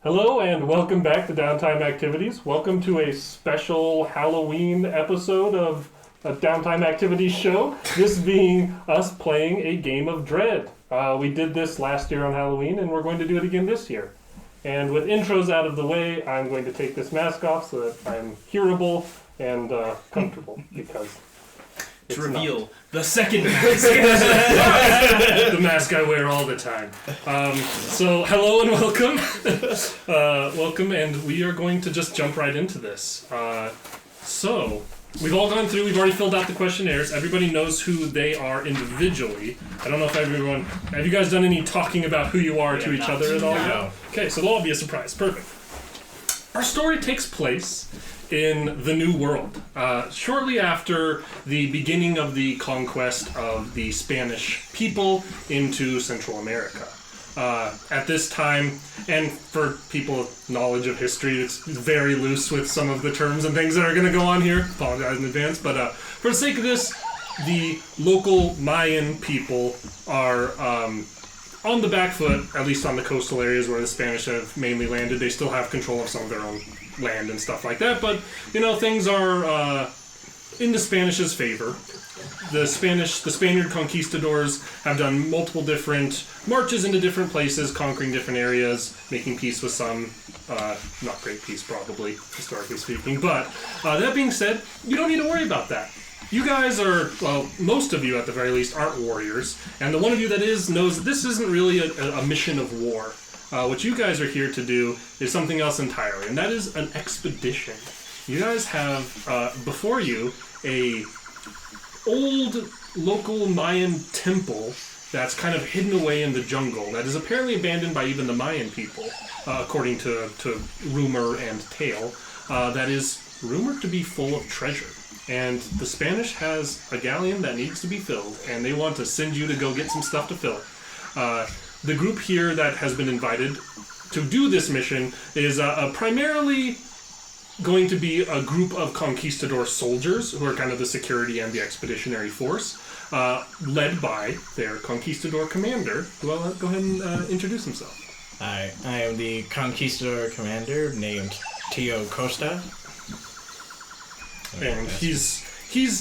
Hello and welcome back to Downtime Activities. Welcome to a special Halloween episode of a Downtime Activities show. This being us playing a game of Dread. We did this last year on Halloween and we're going to do it again this year. And with intros out of the way, I'm going to take this mask off so that I'm hearable and comfortable because to reveal the second mask. the mask I wear all the time. So hello and welcome. Welcome, and we are going to just jump right into this. So we've all gone through, we've already filled out the questionnaires. Everybody knows who they are individually. I don't know if everyone, have you guys done any talking about who you are to each other at all? No. Okay, so it'll all be a surprise. Perfect. Our story takes place in the New World, shortly after the beginning of the conquest of the Spanish people into Central America. At this time, and for people with knowledge of history, it's very loose with some of the terms and things that are going to go on here. Apologize in advance, but for the sake of this, the local Mayan people are on the back foot, at least on the coastal areas where the Spanish have mainly landed. They still have control of some of their own land and stuff like that, but things are in the Spanish's favor. The Spaniard conquistadors have done multiple different marches into different places, conquering different areas, making peace with some. Not great peace, probably, historically speaking. But that being said, you don't need to worry about that. You guys are, well, most of you at the very least aren't warriors, and the one of you that is knows that this isn't really a mission of war. What you guys are here to do is something else entirely, and that is an expedition. You guys have before you a old local Mayan temple that's kind of hidden away in the jungle that is apparently abandoned by even the Mayan people, according to rumor and tale, that is rumored to be full of treasure. And the Spanish has a galleon that needs to be filled, and they want to send you to go get some stuff to fill it. The group here that has been invited to do this mission is primarily going to be a group of conquistador soldiers who are kind of the security and the expeditionary force, led by their conquistador commander, who I'll go ahead and introduce himself. I am the conquistador commander named Tio Costa. And he's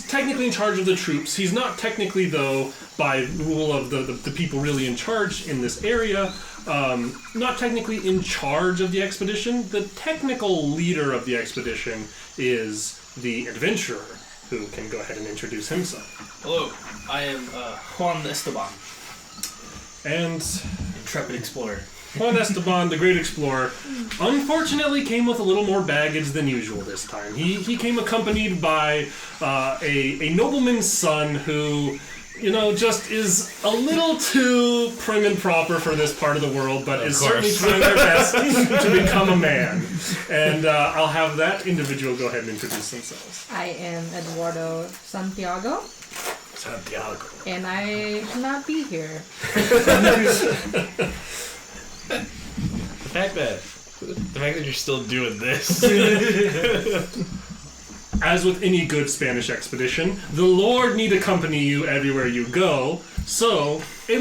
technically in charge of the troops. He's not technically, though, by rule of the people really in charge in this area, not technically in charge of the expedition. The technical leader of the expedition is the adventurer, who can go ahead and introduce himself. Hello, I am Juan Esteban. And Intrepid explorer. Juan Esteban, the great explorer, unfortunately came with a little more baggage than usual this time. He came accompanied by a nobleman's son who, just is a little too prim and proper for this part of the world, but is certainly trying their best to become a man. And I'll have that individual go ahead and introduce themselves. I am Eduardo Santiago. And I cannot be here. The fact that you're still doing this. As with any good Spanish expedition, the Lord need accompany you everywhere you go. So, a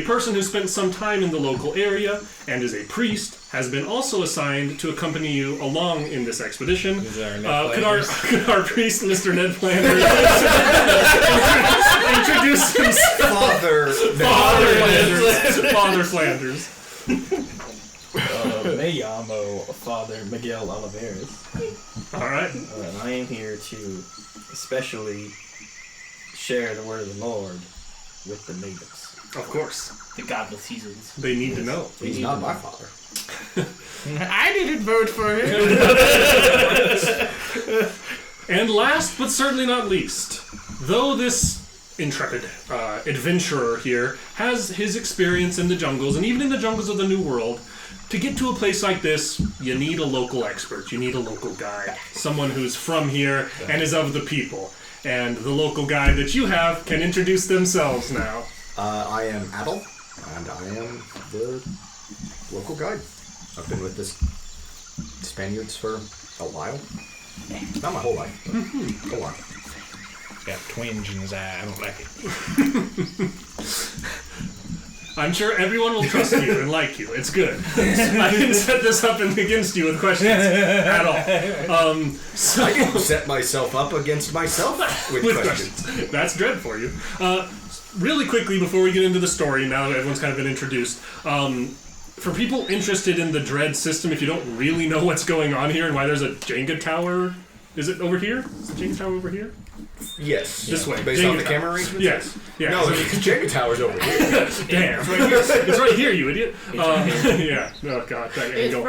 person who spent some time in the local area and is a priest has been also assigned to accompany you along in this expedition. Could our priest, Mr. Ned Flanders, introduce himself? Father Flanders. Me llamo Father Miguel Oliveras. All right. And I am here to especially share the word of the Lord with the natives. Of course. The godless seasons. They need to know. He's not my father. I didn't vote for him. And last, but certainly not least, though this intrepid adventurer here has his experience in the jungles, and even in the jungles of the New World, to get to a place like this, you need a local expert. You need a local guide. Someone who's from here and is of the people. And the local guide that you have can introduce themselves now. I am Adel, and I am the local guide. I've been with the Spaniards for a while. Not my whole life, but a while. Got twinge in his eye. I don't like it. I'm sure everyone will trust you and like you. It's good. I didn't set this up against you with questions at all. So I didn't set myself up against myself with questions. That's dread for you. Really quickly, before we get into the story, now that everyone's kind of been introduced, for people interested in the dread system, if you don't really know what's going on here and why there's a Jenga tower, is it over here? Is the Jenga tower over here? Yes. This way. Based Jenga on the tower. camera arrangement? Yes. Yeah. No, the Jenga tower's over here. Damn. It's right here. It's right here, you idiot. Yeah. Oh, God. That angle.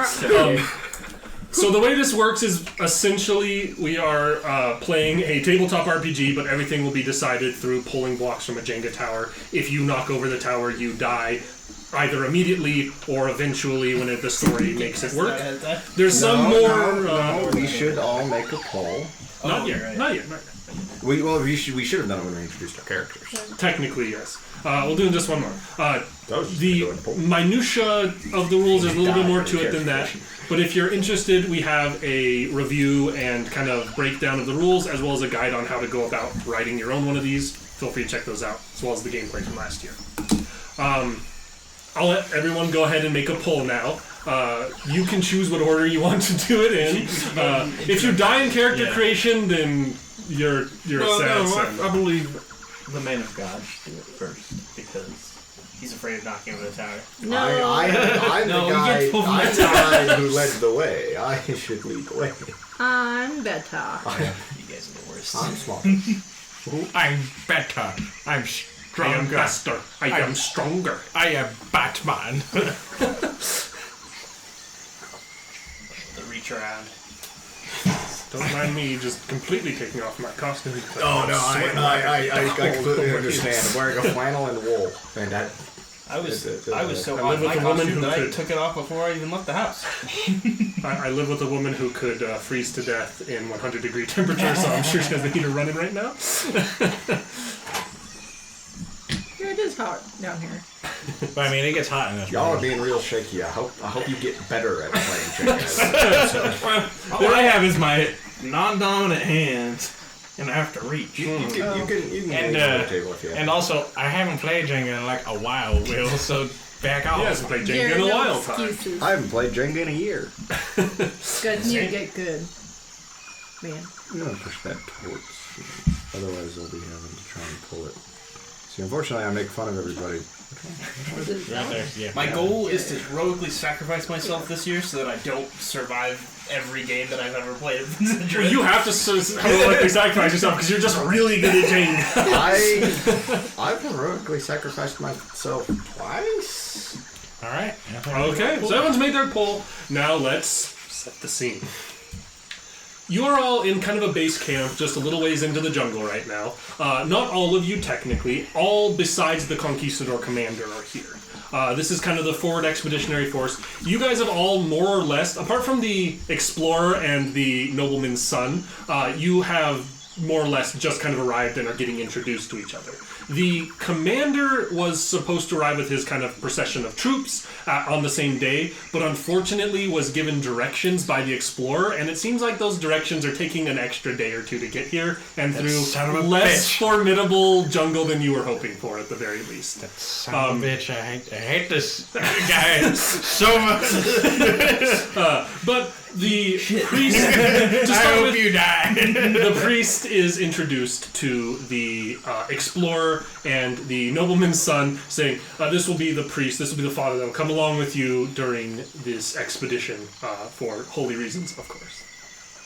So the way this works is essentially we are playing a tabletop RPG, but everything will be decided through pulling blocks from a Jenga tower. If you knock over the tower, you die, either immediately or eventually when the story makes it work. There's some more... No, we should all make a poll. Not yet. Right. Not yet. We should have done it when we introduced our characters. Technically, yes. We'll do just one more. Was The minutia of the rules, there's a little bit more to it than that. But if you're interested, we have a review and kind of breakdown of the rules, as well as a guide on how to go about writing your own one of these. Feel free to check those out, as well as the gameplay from last year. I'll let everyone go ahead and make a poll now. You can choose what order you want to do it in. If you die in character creation, then you're a sad son. I believe the man of God should do it first because He's afraid of knocking over the tower. No. I'm No, the he guy. gets pulled from I'm the the guy who led the way. I should lead the way. I'm better. You guys are the worst. I'm smart. I'm better. I'm I am stronger. faster. I am stronger. I am Batman. The reach around. Don't mind me just completely taking off my costume. Oh no, I completely understand. I'm wearing a flannel and wool, and that. I was so I hot live in my with a woman costume who that I could- took it off before I even left the house. I live with a woman who could freeze to death in 100-degree temperature, so I'm sure she has the heater running right now. Yeah, it is hot down here. But I mean, it gets hot in this Y'all are room. being real shaky. I hope you get better at playing Jenga. All I have is my non-dominant hands, and I have to reach. You can And, lay on the table if you have. And also, I haven't played Jenga in like a while, Will, so back off. He hasn't played There Jenga are in a no while time. excuses. I haven't played Jenga in a year. Good, you need to get good. Man. I'm gonna push that towards you. Otherwise, they'll be having to try and pull it. See, unfortunately, I make fun of everybody. This is Right there, yeah. My goal is to heroically sacrifice myself this year so that I don't survive every game that I've ever played. Well, you have to heroically sacrifice yourself because you're just really good at Jenga. I've heroically sacrificed myself twice. All right. Okay, so everyone's made their poll. Now let's set the scene. You are all in kind of a base camp, just a little ways into the jungle right now. Not all of you, technically. All besides the Conquistador commander are here. This is kind of the forward expeditionary force. You guys have all more or less, apart from the explorer and the nobleman's son, you have more or less just kind of arrived and are getting introduced to each other. The commander was supposed to arrive with his kind of procession of troops on the same day, but unfortunately was given directions by the explorer, and it seems like those directions are taking an extra day or two to get here, and That through son of a less bitch. formidable jungle than you were hoping for, at the very least. Son of a bitch, I hate this guy so much. But the priest, to I start hope with, you die. the priest is introduced to the explorer and the nobleman's son, saying, this will be the priest, this will be the father that will come along with you during this expedition for holy reasons, of course.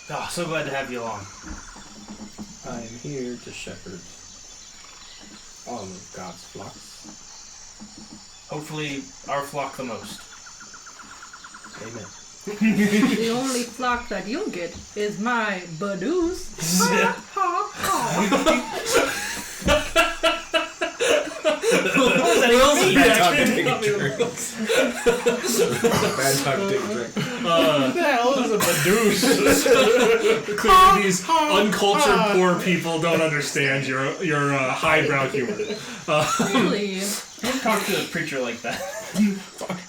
Oh, so glad to have you along. I am here to shepherd all of God's flocks. Hopefully, our flock the most. Amen. The only flock that you'll get is my badoos. Ha, ha, ha. Bad time to take a drink. Bad time to take a drink. What the hell is a badoosh? Clearly these uncultured poor people don't understand your highbrow humor. Really? Don't talk to a preacher like that.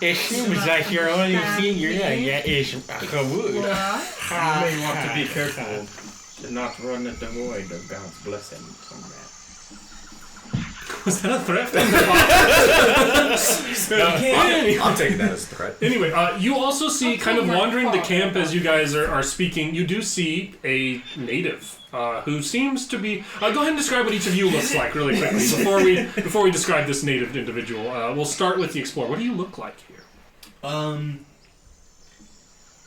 It seems like your only thing you're gonna get is a wood. What? You may want to be careful to not run at the void of God's blessing, comrade. Was that a threat? I'm taking that as a threat. Anyway, you also see, kind of wandering the camp as you guys are speaking, you do see a native who seems to be... go ahead and describe what each of you looks like really quickly before we describe this native individual. We'll start with the explorer. What do you look like here?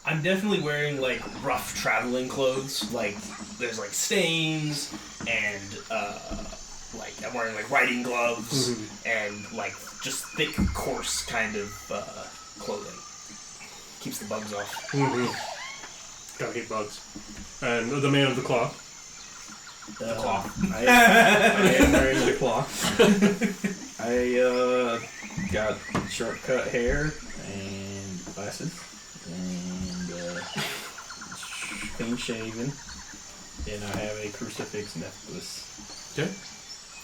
I'm definitely wearing like rough traveling clothes. Like there's like stains and like I'm wearing like riding gloves and like just thick, coarse kind of clothing. Keeps the bugs off. Gotta hate bugs. And the man of the cloth. The cloth. I am wearing the cloth. I got shortcut hair and glasses and clean shaven, and I have a crucifix necklace. Okay.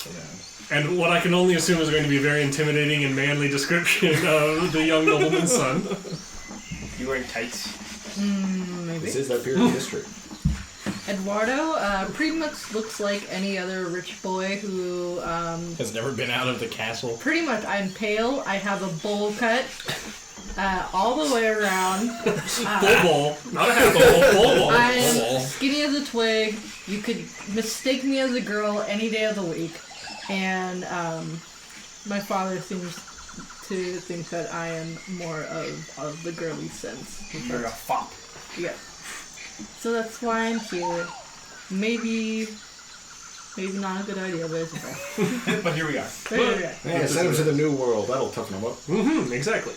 around. And what I can only assume is going to be a very intimidating and manly description of the young nobleman's son. You wearing tights? Maybe. This is that period of history. Eduardo pretty much looks like any other rich boy who Has never been out of the castle. pretty much I'm pale. I have a bowl cut all the way around. Full bowl. Not a half bowl, full bowl. I'm skinny as a twig. You could mistake me as a girl any day of the week. And my father seems to think that I am more of the girly sense. You're a fop. Yeah. So that's why I'm here. Maybe not a good idea, but it's okay. But here we are. Yeah, send him to the new world. That'll toughen him up. Exactly.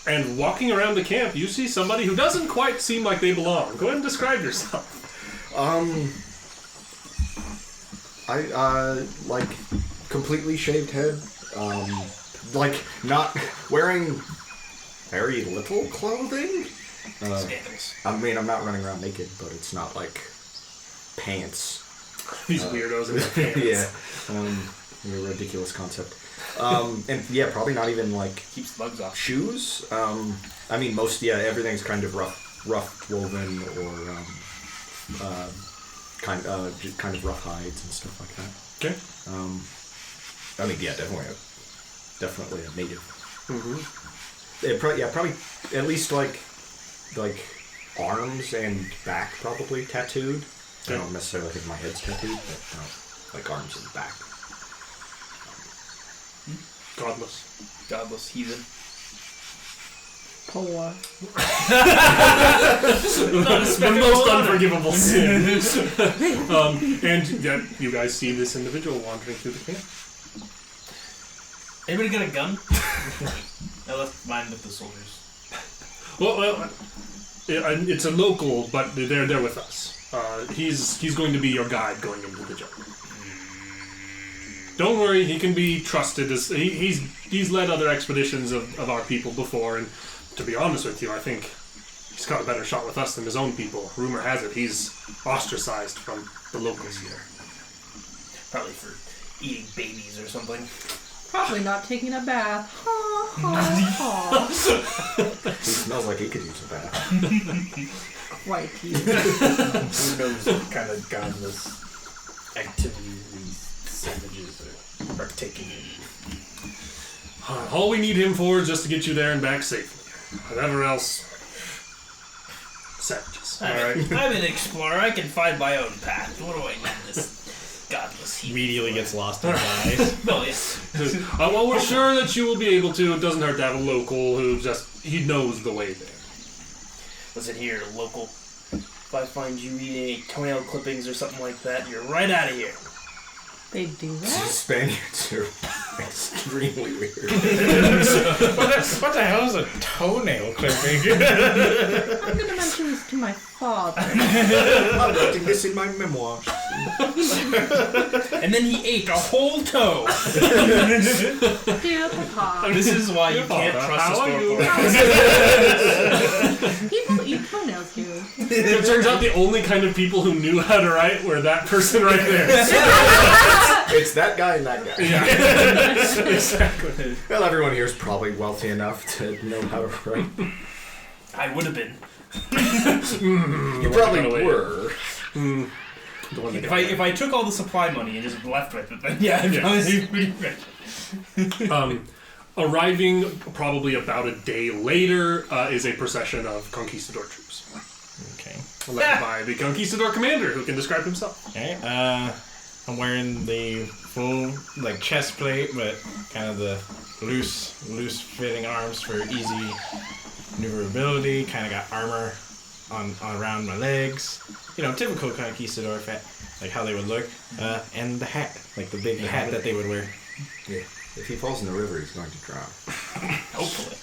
And walking around the camp, you see somebody who doesn't quite seem like they belong. Go ahead and describe yourself. I like completely shaved head. Like not wearing very little clothing. Scandals. I mean, I'm not running around naked, but it's not like pants. These weirdos in their pants. Yeah, a ridiculous concept. And yeah, probably not even like Keeps the bugs off. shoes. I mean, everything's kind of rough woven or kind of rough hides and stuff like that. Okay. I mean, yeah, definitely a native. Probably at least like arms and back probably tattooed. I don't necessarily think my head's tattooed, but like arms and back. Godless heathen. Poor. The most unforgivable sin. And yet, you guys see this individual wandering through the camp. Anybody got a gun? I left mine with the soldiers. Well, it's a local, but they're with us. He's going to be your guide going into the jungle. Don't worry, he can be trusted. As he's led other expeditions of our people before, and to be honest with you, I think he's got a better shot with us than his own people. Rumor has it he's ostracized from the locals here. Probably for eating babies or something. Probably not taking a bath. Ha ha ha. He smells like he could use a bath. Quite. Who knows what kind of godless activities these savages are partaking in. All we need him for is just to get you there and back safely. Whatever else, savages. I'm an explorer. I can find my own path. What do I need this godless heathen? Immediately gets lost in eyes. Oh, yes. Well, we're sure that you will be able to. It doesn't hurt to have a local who he knows the way there. Listen here, local. If I find you eating toenail clippings or something like that, you're right out of here. They do that? Spaniards are extremely weird. What the hell is a toenail clipping? I'm gonna mention this to my father. I'm writing this in my memoirs. And then he ate a whole toe. Dear Papa. This is why you can't trust How are you? historical. People eat toenails here. It turns out the only kind of people who knew how to write were that person right there. It's that guy and that guy. Yeah, exactly. Well, everyone here is probably wealthy enough to know how to write. I would have been. You probably were. The one that If I took all the supply money and just left with it, then yeah, I'd probably be pretty rich. Arriving probably about a day later is a procession of conquistador troops. Okay. Led by the conquistador commander, who can describe himself. Okay. I'm wearing the full like chest plate, but kind of the loose fitting arms for easy maneuverability. Kind of got armor on around my legs. You know, typical conquistador like how they would look. And the hat, like the big hat that they would wear. Yeah. If he falls in the river, he's going to drown. Hopefully.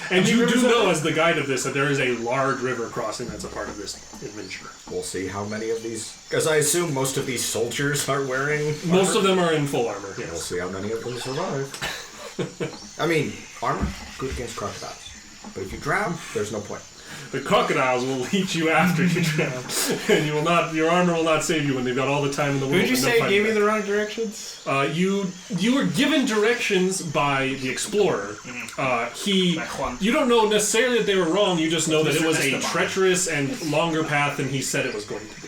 And you do know, as the guide of this, that there is a large river crossing that's a part of this adventure. We'll see how many of these... Because I assume most of these soldiers are wearing Most of them are in full armor, We'll yes. see how many of them survive. I mean, armor, good against crocodiles. But if you drown, there's no point. The crocodiles will eat you after you drown, and you will not. Your armor will not save you when they've got all the time in the world. Who'd you and no say fight gave back. me the wrong directions? You were given directions by the explorer. You don't know necessarily that they were wrong. You just know that it was a Esteban. treacherous and longer path than he said it was going to be.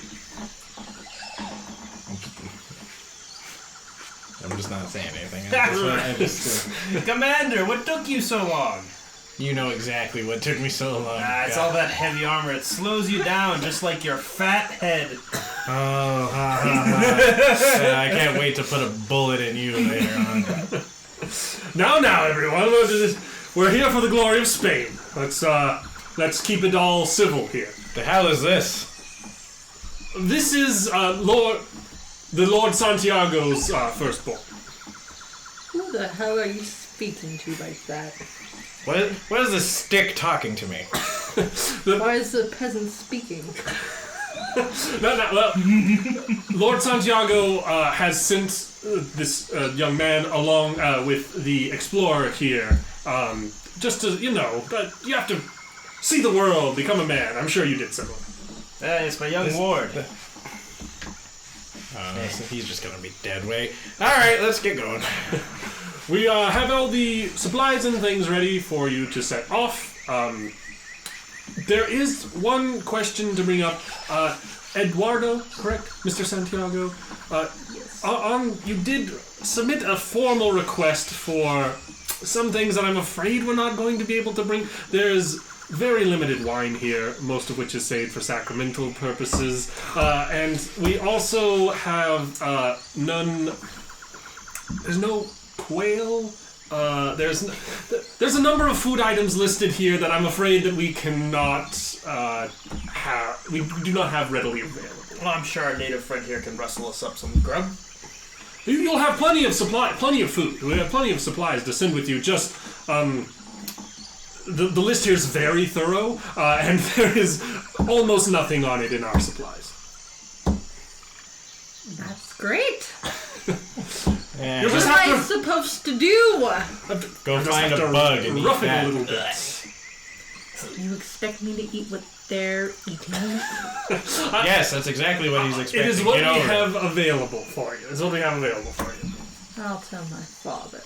I'm just not saying anything. I just, Commander, what took you so long? you know exactly what took me so long. It's all that heavy armor. It slows you down, just like your fat head. Oh, ha, ha, ha. I can't wait to put a bullet in you later on. Now, everyone, we're here for the glory of Spain. Let's keep it all civil here. The hell is this? This is the Lord Santiago's firstborn. Who the hell are you speaking to like that? What is this stick talking to me? Why is the peasant speaking? Lord Santiago has sent this young man along with the explorer here, just to, you have to see the world, become a man. I'm sure you did so. It's my young ward. So he's just gonna be dead weight. Alright, let's get going. We have all the supplies and things ready for you to set off. There is one question to bring up. Eduardo, correct? Mr. Santiago? Yes. You did submit a formal request for some things that I'm afraid we're not going to be able to bring. There's very limited wine here, most of which is saved for sacramental purposes. And we also have there's no quail. There's a number of food items listed here that I'm afraid that we cannot have. We do not have readily available. Well, I'm sure our native friend here can rustle us up some grub. You'll have plenty of food. We have plenty of supplies to send with you. Just the list here is very thorough, and there is almost nothing on it in our supplies. That's great. Yeah, You'll What just am I have to supposed to do? go just find have a to bug and eat rough it that. a little bit. You expect me to eat what they're eating? Yes, that's exactly what he's It expecting. is what we Get over it. have available for you. It's what we have available for you. I'll tell my father.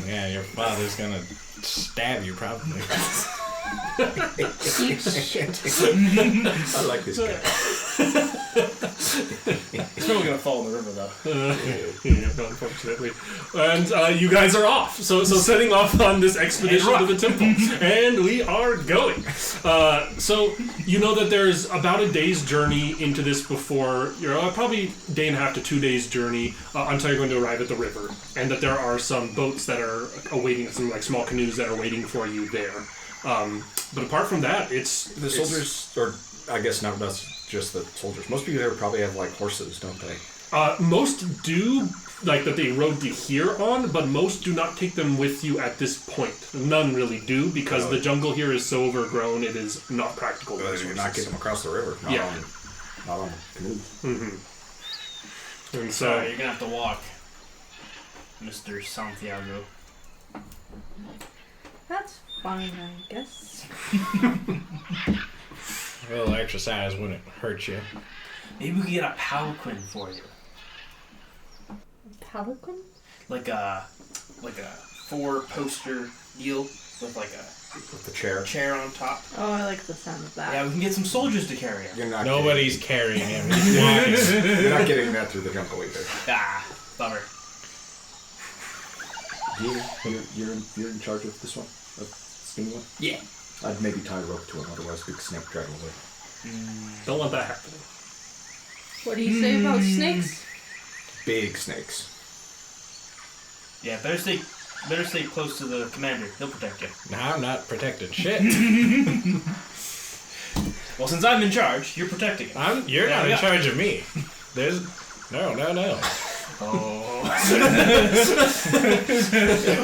Yeah, your father's gonna stab you probably. Eat shit. I like this guy. He's probably gonna fall in the river though. Yeah, unfortunately. And you guys are off. So setting off on this expedition to the temple. And we are going. So you know that there's about a day's journey into this before you're probably day and a half to 2 days journey until you're going to arrive at the river. And that there are some boats that are awaiting, some like small canoes that are waiting for you there. But apart from that, it's The soldiers, or I guess not just the soldiers. Most people there probably have like horses, don't they? Most do, like that they rode to here on, but most do not take them with you at this point. None really do, because the jungle here is so overgrown, it is not practical. to You're not getting them across the river. Not Yeah. on canoes. And So so, you're gonna have to walk, Mr. Santiago. That's fine, I guess. A little exercise wouldn't hurt you. Maybe we could get a palanquin for you, Pelican? like a 4-poster deal with like a With the chair. chair on top. Oh, I like the sound of that. Yeah, we can get some soldiers to carry him. You're not Nobody's carrying him. He's walking. You're not getting that through the jungle either. Ah, bummer. You're in charge of this one? Of skinny one? Yeah. I'd maybe tie a rope to him, otherwise we could snake drag him away. Don't want that happening. What do you say about snakes? Big snakes. Yeah, better stay close to the commander. He'll protect you. Now I'm not protected. Shit. Well, since I'm in charge, you're protecting him. You're not in charge of me. There's no. Oh.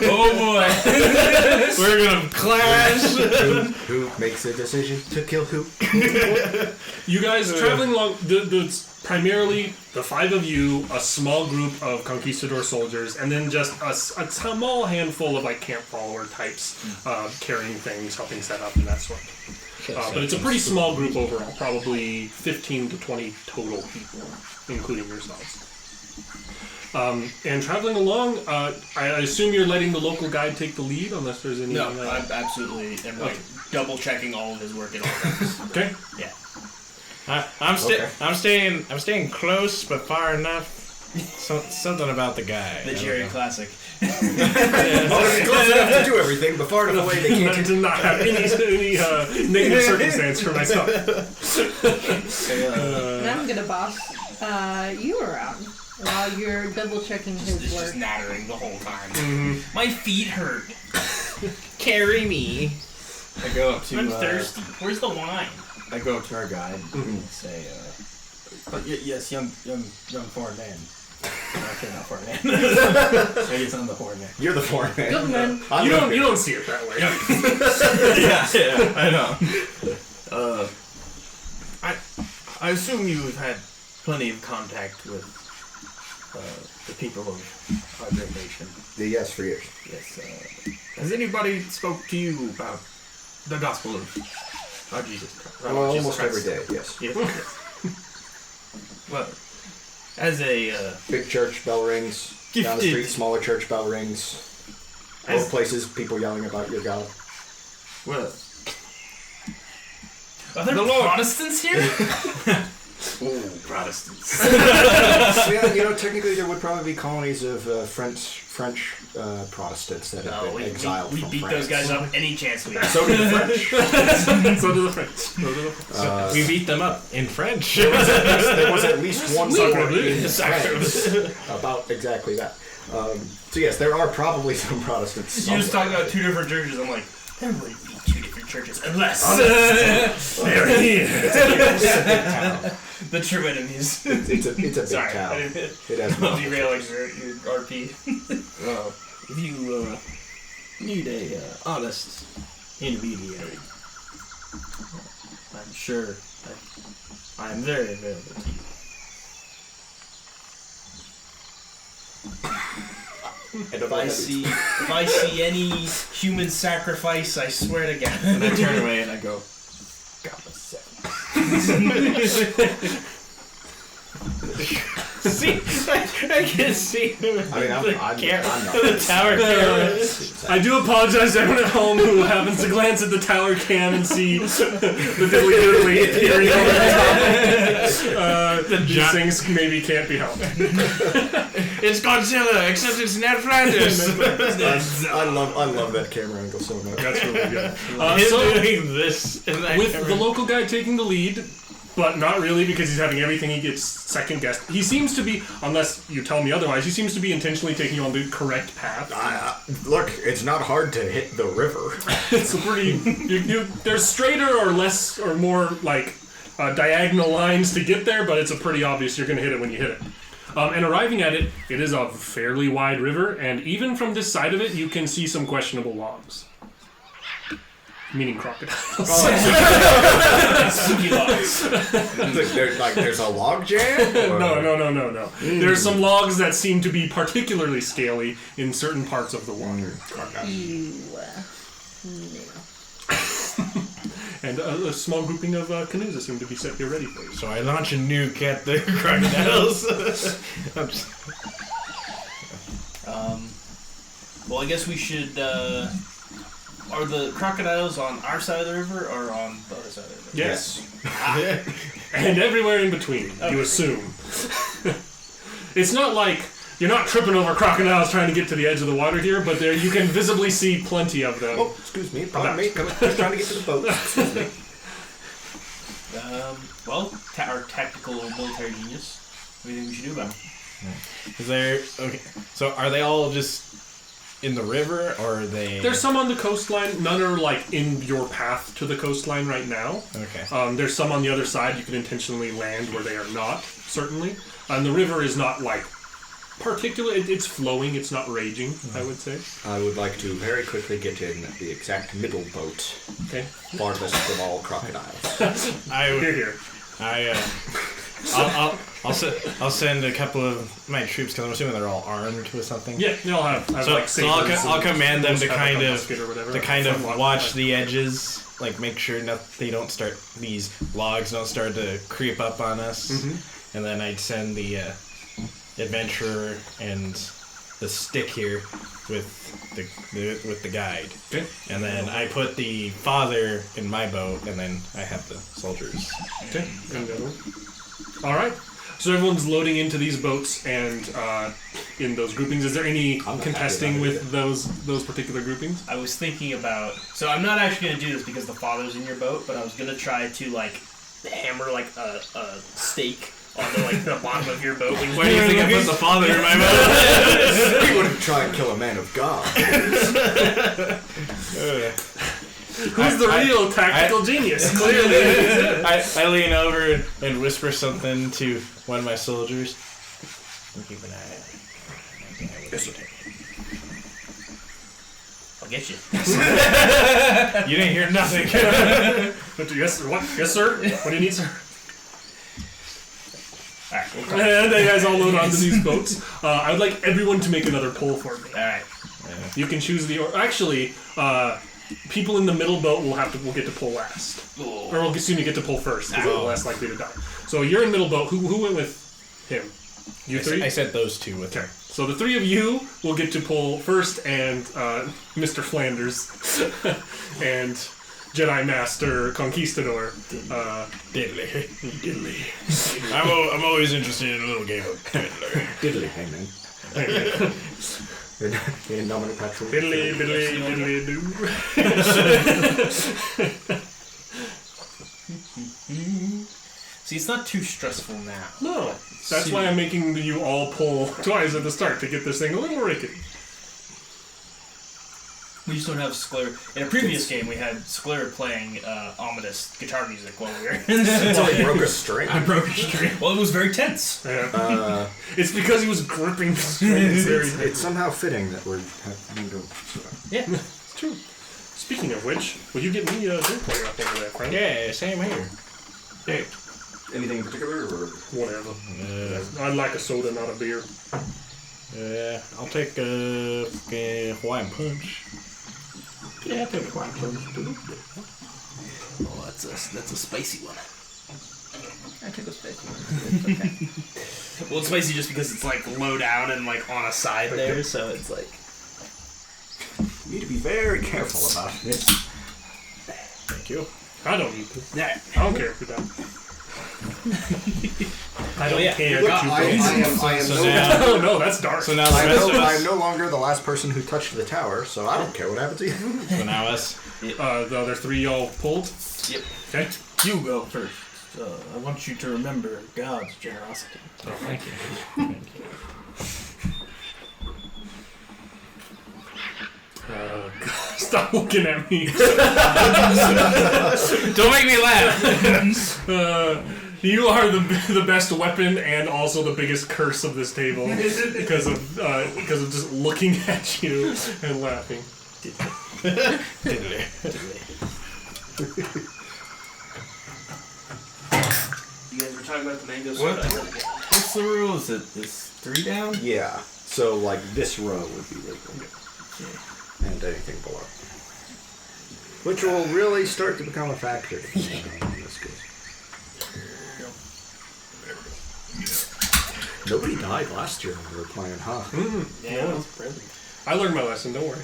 Oh boy. We're gonna clash. Who makes the decision to kill who? You guys traveling along, primarily the 5 of you, a small group of conquistador soldiers, and then just a small handful of like camp follower types carrying things, helping set up, and that sort. But it's a pretty small group overall, probably 15 to 20 total people, including yourselves. And traveling along, I assume you're letting the local guide take the lead, unless there's any. No, I'm absolutely am like double checking all of his work at all times. Okay. Yeah. I'm staying close but far enough. Something about the guy. The Jerry classic. Close enough to do everything, but far enough away they can't I did not have any negative circumstance for myself. And I'm gonna boss you around while you're double checking his Just work. nattering the whole time. My feet hurt. Carry me. I go up to. I'm thirsty. Where's the wine? I go up to our guide and say, yes, young foreign man. Okay, not foreign man. I guess I'm the foreign man. You're the foreign man. Good man. You don't see it that way. Yeah, I know. I assume you've had plenty of contact with the people of our great nation. Yes, for years. Yes. Has anybody spoke to you about the gospel of our Jesus Christ? Well, almost every day, yes. Yes. Well, as a Big church bell rings. Down the Gifted. street, smaller church bell rings. Both places, people yelling about your God. well, Are there Protestants here? ooh, Protestants. Yeah, technically there would probably be colonies of French Protestants that have been exiled we from beat France. those guys up any chance we have. So do the French. So do the French. We beat them up in French. There was at least one war in Sacre France about exactly that. So yes, there are probably some Protestants. You just somewhere. talking about 2 different churches. I'm like, there would be 2 different churches unless They're here. It's a big town. the true enemies. It's a big Sorry, town. I didn't It has derailing your RP. If you need a honest intermediary, I'm sure that I am very available to you. And If I see any human sacrifice, I swear to God. And I turn away and I go, God bless. See, I can see him. I mean, I'm not. The tower camera. I do apologize to everyone at home who happens to glance at the tower cam and see the diddly diddly appearing over the top. These things maybe can't be helped. It's Godzilla, except it's Ned Flanders. I love that camera angle so much. That's really good. Him So, doing this and that with camera. the local guy taking the lead, but not really because he's having everything he gets second guessed. He seems to be, unless you tell me otherwise, he seems to be intentionally taking you on the correct path. Look, it's not hard to hit the river. It's a pretty. There's straighter or less or more like diagonal lines to get there, but it's a pretty obvious you're going to hit it when you hit it. And arriving at it, it is a fairly wide river, and even from this side of it, you can see some questionable logs. Meaning crocodiles. Spooky logs. There's a log jam? Or- No. There's some logs that seem to be particularly scaly in certain parts of the water. Ew. And a small grouping of canoes that seem to be set here ready for you. So I launch a nuke at the crocodiles. Well, Well, I guess we should. Are the crocodiles on our side of the river or on the other side of the river? Yes. And everywhere in between, you assume. It's not like you're not tripping over crocodiles trying to get to the edge of the water here, but there you can visibly see plenty of them. Oh, excuse me. Pardon me. I'm just trying to get to the boat. Excuse me. Well, our tactical military genius. What do you think we should do about it? Is there... Okay. So are they all just in the river, or are they... There's some on the coastline. None are, like, in your path to the coastline right now. Okay. There's some on the other side. You can intentionally land where they are not, certainly. And the river is not, like, particular. It's flowing. It's not raging, I would say. I would like to very quickly get in the exact middle boat. Okay. Farthest from all crocodiles. Here. I'll send a couple of my troops, because I'm assuming they're all armed with something. Yeah, they'll have like so I'll command them to kind of whatever. watch the edges, like make sure these logs don't start to creep up on us, and then I'd send the adventurer and the stick here with the guide. Okay. And then I put the father in my boat, and then I have the soldiers. Okay. And the other one. All right. So everyone's loading into these boats and in those groupings. Is there any contesting with those particular groupings? I was thinking about... So I'm not actually going to do this because the father's in your boat, but I was going to try to, like, hammer, like, a stake onto, like, the bottom of your boat. Where do you think I put the father in my boat? We wouldn't try and kill a man of God. Who's the real tactical genius? Clearly. I lean over and whisper something to one of my soldiers. Keep an eye on it. Yes, sir. I'll get you. You didn't hear nothing. Yes, sir. What? Yes, sir. What do you need, sir? Alright. And you guys all load onto these boats. I would like everyone to make another pull for me. Alright. You can choose the... Actually, people in the middle boat will get to pull last. Ooh. Or we'll assume you get to pull first, because they're less likely to die. So you're in middle boat. Who went with him? You three? I said those two with Okay. So the three of you will get to pull first, and Mr. Flanders and Jedi Master Conquistador. Diddly. I'm always interested in a little game of diddler. Diddly, hangman. In nominal patrol. Biddly, biddly, biddly, doo. See, it's not too stressful now. No. That's why I'm making you all pull twice at the start to get this thing a little rickety. We just don't have Skler. In a previous game, we had Skler playing ominous guitar music while we were... Until he broke a string. I broke a string. Well, it was very tense. Yeah. It's because he was gripping the strings. It's somehow fitting that we're having to... Yeah. It's true. Speaking of which, will you get me a drink while you're up over there, friend? Yeah, same here. Hey, Anything in particular, or...? whatever. I'd like a soda, not a beer. I'll take a Hawaiian punch. Yeah, I'll take a quiet punch, too. Oh, that's a spicy one. I took a spicy one. It's okay. Well, it's spicy just because it's like low down and like on a side there, so it's like... You need to be very careful about it. Thank you. I don't need to. Yeah. I don't care if you're done. I don't care Look, what you I am So no now, Oh no, that's dark. so now the rest of I am us. no longer the last person who touched the tower, so I don't care what happens to you. So now us. The other three y'all pulled? Yep. Okay. You go first. I want you to remember God's generosity. Oh, thank you. God, stop looking at me. Don't make me laugh. You are the best weapon and also the biggest curse of this table because of just looking at you and laughing. Diddly. You guys were talking about the mango What? soda. What's the rule? Is it 3 down? Yeah, so like this row would be legal. And anything below. Which will really start to become a factor in this case. Nobody died last year when we were playing, huh? Yeah, that's brilliant. I learned my lesson. Don't worry.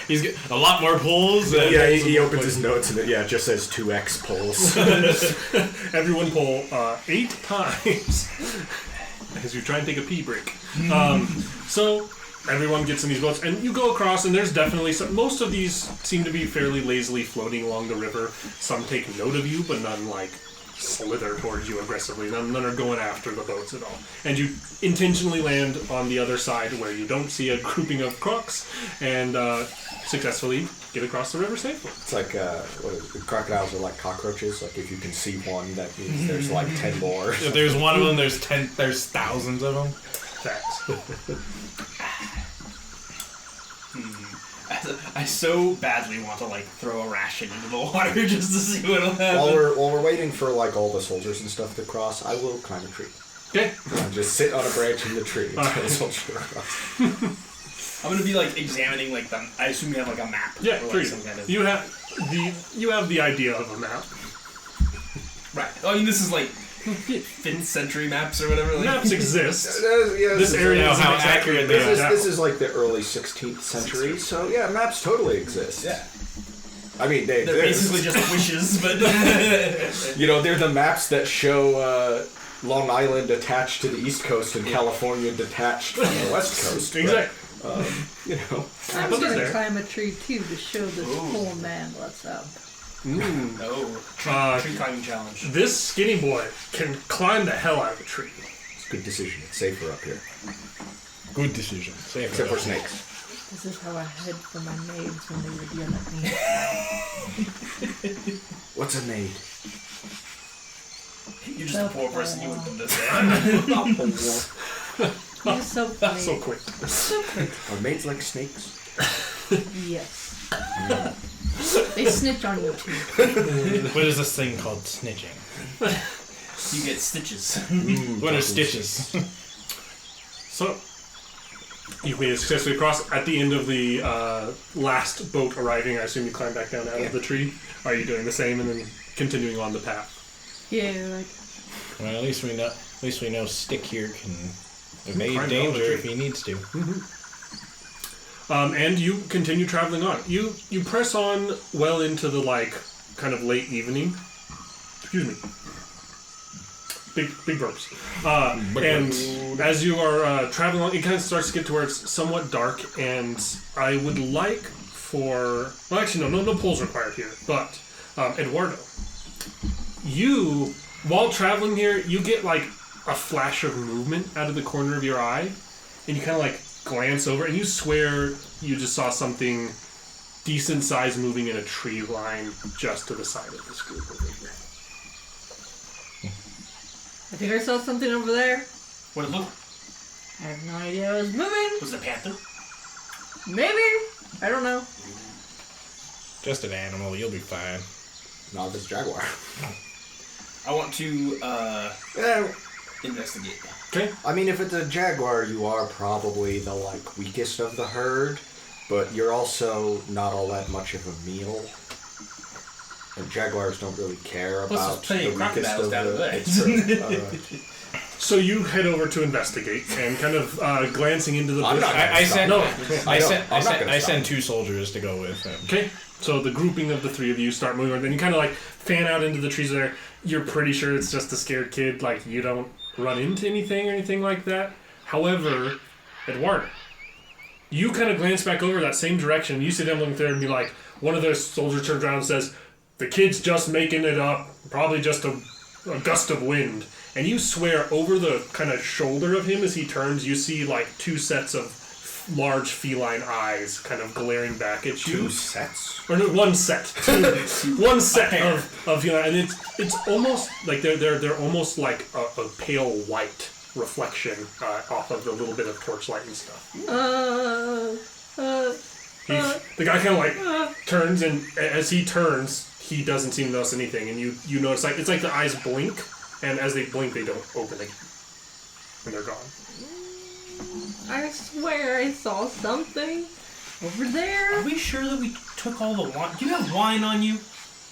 He's got a lot more pulls. Yeah, he opens his notes and it just says 2x pulls. Everyone pull 8 times as you try and take a pee break. So everyone gets in these boats, and you go across, and there's definitely some. Most of these seem to be fairly lazily floating along the river. Some take note of you, but none like slither towards you aggressively. None are going after the boats at all. And you intentionally land on the other side where you don't see a grouping of crocs, and successfully get across the river safely. It's like crocodiles are like cockroaches. Like if you can see one, that means there's like 10 more. If there's one of them, there's thousands of them. Facts. I so badly want to like throw a ration into the water just to see what'll happen. While we're waiting for like all the soldiers and stuff to cross, I will climb a tree. Okay. And just sit on a branch in the tree until the soldiers cross. I'm gonna be like examining like the. I assume you have like a map. Yeah, or, like, tree. some kind of. You have the idea of a map. Right. I mean, this is like 5th century maps or whatever. Like. Maps exist. Yeah, This area Now, isn't how exactly accurate they are. This is like the early 16th century, so yeah, maps totally exist. Yeah. I mean, They're basically just wishes, but. You know, they're the maps that show Long Island attached to the East Coast and California detached from the West Coast. Exactly. But, you know. I'm But gonna there. climb a tree too to show this poor man what's up. No. Tree climbing challenge. This skinny boy can climb the hell out of a tree. It's a good decision. It's safer up here. Good decision. Safe Except for snakes. This is how I hid from my maids when they would yell at me. What's a maid? You're just a poor person. You wouldn't understand. You're so funny. So quick. So quick. Are maids like snakes? Yes. They snitch on you too. What is this thing called snitching? You get stitches. What are stitches? So, you've made it successfully across. At the end of the last boat arriving, I assume you climb back down out of the tree. Are you doing the same and then continuing on the path? Yeah, like Well, at least we know Stick here can evade Climb danger over if he needs to. And you continue traveling on. You press on well into the kind of late evening. Excuse me. Big burps. And as you are traveling on, it kind of starts to get to where it's somewhat dark. And I would like for no pulls required here. But Eduardo, you while traveling here, you get like a flash of movement out of the corner of your eye, and you kind of like glance over, and you swear you just saw something decent size moving in a tree line just to the side of this group over here. I think I saw something over there. What it look? I have no idea it was moving. Was it a panther? Maybe. I don't know. Just an animal, you'll be fine. Not this jaguar. I want to Yeah, investigate. Okay. I mean, if it's a jaguar, you are probably the weakest of the herd, but you're also not all that much of a meal. And jaguars don't really care Plus, about there's plenty the of weakest crocodiles of down the. there. It's true. So you head over to investigate, and kind of glancing into the I'm bush. not gonna I stop. sent No. I sent 2 soldiers to go with him. Okay, so the grouping of the 3 of you start moving, and then you kind of fan out into the trees there. You're pretty sure it's just a scared kid, you don't run into anything or anything like that. However, Eduardo, you kind of glance back over that same direction, and you see them looking there and be like, one of those soldiers turns around and says, "The kid's just making it up, probably just a gust of wind." And you swear over the kind of shoulder of him as he turns, you see 2 sets of large feline eyes kind of glaring back at you. 2 sets? Or no, 1 set. 1 set of and it's almost like they're almost like a pale white reflection off of the little bit of torchlight and stuff. The guy kind of turns, and as he turns, he doesn't seem to notice anything, and you notice it's like the eyes blink, and as they blink, they don't open again, and they're gone. I swear I saw something over Are there. we sure that we took all the wine? Do you have wine on you?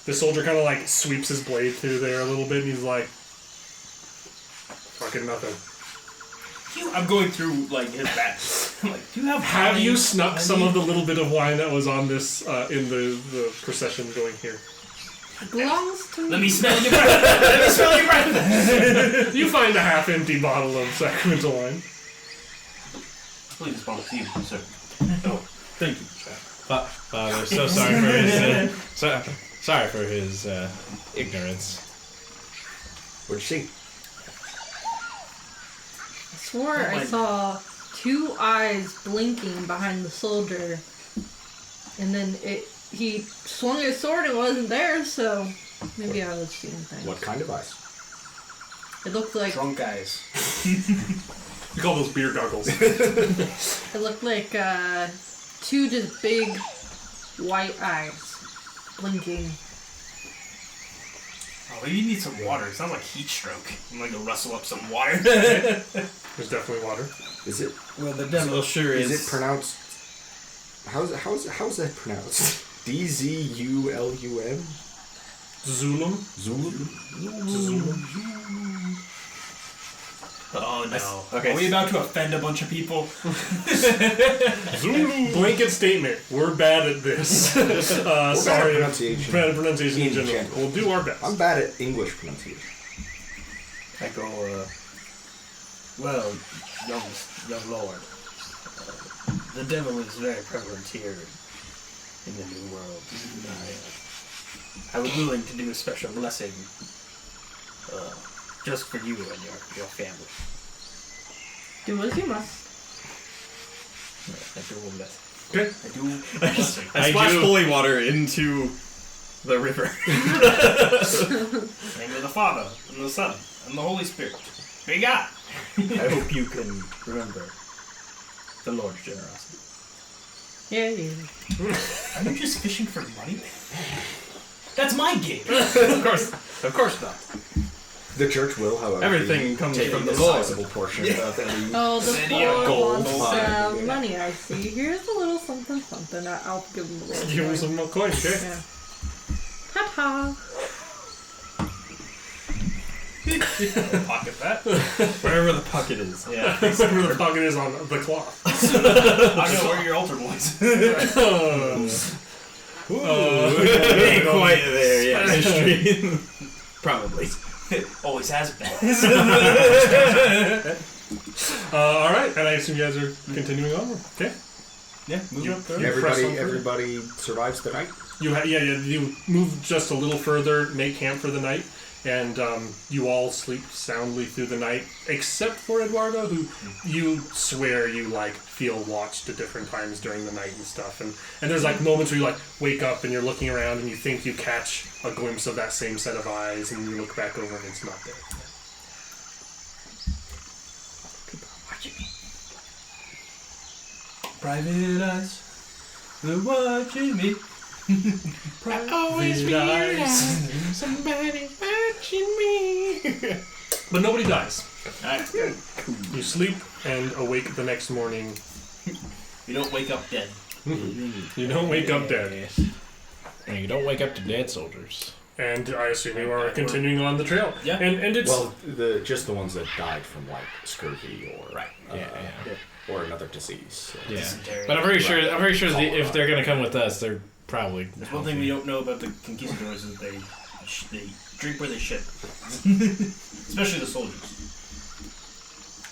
The soldier kind of sweeps his blade through there a little bit, and he's like, "Fucking nothing." I'm going through his back. I'm like, do you have Have you wine? snuck some of the little bit of wine that was on this in the procession going here? Belongs to Let me smell your breath. Let me smell your breath. You find a half-empty bottle of sacramental wine. Please, this bottle to you, sir. Oh, thank you. Father, so sorry for his sorry for his ignorance. What'd you see? I swore I saw two eyes blinking behind the soldier, and then he swung his sword and wasn't there, so maybe I was seeing things. What kind of ice? It looked like Drunk guys. You call those beer goggles. it looked like two just big white eyes blinking. Oh, maybe you need some water. It sounds like heat stroke. I'm gonna go rustle up some water. There's definitely water. Is it? Well, the devil sure Is is. it pronounced? How's that pronounced? D-Z-U-L-U-M? Zulum? Zulum? Oh no. Okay. Are we about to offend a bunch of people? Blanket statement. We're bad at this. Sorry. pronunciation. Bad at pronunciation in In general. general. We'll do our best. I'm bad at English pronunciation. I go, well, young lord, the devil is very prevalent here in the New World. I was willing to do a special blessing just for you and your family. Do as you must. I do my best. Okay. I do. I splash do. holy water into the river. Name of the Father, and the Son, and the Holy Spirit. Big God. I hope you can remember the Lord's generosity. Yeah, yeah. Are you just fishing for money? That's my gig. Of course not. The church will, however, Everything be comes taking from the a Lord. sizable portion of any. Oh, the Then you poor gold wants mine. money, I see. Here's a little something, something. I'll give him a little. Give him coin. some more coin, okay? Yeah. Ta-ta. Pocket that. Wherever the pocket is. Yeah. Whatever the pocket is on the cloth. I know where are your altar boys. Ain't quite there yet. History. Probably. Always has been. All right, and I assume you guys are continuing on. Okay. Yeah, move up there. Everybody survives the night. You move just a little further, make camp for the night, and you all sleep soundly through the night, except for Eduardo, who you swear you feel watched at different times during the night and stuff. And there's moments where you wake up and you're looking around and you think you catch a glimpse of that same set of eyes, and you look back over and it's not there. Private eyes, they're watching me. Always eyes. somebody watching me. But nobody dies. Alright. You sleep and awake the next morning. You don't wake up dead. You don't wake up dead. And you don't wake up to dead soldiers. And I assume you are continuing on the trail. Yeah. And it's Well, just the ones that died from scurvy or or another disease. So. Yeah, Dysentery. but I'm very sure if they're gonna come with us, they're probably. There's one thing we don't know about the conquistadors is they drink where they shit. Especially the soldiers.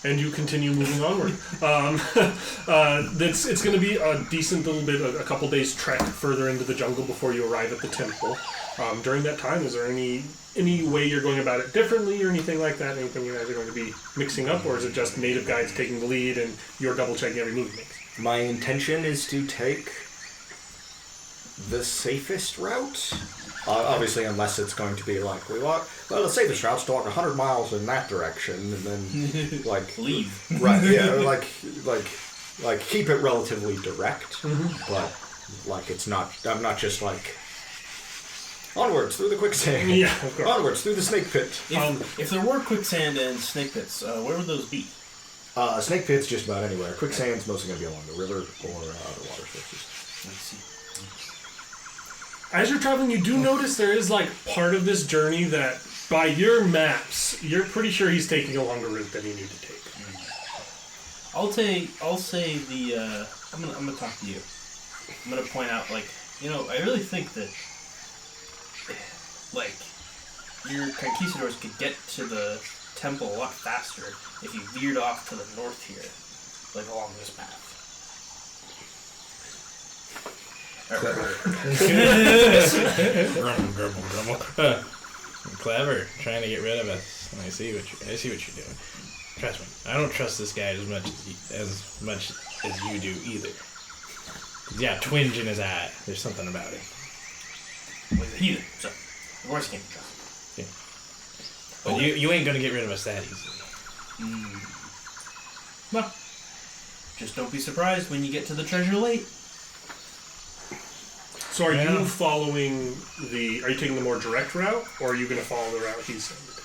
And you continue moving onward. It's going to be a decent little bit, a couple days trek further into the jungle before you arrive at the temple. During that time, is there any way you're going about it differently or anything like that? Anything you guys are going to be mixing up, or is it just native guides taking the lead and you're double checking every move you make? My intention is to take the safest route. Obviously, unless it's going to be the safest route's to walk 100 miles in that direction, and then Leave. right, yeah, keep it relatively direct, but it's not. I'm not just onwards through the quicksand. Yeah, of course. Onwards through the snake pit. If there were quicksand and snake pits, where would those be? Snake pit's just about anywhere. Quicksand's mostly going to be along the river or other water sources. Let's see. As you're traveling, you do notice there is part of this journey that, by your maps, you're pretty sure he's taking a longer route than you need to take. I'll say the. I'm gonna talk to you. I'm gonna point out, like, I really think that, like, your conquistadors could get to the temple a lot faster if you veered off to the north here, like along this path. Grumble. Clever, trying to get rid of us. I see what you're doing. Trust me, I don't trust this guy as much as you do either. He's got a twinge in his eye. There's something about it. Well, he's a heathen, so of course you can't trust him. Yeah. But you ain't gonna get rid of us that easily. Well, just don't be surprised when you get to the treasure late. So are you following are you taking the more direct route, or are you going to follow the route he's saying to take?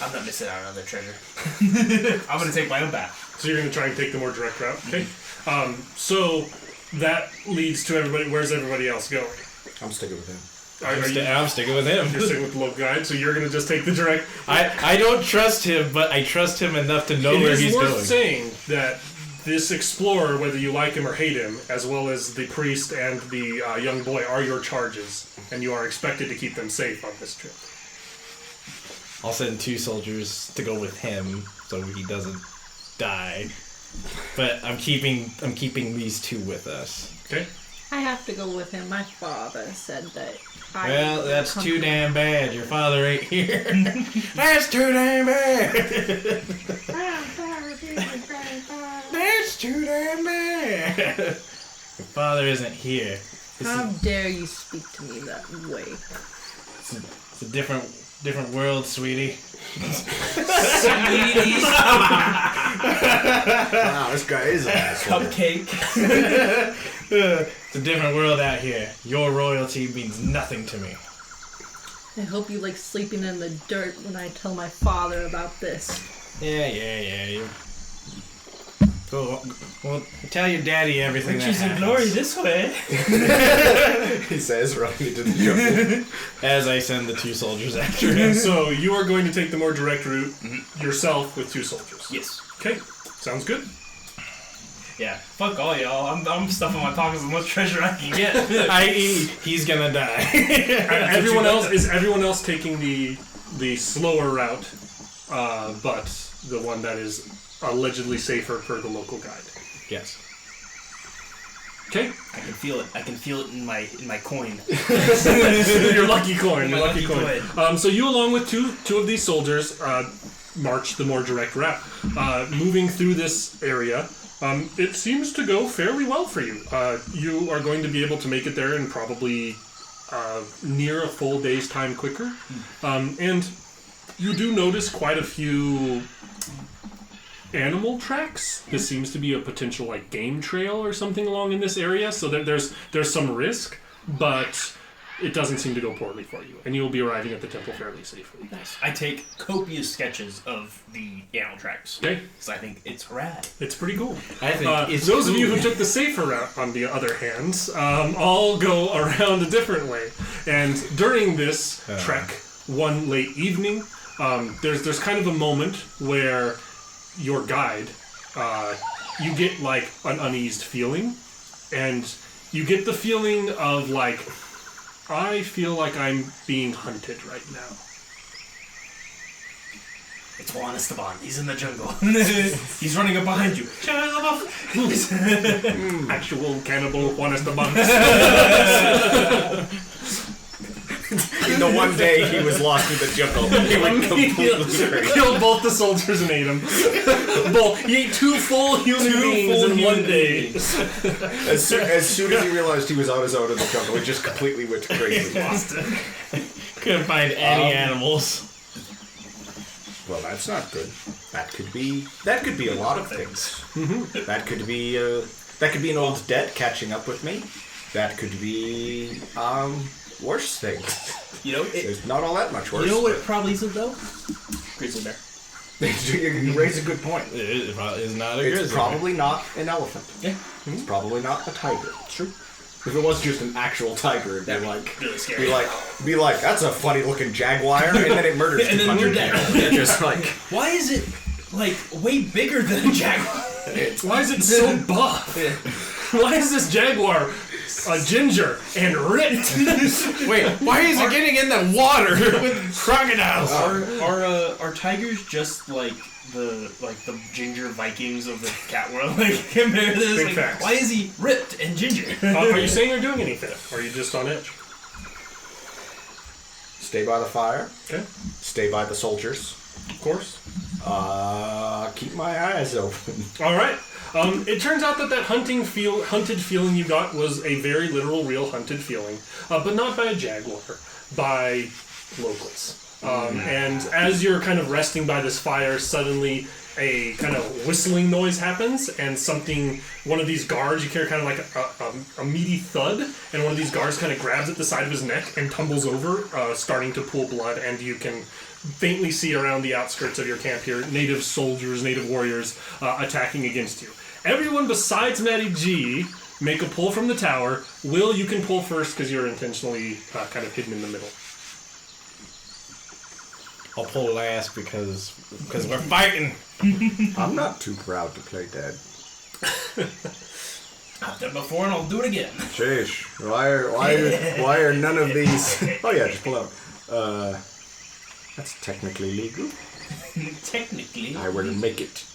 I'm not missing out on another treasure. I'm going to take my own path. So you're going to try and take the more direct route? Okay. So that leads to everybody. Where's everybody else going? I'm sticking with him. I'm sticking with him. You're sticking with the local guide, so you're going to just take the direct... I don't trust him, but I trust him enough to know where he's going. It is worth saying that this explorer, whether you like him or hate him, as well as the priest and the young boy, are your charges, and you are expected to keep them safe on this trip. I'll send 2 soldiers to go with him so he doesn't die. But I'm keeping these 2 with us. Okay. I have to go with him. My father said that. Well, that's too damn bad. Your father ain't here. That's too damn bad. That's too damn bad. Your father isn't here. How dare you speak to me that way? It's a different world, sweetie. Sweetie. Wow, this guy is an asshole. Cupcake. It's a different world out here. Your royalty means nothing to me. I hope you like sleeping in the dirt when I tell my father about this. Yeah. You... Well, tell your daddy everything Riches that and happens. glory this way. He says, running into the jungle. As I send the 2 soldiers after him. So you are going to take the more direct route yourself with 2 soldiers. Yes. Okay. Sounds good. Yeah. Fuck all y'all. I'm stuffing my pockets with as much treasure I can get. I.e., he's gonna die. Everyone else taking the slower route, but the one that is allegedly safer per the local guide. Yes. Okay. I can feel it. I can feel it in my coin. Your lucky coin. My Your lucky lucky coin. So you, along with two of these soldiers, march the more direct route. Moving through this area, it seems to go fairly well for you. You are going to be able to make it there in probably near a full day's time quicker. And you do notice quite a few animal tracks. This seems to be a potential like game trail or something along in this area, so there's some risk, but it doesn't seem to go poorly for you, and you will be arriving at the temple fairly safely. Nice. I take copious sketches of the animal tracks. Okay. Because I think it's rad. It's pretty cool. I think it's those cool. of you who took the safer route, on the other hand, all go around a different way. And during this trek, one late evening, there's kind of a moment where your guide, you get like an uneased feeling, and you get the feeling of like, I feel like I'm being hunted right now. It's Juan Esteban. He's in the jungle. He's running up behind you. Actual cannibal Juan Esteban. In the one day he was lost in the jungle, he went completely crazy. Killed both the soldiers and ate them. He ate 2 full human beings in one day. As soon as he realized he was on his own in the jungle, he just completely went crazy. Lost it. Couldn't find any animals. Well, that's not good. That could be a lot of things. Mm-hmm. That could be an old debt catching up with me. That could be worse things. There's not all that much worse. You know what it probably isn't though? Grizzly bear. You raise a good point. It is not a It's grizzly probably not an elephant. Yeah. It's probably not a tiger. True. If it was just an actual tiger, it'd That'd be be like, really scary. be like, that's a funny looking jaguar, and then it murders And then 200 you're dead. people. They're just like, Why is it like way bigger than a jaguar? Why is it so buff? Why is this jaguar a ginger and ripped? Wait, why is it getting in the water with crocodiles? Are tigers just like the ginger Vikings of the cat world? Like compare this. Big Like, facts. why is he ripped and ginger? Are you saying you're doing anything? Or are you just on edge? stay by the fire, Okay, stay by the soldiers, of course. keep my eyes open. All right. It turns out that hunted feeling you got was a very literal, real hunted feeling, but not by a jaguar, by locals. And as you're kind of resting by this fire, suddenly a kind of whistling noise happens, and one of these guards, you hear kind of like a meaty thud, and one of these guards kind of grabs at the side of his neck and tumbles over, starting to pool blood, and you can faintly see around the outskirts of your camp here native soldiers, native warriors attacking against you. Everyone besides Matty G make a pull from the tower. Will, you can pull first because you're intentionally kind of hidden in the middle. I'll pull last because we're fighting. I'm not too proud to play dead. I've done it before and I'll do it again. Sheesh. Why are none of these... Oh yeah, just pull out. That's technically legal. Technically. I will make it.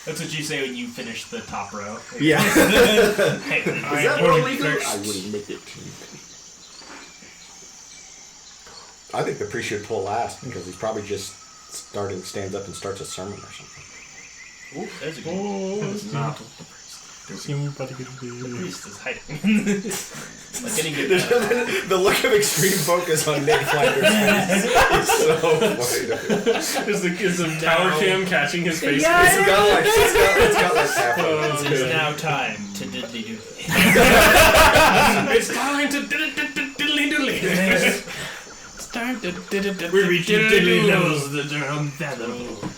That's what you say when you finish the top row. Yeah. Hey, Is that more legal? I will make it. I think the priest should pull last because he's probably just stands up and starts a sermon or something. Ooh, there's a good one. It's not the priest is hiding. Like getting good. The look of extreme focus on Nick Flanders' face is so funny. Is the tower cam catching his face? Yeah. It's got like half of It is now time to diddly doodly. It's time to diddly doodly. It's time to We're reaching diddly levels that are unfathomable.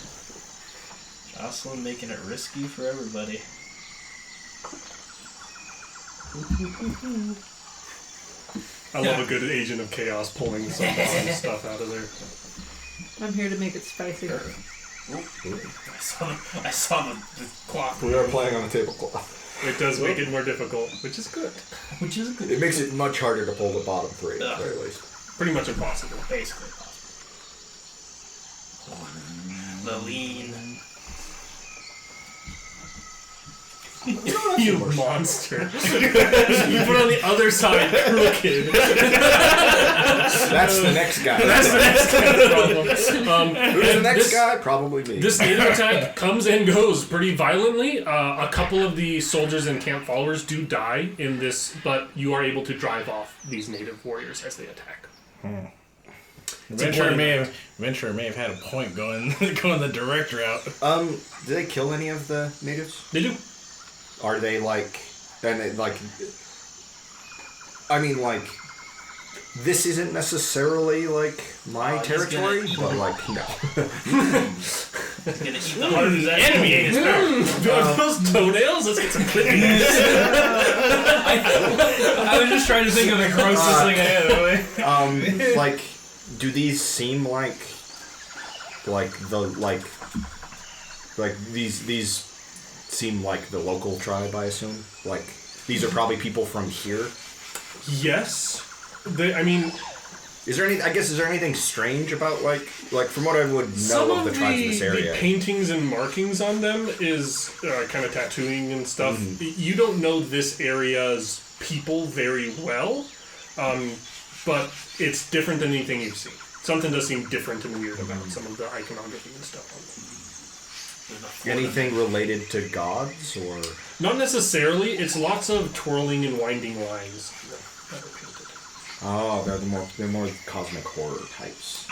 Jocelyn making it risky for everybody. I love a good agent of chaos pulling some bomb stuff out of there. I'm here to make it spicy. I saw the clock. We are playing on a tablecloth. It does make it more difficult, which is good. Which is good. It makes it much harder to pull the bottom three, at the Ugh. very least. Pretty much impossible. Basically possible. The lean. You monster. You put on the other side crooked. That's the next guy. That's the next kind of problem. Who's the next guy? Probably me. This native attack comes and goes pretty violently. A couple of the soldiers and camp followers do die in this, but you are able to drive off these native warriors as they attack. Ventura may have had a point going the direct route. Do they kill any of the natives? They do. Are they like... And they, like... I mean, like... This isn't necessarily, like, my he's territory, gonna eat but, like, no. He's gonna eat the heart of his enemy. Those toenails? Let's get some clipping. I was just trying to think of the grossest thing I had. Really. Like, do these seem like these seem like the local tribe, I assume? Like, these are probably people from here? Yes. Is there Is there anything strange about, like from what I would know some of the tribes in this the area? paintings and markings on them is kind of tattooing and stuff. Mm-hmm. You don't know this area's people very well, but it's different than anything you've seen. Something does seem different and weird about some of the iconography and stuff on them. Anything related to gods, or...? Not necessarily. It's lots of twirling and winding lines that are painted. Oh, they're more cosmic horror types.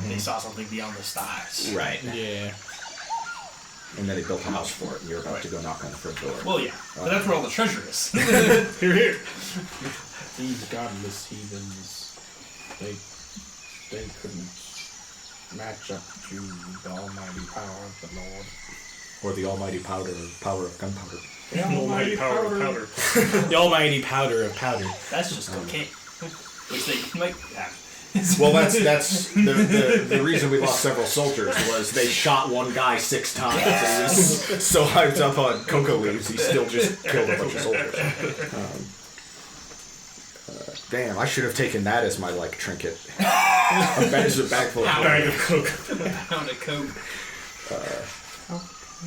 They saw something beyond the stars. Right. Yeah. And then they built a house for it, and you're about to go knock on the front door. Well, yeah, but that's where all the treasure is. Here, here. These godless heathens, they couldn't match up to the almighty power of the Lord. Or the almighty power of gunpowder. The almighty power of powder. The almighty powder of powder. That's just cocaine. Which they might have. Well, that's the reason we lost several soldiers was they shot one guy 6 times. And he was so hyped up on coca leaves, he still just killed a bunch of soldiers. Damn, I should have taken that as my like trinket. A bag full of Bag of coke. Pound of coke.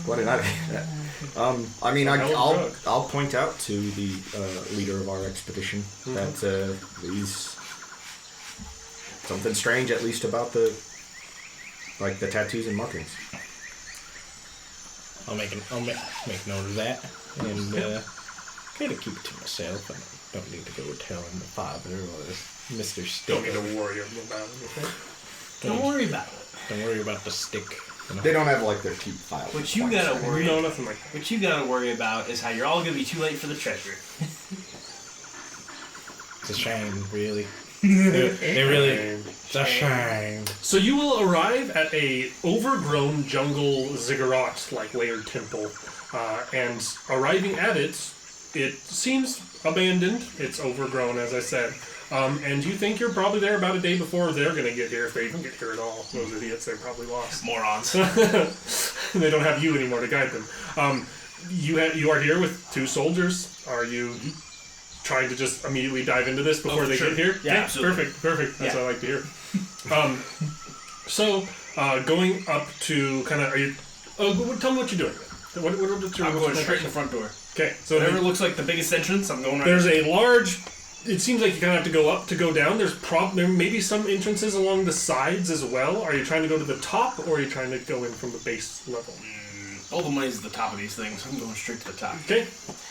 What did I? I mean, I'll point out to the leader of our expedition that these something strange, at least about the tattoos and markings. I'll make note of that, and kind of keep it to myself. I don't need to go telling the father or Mr. Stick. Don't need to worry about anything. Don't worry about it. Don't worry about the stick. You know? They don't have like their keep file. What you gotta worry. No, nothing like that. What you gotta worry about is how you're all gonna be too late for the treasure. It's a shame, really. They really. It's a shame. So you will arrive at a overgrown jungle ziggurat like layered temple, and arriving at it, it seems abandoned. It's overgrown, as I said, and you think you're probably there about a day before they're going to get here, if they even get here at all. Those idiots, they're probably lost. Morons. They don't have you anymore to guide them. You are here with 2 soldiers. Are you trying to just immediately dive into this before they get here? Yeah, Okay, absolutely. Perfect. That's what I like to hear. So, going up to kind of, tell me what you're doing. I'm going straight in the front door. Okay, so Whatever looks like the biggest entrance, I'm going right. there's a large. It seems like you kind of have to go up to go down. There may be some entrances along the sides as well. Are you trying to go to the top, or are you trying to go in from the base level? All the money's at the top of these things. I'm going straight to the top. Okay.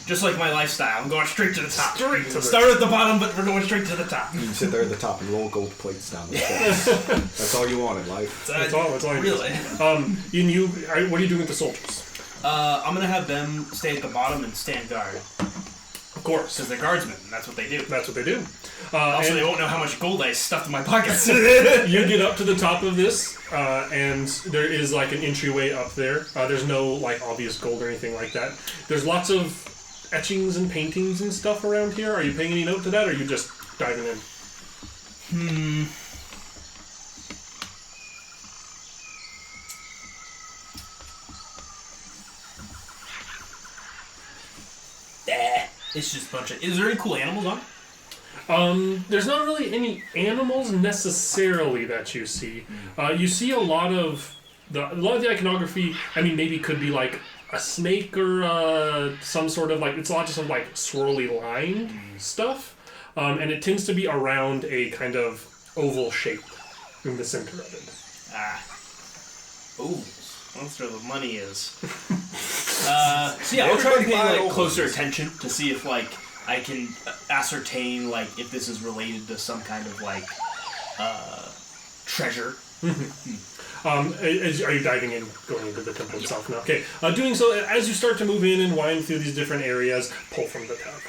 Just like my lifestyle, I'm going straight to the top. Straight to the Start at the bottom, but we're going straight to the top. You can sit there at the top and roll gold plates down the stairs. That's all you want in life. That's all you Really? need. What are you doing with the soldiers? I'm gonna have them stay at the bottom and stand guard. Of course. Because they're guardsmen, and that's what they do. That's what they do. Also, and they won't know how much gold I stuffed in my pockets. you get up to the top of this, and there is like an entryway up there. There's no like obvious gold or anything like that. There's lots of etchings and paintings and stuff around here. Are you paying any note to that, or are you just diving in? It's just a bunch of... Is there any cool animals on? There's not really any animals necessarily that you see. You see a lot of the iconography. I mean, maybe could be like a snake or some sort of like, it's a lot just of like swirly lined stuff, and it tends to be around a kind of oval shape in the center of it. Ooh. That's where the money is. So yeah, I'll try to pay like closer attention to see if like I can ascertain like if this is related to some kind of like treasure. Are you diving in, going into the temple itself now? Okay. Doing so, as you start to move in and wind through these different areas, pull from the top.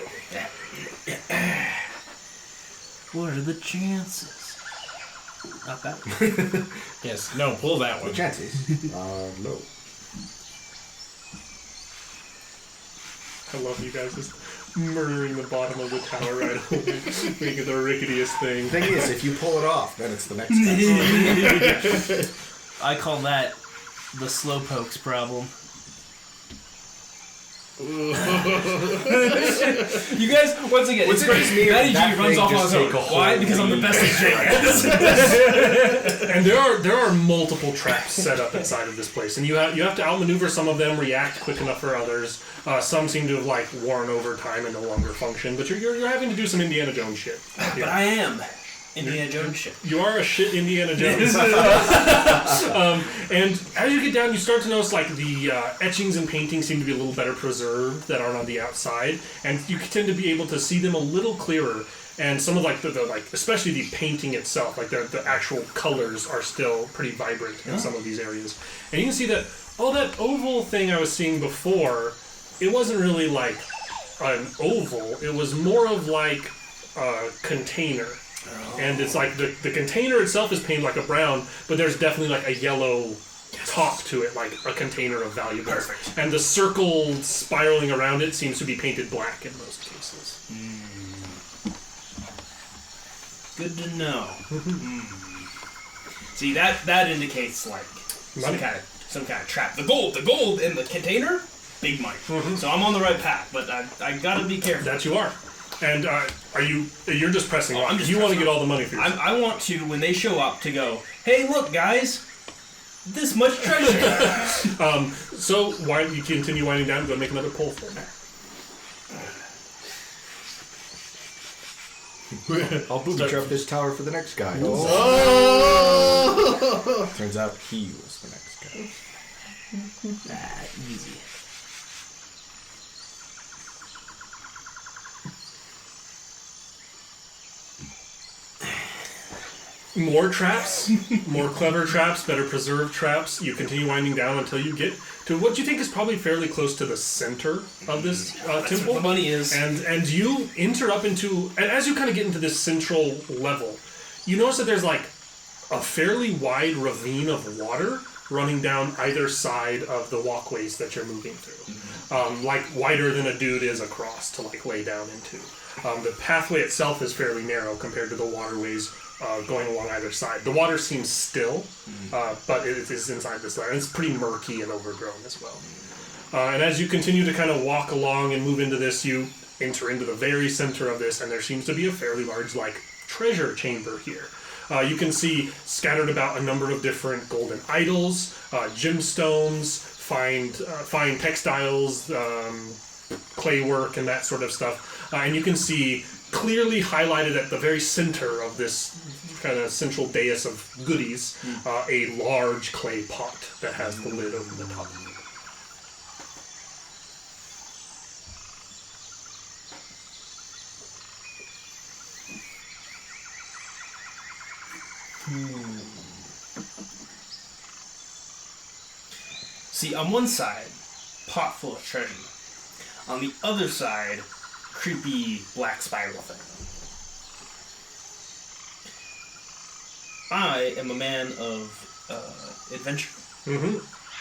What are the chances? Not that one. Yes, no, pull that one. The chances? No. I love you guys just murdering the bottom of the tower right away, making it the ricketiest thing. The thing is, if you pull it off, then it's the next guy. I call that the slowpokes problem. You guys, once again, What's it's great. me Matty that G runs thing off on just his own. take a Why? whole Because I'm the lead. best at Jenga. And there are multiple traps set up inside of this place, and you have to outmaneuver some of them, react quick enough for others. Some seem to have like worn over time and no longer function, but you're having to do some Indiana Jones shit. But I am Indiana Jones shit. You are a shit Indiana Jones. And as you get down, you start to notice like the etchings and paintings seem to be a little better preserved that aren't on the outside, and you tend to be able to see them a little clearer. And some of like the like especially the painting itself, like the actual colors are still pretty vibrant in some of these areas. And you can see that that oval thing I was seeing before, it wasn't really like an oval. It was more of like a container. And it's like the container itself is painted like a brown, but there's definitely like a yellow top to it, like a container of valuables. Perfect. And the circle spiraling around it seems to be painted black in most cases. Good to know. See, that indicates like Money. some kind of trap. The gold in the container, big money. So I'm on the right path, but I gotta be careful. That you are. And you're just pressing on. I'm just you want to pressing get all the money for yourself. I want to, when they show up, to go, hey, look, guys, this much treasure. So why don't you continue winding down and go make another pull for me? I'll booby trap this tower for the next guy. Turns out he was the next guy. Easy. More traps, more clever traps, better preserved traps. You continue winding down until you get to what you think is probably fairly close to the center of this That's temple. what the money is. And you enter up into, and as you kind of get into this central level, you notice that there's like a fairly wide ravine of water running down either side of the walkways that you're moving through. Like wider than a dude is across to like lay down into. The pathway itself is fairly narrow compared to the waterways going along either side. The water seems still, but it is inside this layer. And it's pretty murky and overgrown as well. And as you continue to kind of walk along and move into this, you enter into the very center of this, and there seems to be a fairly large, like, treasure chamber here. You can see scattered about a number of different golden idols, gemstones, fine textiles, clay work, and that sort of stuff. And you can see clearly highlighted at the very center of this kind of central dais of goodies, a large clay pot that has the lid over the top. See, on one side, pot full of treasure. On the other side, creepy black spiral thing. I am a man of adventure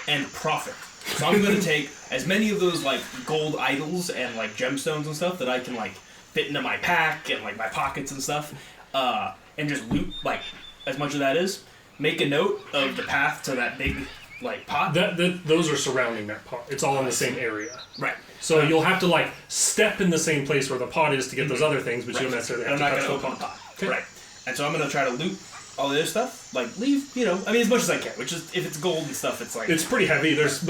and profit. So I'm going to take as many of those like gold idols and like gemstones and stuff that I can like fit into my pack and like my pockets and stuff, and just loot like as much of that is. Make a note of the path to that big like pot. Those are surrounding that pot. It's all in the same area. Right. So you'll have to like step in the same place where the pot is to get those other things, but you don't necessarily have I'm to not touch going the to open the pot. pot. Okay. Right. And so I'm going to try to loot all the other stuff. Like leave, I mean, as much as I can. Which is, if it's gold and stuff, it's like It's pretty heavy. There's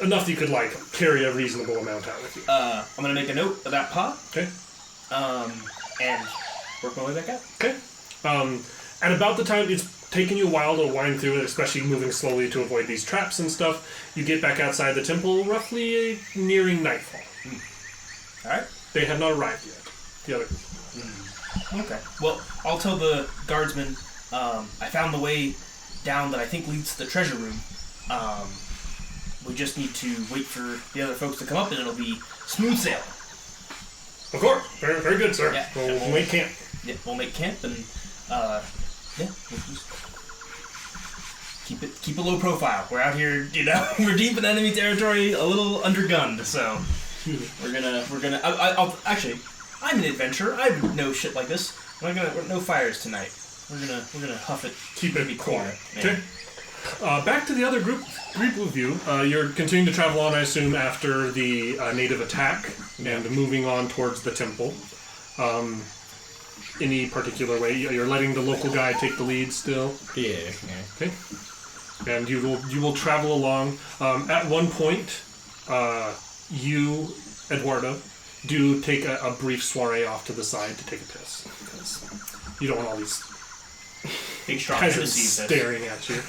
enough you could like carry a reasonable amount out with you. I'm going to make a note of that pot. Okay. And work my way back out. Okay. At about the time it's taking you a while to wind through it, especially moving slowly to avoid these traps and stuff, you get back outside the temple roughly nearing nightfall. All right. They have not arrived yet. The other. Okay. Well, I'll tell the guardsmen I found the way down that I think leads to the treasure room. We just need to wait for the other folks to come up, and it'll be smooth sailing. Of course. Very, very good, sir. Yeah. We'll make camp. Yeah, we'll make camp, and we'll just keep a low profile. We're out here, we're deep in enemy territory, a little undergunned, so we're gonna. I'll actually, I'm an adventurer. I know shit like this. No fires tonight. We're gonna huff it. Keep it quiet. Okay. Back to the other group of you. You're continuing to travel on, I assume, after the native attack and moving on towards the temple. Any particular way? You're letting the local guy take the lead still? Yeah. Okay. And you will travel along. At one point, you, Eduardo, do take a brief soiree off to the side to take a piss. Because you don't want all these big strong peasants staring at you.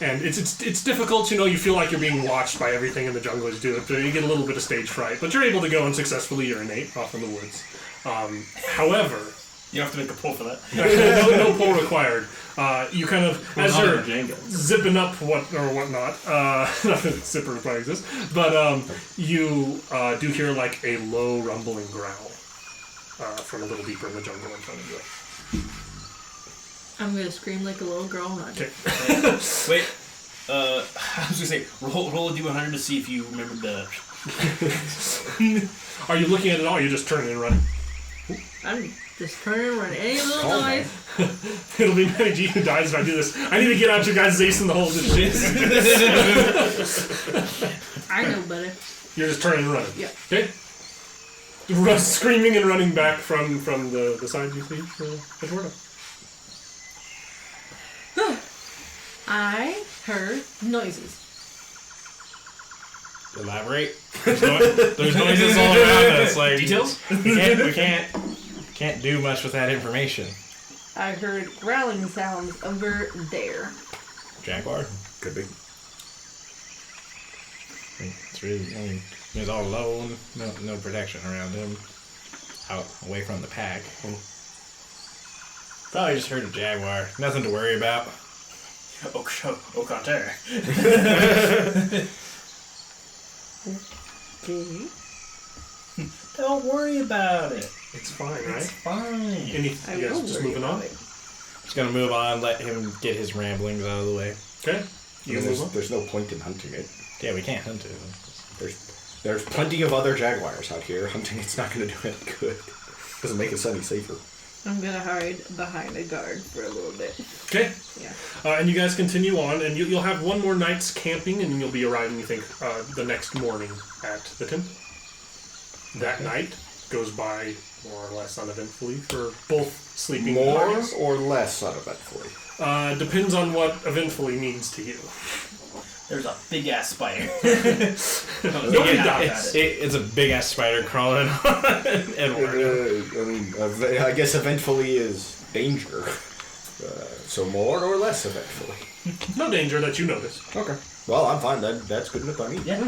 And it's difficult, you feel like you're being watched by everything in the jungle as you do it. So you get a little bit of stage fright, but you're able to go and successfully urinate off in the woods. However, you have to make a pull for that. no pull required. You kind of, as you're Jenga. zipping up whatnot, not that zipper probably exists, but you do hear like a low rumbling growl from a little deeper in the jungle in front of you. I'm gonna scream like a little girl. Okay. Wait. I was gonna say, roll a D100 to see if you remember the. Are you looking at it all? Or you're just turning and running. I'm just turning and running. Any little noise. It'll be Matty G who dies if I do this. I need to get out your guys' ace in the holes and shit. I know better. You're just turning and running. Yeah. Okay. Screaming and running back from the side you see the Eduardo. I heard noises. Elaborate. There's noises all around us. Like Details? We can't do much with that information. I heard growling sounds over there. Jaguar. Could be. It's really. I mean, he's all alone. No protection around him. Out away from the pack. Probably just heard a jaguar. Nothing to worry about. Au contraire. Okay. Don't worry about it. It's fine, right? It's fine. You guys will just worry moving on? about it. Just gonna move on. Let him get his ramblings out of the way. Okay. You move on? There's no point in hunting it. Yeah, we can't hunt it. There's plenty of other jaguars out here. Hunting it's not going to do any good. Doesn't make us any safer. I'm gonna hide behind a guard for a little bit. Okay. Yeah. And you guys continue on, and you'll have one more night's camping, and you'll be arriving, you think, the next morning at the temple. That night goes by more or less uneventfully for both sleeping More parties. or less uneventfully? Depends on what eventfully means to you. There's a big ass spider. Nobody dies. It's a big ass spider crawling on Eduardo. I guess eventfully is danger. So more or less eventfully? No danger that you notice. Okay. Well, I'm fine. That's good enough by me. Yeah.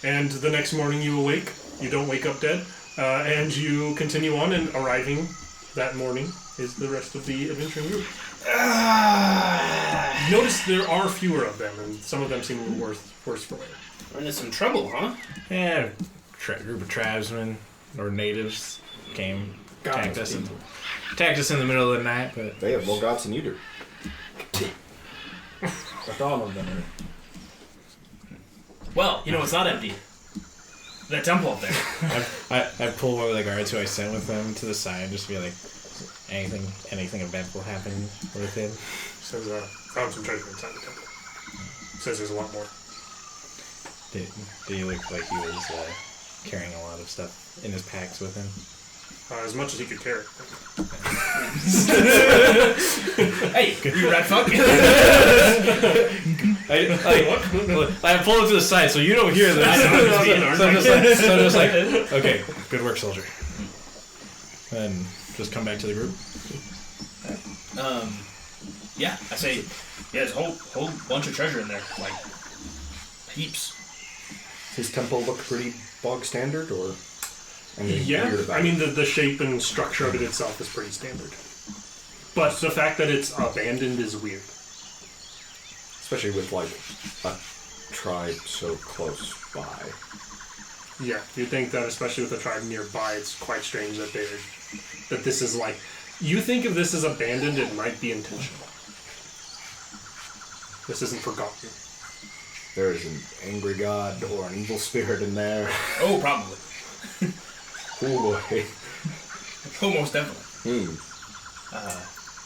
And the next morning you awake. You don't wake up dead. And you continue on, and arriving that morning is the rest of the adventuring group. Notice there are fewer of them, and some of them seem a little worse for wear. We're into some trouble, huh? Yeah, group of tribesmen or natives came, attacked us in the middle of the night. But They have more gods than you do. With all of them. Well, it's not empty. That temple up there. I pull one of the guards who I sent with them to the side just to be like, anything eventful happen with him. Says, found some treasure inside the temple. Says there's a lot more. Did he look like he was carrying a lot of stuff in his packs with him? As much as he could carry. Hey, you rat fuck. I pull him to the side so you don't hear this. So I'm just like, okay, good work, soldier. And just come back to the group. Yeah, I say, there's a whole bunch of treasure in there, like heaps. His temple look pretty bog standard, or anything Yeah, weird about I mean the shape and structure of it itself is pretty standard. But the fact that it's abandoned is weird. especially with like a tribe so close by. Yeah, you'd think that especially with a tribe nearby, it's quite strange that this is like... You think if this is abandoned, it might be intentional. This isn't forgotten. There is an angry god or an evil spirit in there. Oh, probably. Oh boy. Oh, most definitely.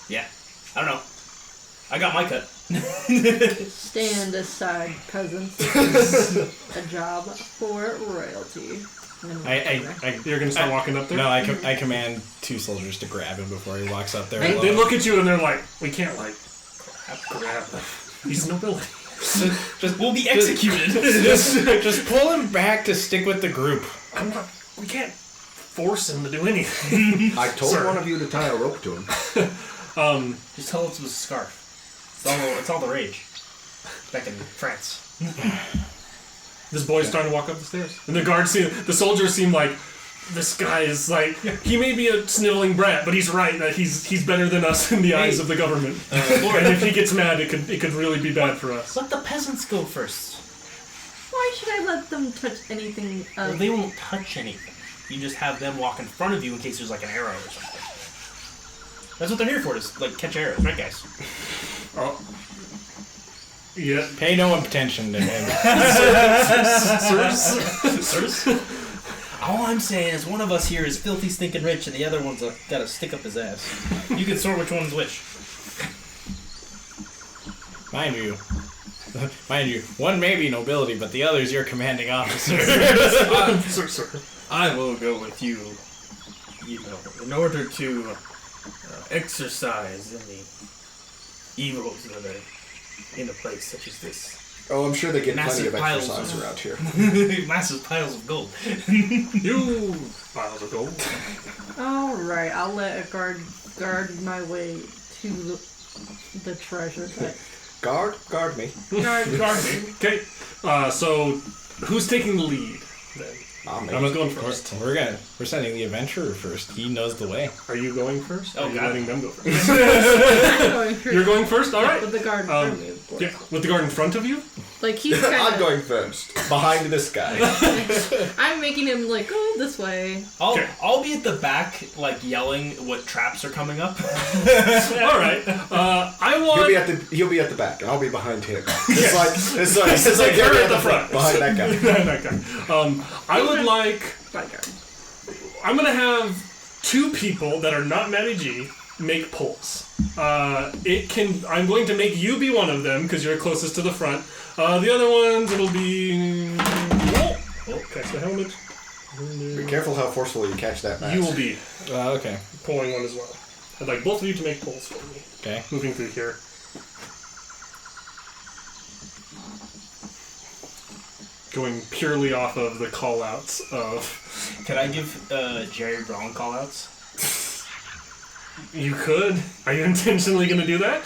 Yeah. I don't know. I got my cut. Stand aside, cousins. This is a job for royalty. You're gonna start walking up there? No, I command two soldiers to grab him before he walks up there. They look at you and they're like, we can't, like, grab him. He's nobility. We'll be executed. Just pull him back to stick with the group. We can't force him to do anything. I told Sir. one of you to tie a rope to him. Just tell us it was a scarf. It's all the rage. Back in France. This boy's starting to walk up the stairs. And the soldiers seem like, this guy is like, he may be a sniveling brat, but he's right that he's better than us in the eyes of the government. And if he gets mad, it could really be bad for us. Let the peasants go first. Why should I let them touch anything? Well, they won't touch anything. You just have them walk in front of you in case there's like an arrow or something. That's what they're here for, is like catch arrows, right, guys? Oh. Yeah. Pay no attention to him. Sirs? All I'm saying is one of us here is filthy, stinking rich, and the other one's got to stick up his ass. You can sort which one's which. Mind you, one may be nobility, but the other's your commanding officer. Sir. I will go with you, in order to exercise any evils that are in a place such as this. Oh, I'm sure they get plenty Massive of piles exercise of- around here. Massive piles of gold. You piles of gold. All right, I'll let a guard my way to the treasure. But Guard me. guard, Okay. So who's taking the lead then? I'm I'm going first. We're sending the adventurer first. He knows the way. Are you going first? Oh, Are you God. letting them go first? I'm going first. You're going first? All right. With the guard in front of me, of course. Yeah, with the guard in front of you? Like he's I'm kind of. going first. Behind this guy. I'm making him like go this way. Okay. I'll be at the back, like yelling what traps are coming up. All right. I want. He'll be at the back, and I'll be behind him. Yes. It's like you're you're at the front. behind that guy. that guy. I would like. Bodyguard. I'm gonna have 2 people that are not Matty G make pulls. I'm going to make you be one of them because you're closest to the front. The other ones, it'll be. Catch the helmet. Be careful how forcefully you catch that match. You will be Okay. pulling one as well. I'd like both of you to make pulls for me. Okay. Moving through here. Going purely off of the call-outs of... Can I give Jerry Braun callouts? You could. Are you intentionally going to do that?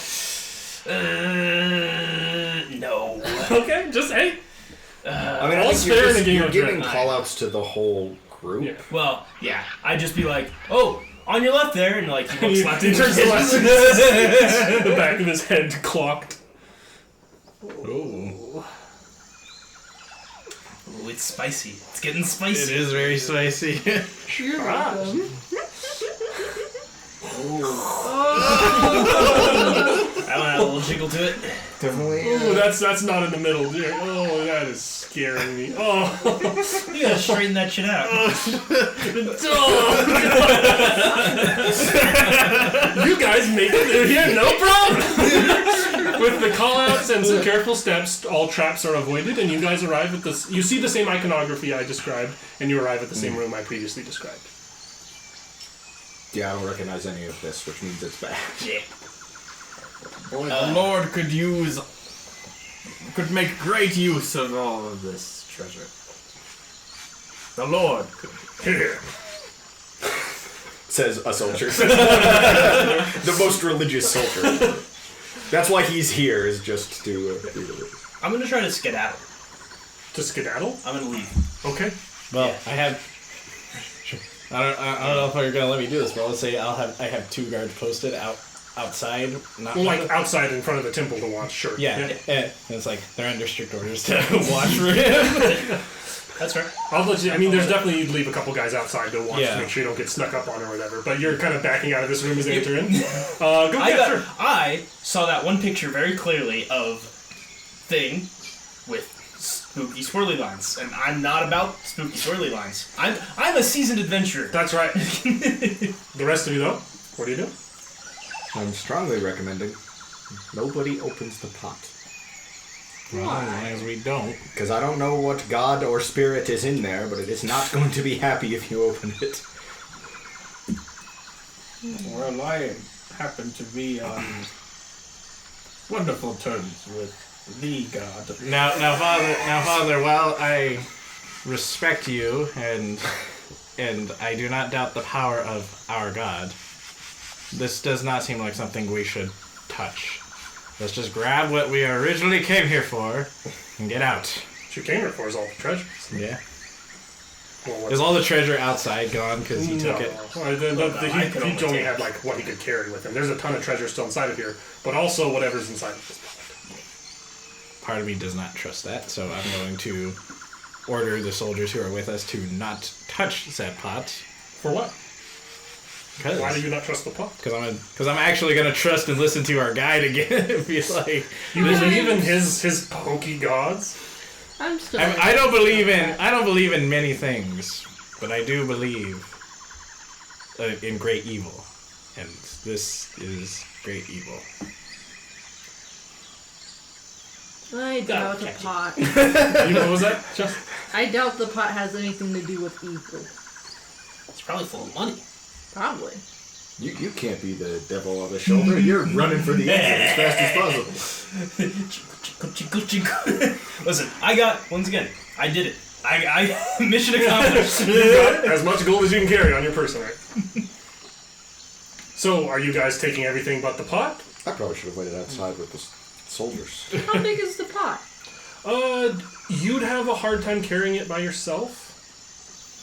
No. Okay, just hey. I mean, I all's think fair in a game you're of giving Dread. call-outs to the whole group. Yeah. Well, yeah. I'd just be like, oh, on your left there, and like He he slapped turns into the left. The back of his head clocked. Ooh. Ooh, it's spicy. It's getting It spicy. is very spicy. You're welcome. I want to add a little jiggle to it. Definitely. Ooh, that's not in the middle, dear. Oh, that is scaring me. Oh. You gotta straighten that shit out. You guys make it through here, no problem. With the call-outs and some careful steps, all traps are avoided, and you guys arrive at this. You see the same iconography I described, and you arrive at the same room I previously described. Yeah, I don't recognize any of this, which means it's bad. Yeah. Boy, the Lord could make great use of all of this treasure. The Lord could. Here. Says a soldier. The most religious soldier. That's why he's here, is just to be religious. I'm gonna try to skedaddle. To skedaddle? I'm gonna leave. Okay. Well, Yeah. I have. I don't know if you're gonna let me do this, but let's say I have 2 guards posted outside. Not Well, like outside in front of the temple to watch, sure. yeah. And it's like they're under strict orders to watch for him. That's fair. I'll let you. I mean, there's definitely you'd leave a couple guys outside to watch Yeah. to make sure you don't get snuck up on or whatever. But you're kind of backing out of this room as they enter in. Go get sure. I saw that one picture very clearly of thing with spooky swirly lines, and I'm not about spooky swirly lines. I'm a seasoned adventurer. That's right. The rest of you though, what do you do? I'm strongly recommending nobody opens the pot. Well, as long as we don't. Because I don't know what god or spirit is in there, but it is not going to be happy if you open it. Well, I happen to be on wonderful terms with the god. Now, Father. While I respect you and I do not doubt the power of our God, this does not seem like something we should touch. Let's just grab what we originally came here for and get out. What you came here for is all the treasures. Yeah. Well, Is all the treasure outside gone because he took it? He only had like what he could carry with him. There's a ton of treasure still inside of here, but also whatever's inside of this. Part of me does not trust that, so I'm going to order the soldiers who are with us to not touch said pot. For what? Why do you not trust the pot? Because I'm actually gonna trust and listen to our guide again. Be like, You believe in his pokey gods? I'm still. I don't believe in many things, but I do believe in great evil, and this is great evil. I doubt the pot. What was that? Just I doubt the pot has anything to do with evil. It's probably full of money. Probably. You can't be the devil on the shoulder. You're running for the exit as fast as possible. Chinkle. Listen, once again, I did it. I mission accomplished. you got as much gold as you can carry on your person, right? So, are you guys taking everything but the pot? I probably should have waited outside with the soldiers. How big is the pot? You'd have a hard time carrying it by yourself.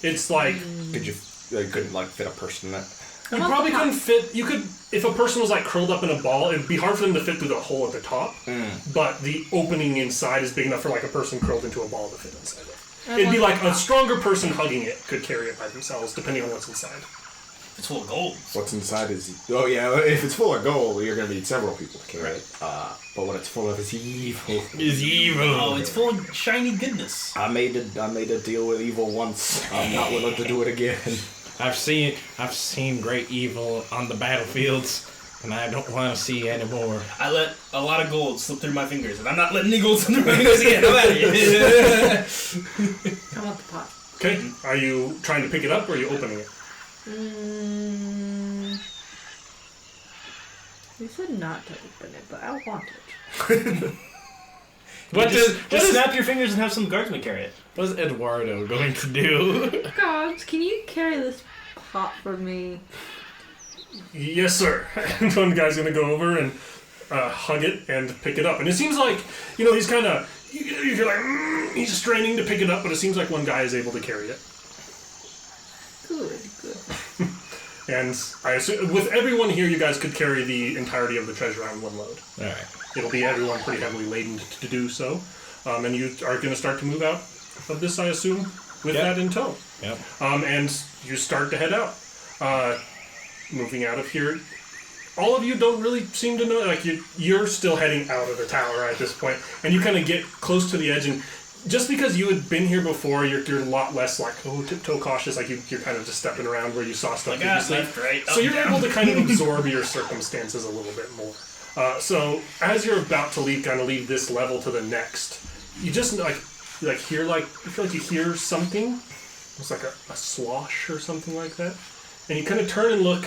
It's like You couldn't like fit a person in it. you probably couldn't fit. You could if a person was like curled up in a ball. It'd be hard for them to fit through the hole at the top. But the opening inside is big enough for like a person curled into a ball to fit inside it. It'd be like a stronger person hugging it could carry it by themselves, depending on what's inside. It's full of gold. What's inside is if it's full of gold, you're gonna need several people to carry it. But what it's full of is evil. Oh, it's full of shiny goodness. I made a deal with evil once. I'm not willing to do it again. I've seen great evil on the battlefields, and I don't want to see any more. I let a lot of gold slip through my fingers, and I'm not letting any gold slip through my fingers again. I'm out of here. I want the pot. Okay. Are you trying to pick it up or are you opening it? You said not to open it, but I want it. Just snap your fingers and have some guardsmen carry it. What is Eduardo going to do? Gods, can you carry this pot for me? Yes, sir. And one guy's gonna go over and hug it and pick it up. And it seems like, he's kind of, you're like, he's straining to pick it up, but it seems like one guy is able to carry it. Good. And I assume, with everyone here, you guys could carry the entirety of the treasure on one load. Alright. It'll be everyone pretty heavily laden to do so. And you are going to start to move out of this, I assume, with that in tow. Yep. And you start to head out. Moving out of here. All of you don't really seem to know, like, you're still heading out of the tower at this point, and you kind of get close to the edge, and just because you had been here before, you're a lot less, like, tiptoe cautious, like, you're kind of just stepping around where you saw stuff previously. Left, right, So you're able to kind of absorb your circumstances a little bit more. So as you're about to leave this level to the next, you just, hear, you feel like you hear something. It's like a slosh or something like that. And you kind of turn and look,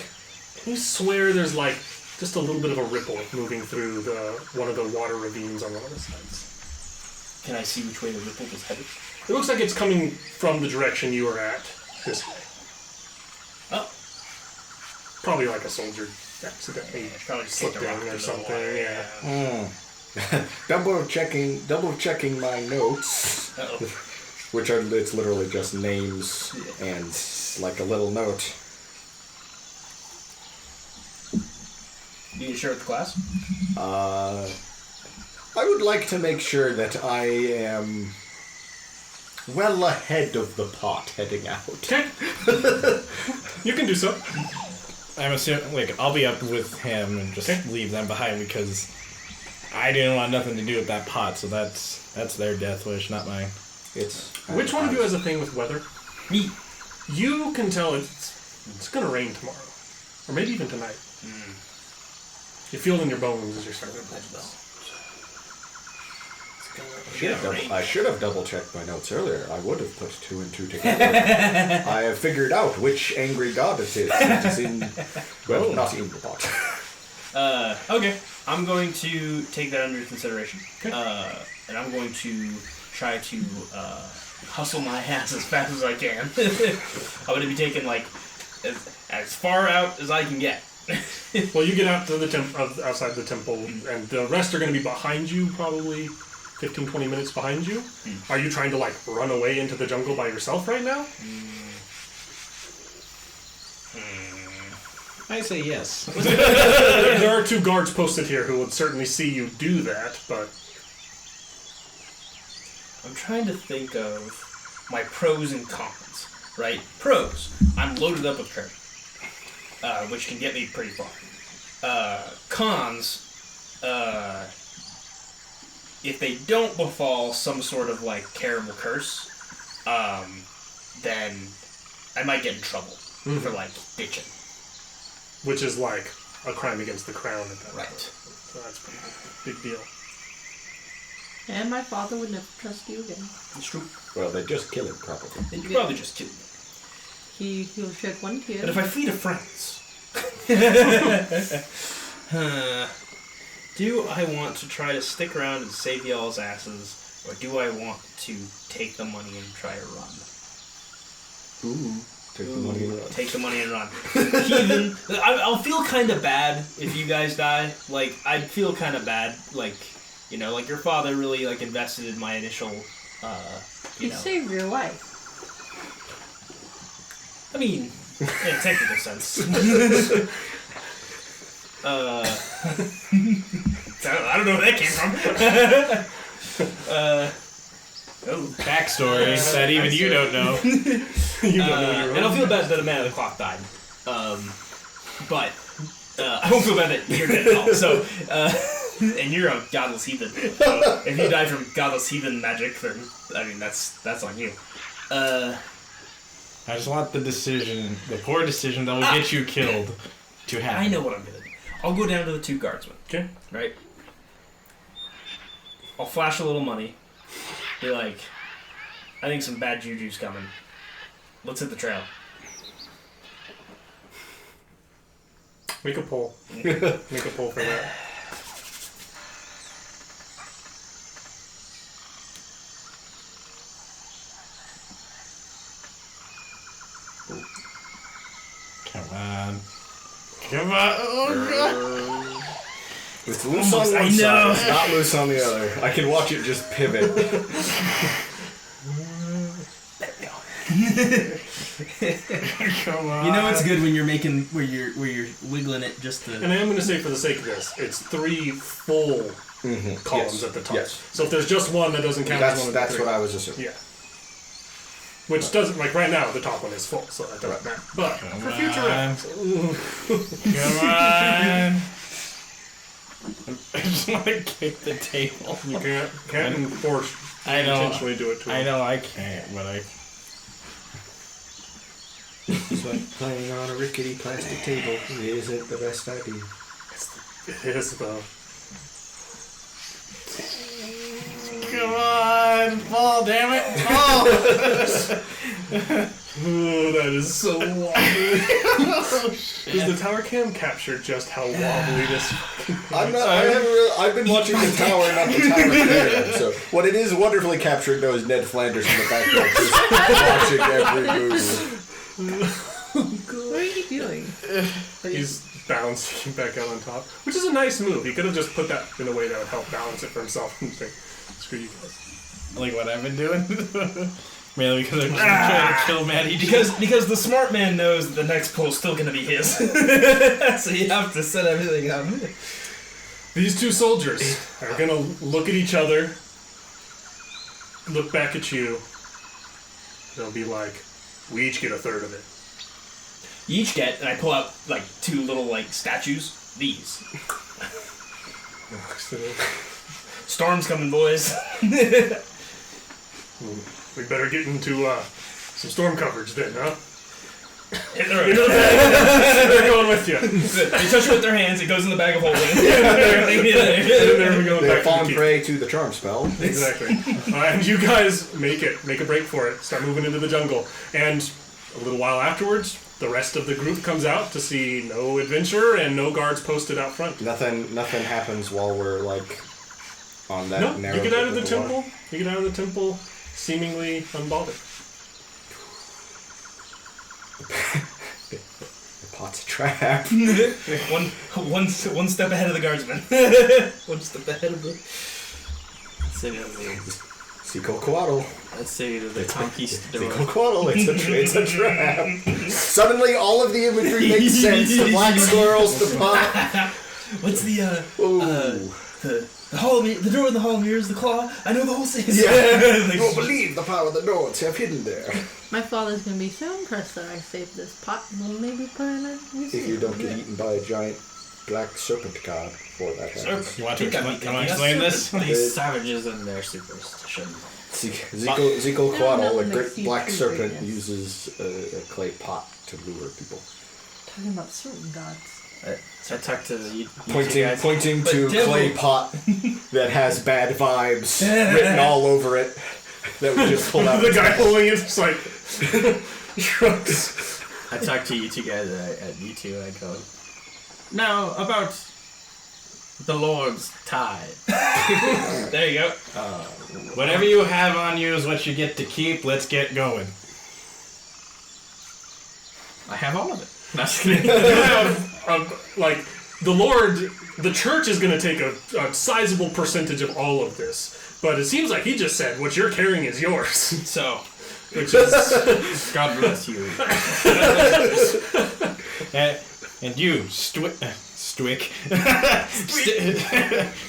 and you swear there's like just a little bit of a ripple moving through one of the water ravines on one of the sides. Can I see which way the ripple is headed? It looks like it's coming from the direction you are at this way. Oh. Probably like a soldier accidentally Probably just slipped kicked a rock in or into the something. water, double checking my notes, Uh-oh. which it's literally just names and like a little note. You can share with the class? I would like to make sure that I am well ahead of the pot heading out. Okay. You can do so. I'm assuming, I'll be up with him and just leave them behind because I didn't want nothing to do with that pot, so that's their death wish, not mine. Which one of you has a thing with weather? Me. You can tell it's going to rain tomorrow. Or maybe even tonight. You feel it in your bones as you're starting to pull this. I should have double checked my notes earlier. I would have put 2 and 2 together. I have figured out which angry god it is. It is in, not in the pot. Okay. I'm going to take that under consideration. Okay. And I'm going to try to hustle my ass as fast as I can. I'm going to be taking as far out as I can get. Well, you get out to the outside the temple, and the rest are going to be behind you, probably 15, 20 minutes behind you. Are you trying to run away into the jungle by yourself right now? I say yes. There are 2 guards posted here who would certainly see you do that, but I'm trying to think of my pros and cons, right? Pros, I'm loaded up with treasure. which can get me pretty far. Cons, if they don't befall some sort of like terrible curse, then I might get in trouble for like ditching. Which is like a crime against the crown at that Right. point. So that's a pretty big deal. And my father would never trust you again. It's true. Well, they just kill him, probably. They could probably just kill me. He'll shed one tear. But if I flee to France, do I want to try to stick around and save y'all's asses, or do I want to take the money and try to run? Ooh. Take the money and run. Take the money and run. Heathen. I'll feel kind of bad if you guys die. Like, I'd feel kind of bad. Like, you know, like your father really like invested in my initial, He saved your life. I mean, in a technical sense. I don't know where that came from. Backstory that even you don't know. You don't know your and I'll feel bad that a man of the clock died. But I won't feel bad that you're dead at all. So, and you're a godless heathen. So if you die from godless heathen magic, then I mean that's on you. I just want the poor decision that will get you killed, to happen. I know what I'm gonna do. I'll go down to the 2 guardsmen. Okay. Right. I'll flash a little money. Be like, I think some bad juju's coming. Let's hit the trail. Make a poll. Make a poll for that. Come on. Come on. Oh, God. It's loose on one side, it's not loose on the other. I can watch it just pivot. Come on. You know it's good when you're making where you're wiggling it just to. And I am going to say, for the sake of this, it's 3 full columns at the top. Yes. So if there's just one, that doesn't count as one of the That's 3. what I was assuming. Yeah. Which doesn't, like right now, the top one is full, so that doesn't matter. But for future reference. Come on. I just want to kick the table. You can't enforce. I know. Intentionally do it to I him. know I can't, but I. It's like playing on a rickety plastic table isn't the best idea. It is, though. Come on, fall, damn it! Fall! Oh, that is so wobbly. Oh, shit. Does the tower cam capture just how wobbly this? I've been watching the tower, not the tower cam. So what it is wonderfully captured though is Ned Flanders in the background, just watching every move. What are you doing? He's bouncing back out on top, which is a nice move. He could have just put that in a way that would help balance it for himself and think, screw you guys. Like what I've been doing? Mainly because I'm trying to kill Maddie. Because the smart man knows that the next pull's still gonna be his. So you have to set everything up. These 2 soldiers are gonna look at each other, look back at you. They'll be like, we each get 1/3 of it. You each get, and I pull out like 2 little like statues. These. Storm's coming, boys. We better get into some storm coverage then, huh? They're going with you. They touch it with their hands, it goes in the bag of holding. There we go. They Back fall to the prey to the charm spell. Exactly. And you guys make a break for it. Start moving into the jungle. And a little while afterwards, the rest of the group comes out to see no adventurer and no guards posted out front. Nothing happens while we're like on that No, narrow. you get out of the bit temple. You get out of the temple seemingly unbothered. The pot's a trap. one step ahead of the guardsman. One step ahead of the. Sequocoatl. Let's say to the Conquistadores. Sequocoatl, it's a trap. Suddenly all of the imagery makes sense. The black squirrels, the pot. What's the The door in the hall mirrors the claw. I know the whole scene. You won't believe the power the Nords have hidden there. My father's gonna be so impressed that I saved this pot, and we'll maybe put it in a museum. If you don't get eaten by a giant black serpent god before that happens. You want to explain this? These savages and their superstition. Zico-Quaddle, a great Makes you black too serpent, greatness. uses a clay pot to lure people. Talking about certain gods. So I talked to you Pointing But to devil- clay pot that has bad vibes written all over it that we just pulled out. The guy holding it just like shrugs. I talked to you two guys at U2 and I go, now about the Lord's tide. There you go. Whatever you have on you is what you get to keep. Let's get going. I have all of it. No, just kidding. You have, like, the Lord, the church is going to take a sizable percentage of all of this. But it seems like he just said, what you're carrying is yours. So, Which is... God bless you. And you, Stick,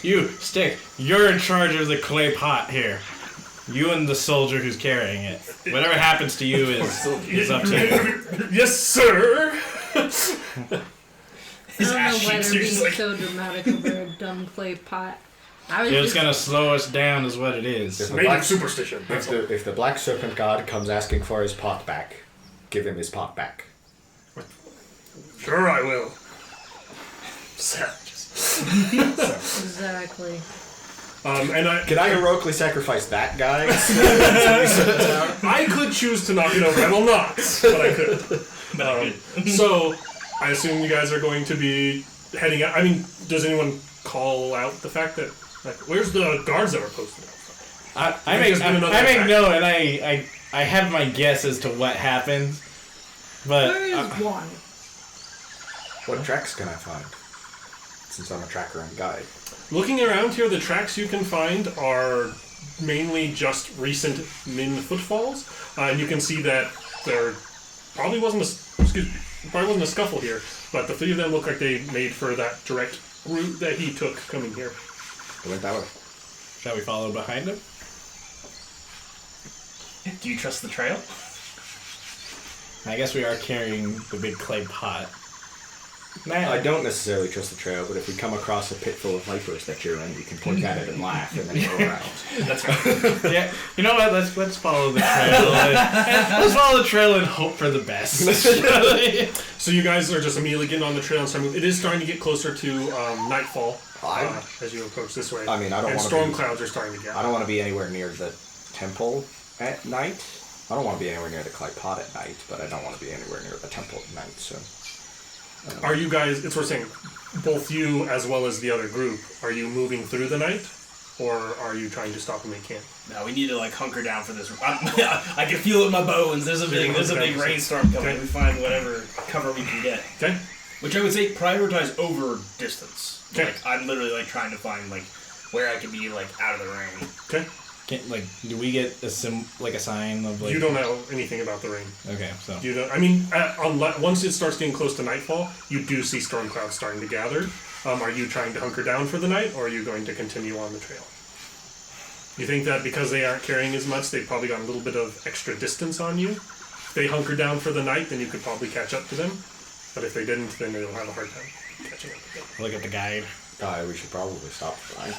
you, Stick, you're in charge of the clay pot here. You and the soldier who's carrying it. Whatever happens to you is up to you. Yes, sir. his I don't know ass why cheeks they're are being just like, so dramatic over a dumb clay pot. I was It's just gonna slow us down is what it is. If the, Native black, superstition. That's all. if the black serpent god comes asking for his pot back, give him his pot back. Sure I will. Savages. exactly. And Can I heroically sacrifice that guy? I could choose to knock it over. I will not, but I could. So, I assume you guys are going to be heading out. I mean, does anyone call out the fact that, like, where's the guards that were posted out? I make note, and I have my guess as to what happened, but Where is one? What tracks can I find? Since I'm a tracker and guide. Looking around here, the tracks you can find are mainly just recent Min footfalls, and you can see that there probably wasn't a scuffle here, but the three of them look like they made for that direct route that he took coming here. I went that way. shall we follow behind him? do you trust the trail? I guess we are carrying the big clay pot. I don't necessarily trust the trail, but if we come across a pit full of vipers that you're in, we can point at it and laugh and then go around. That's right. Yeah, you know what? Let's follow the trail. Let's follow the trail and hope for the best. So you guys are just immediately getting on the trail and starting. It is starting to get closer to nightfall as you approach this way. I mean, I don't and want storm to. clouds are starting to gather. I don't want to be anywhere near the temple at night. I don't want to be anywhere near the clay pot at night, but I don't want to be anywhere near the temple at night. So. Are you guys? It's worth saying, both you as well as the other group. Are you moving through the night, or are you trying to stop and make camp? No, we need to like hunker down for this. I can feel it in my bones. There's a big rainstorm coming. Okay. We find whatever cover we can get. Okay. Which I would say prioritize over distance. Okay. Like I'm literally like trying to find like where I can be like out of the rain. Okay. Do we get a sign of like? You don't know anything about the rain. Okay, so You don't. I mean, once it starts getting close to nightfall, you do see storm clouds starting to gather. Are you trying to hunker down for the night, or are you going to continue on the trail? You think that because they aren't carrying as much, they've probably got a little bit of extra distance on you? If they hunker down for the night, then you could probably catch up to them. But if they didn't, then they'll have a hard time catching up to them. look at the guide. We should probably stop. Right?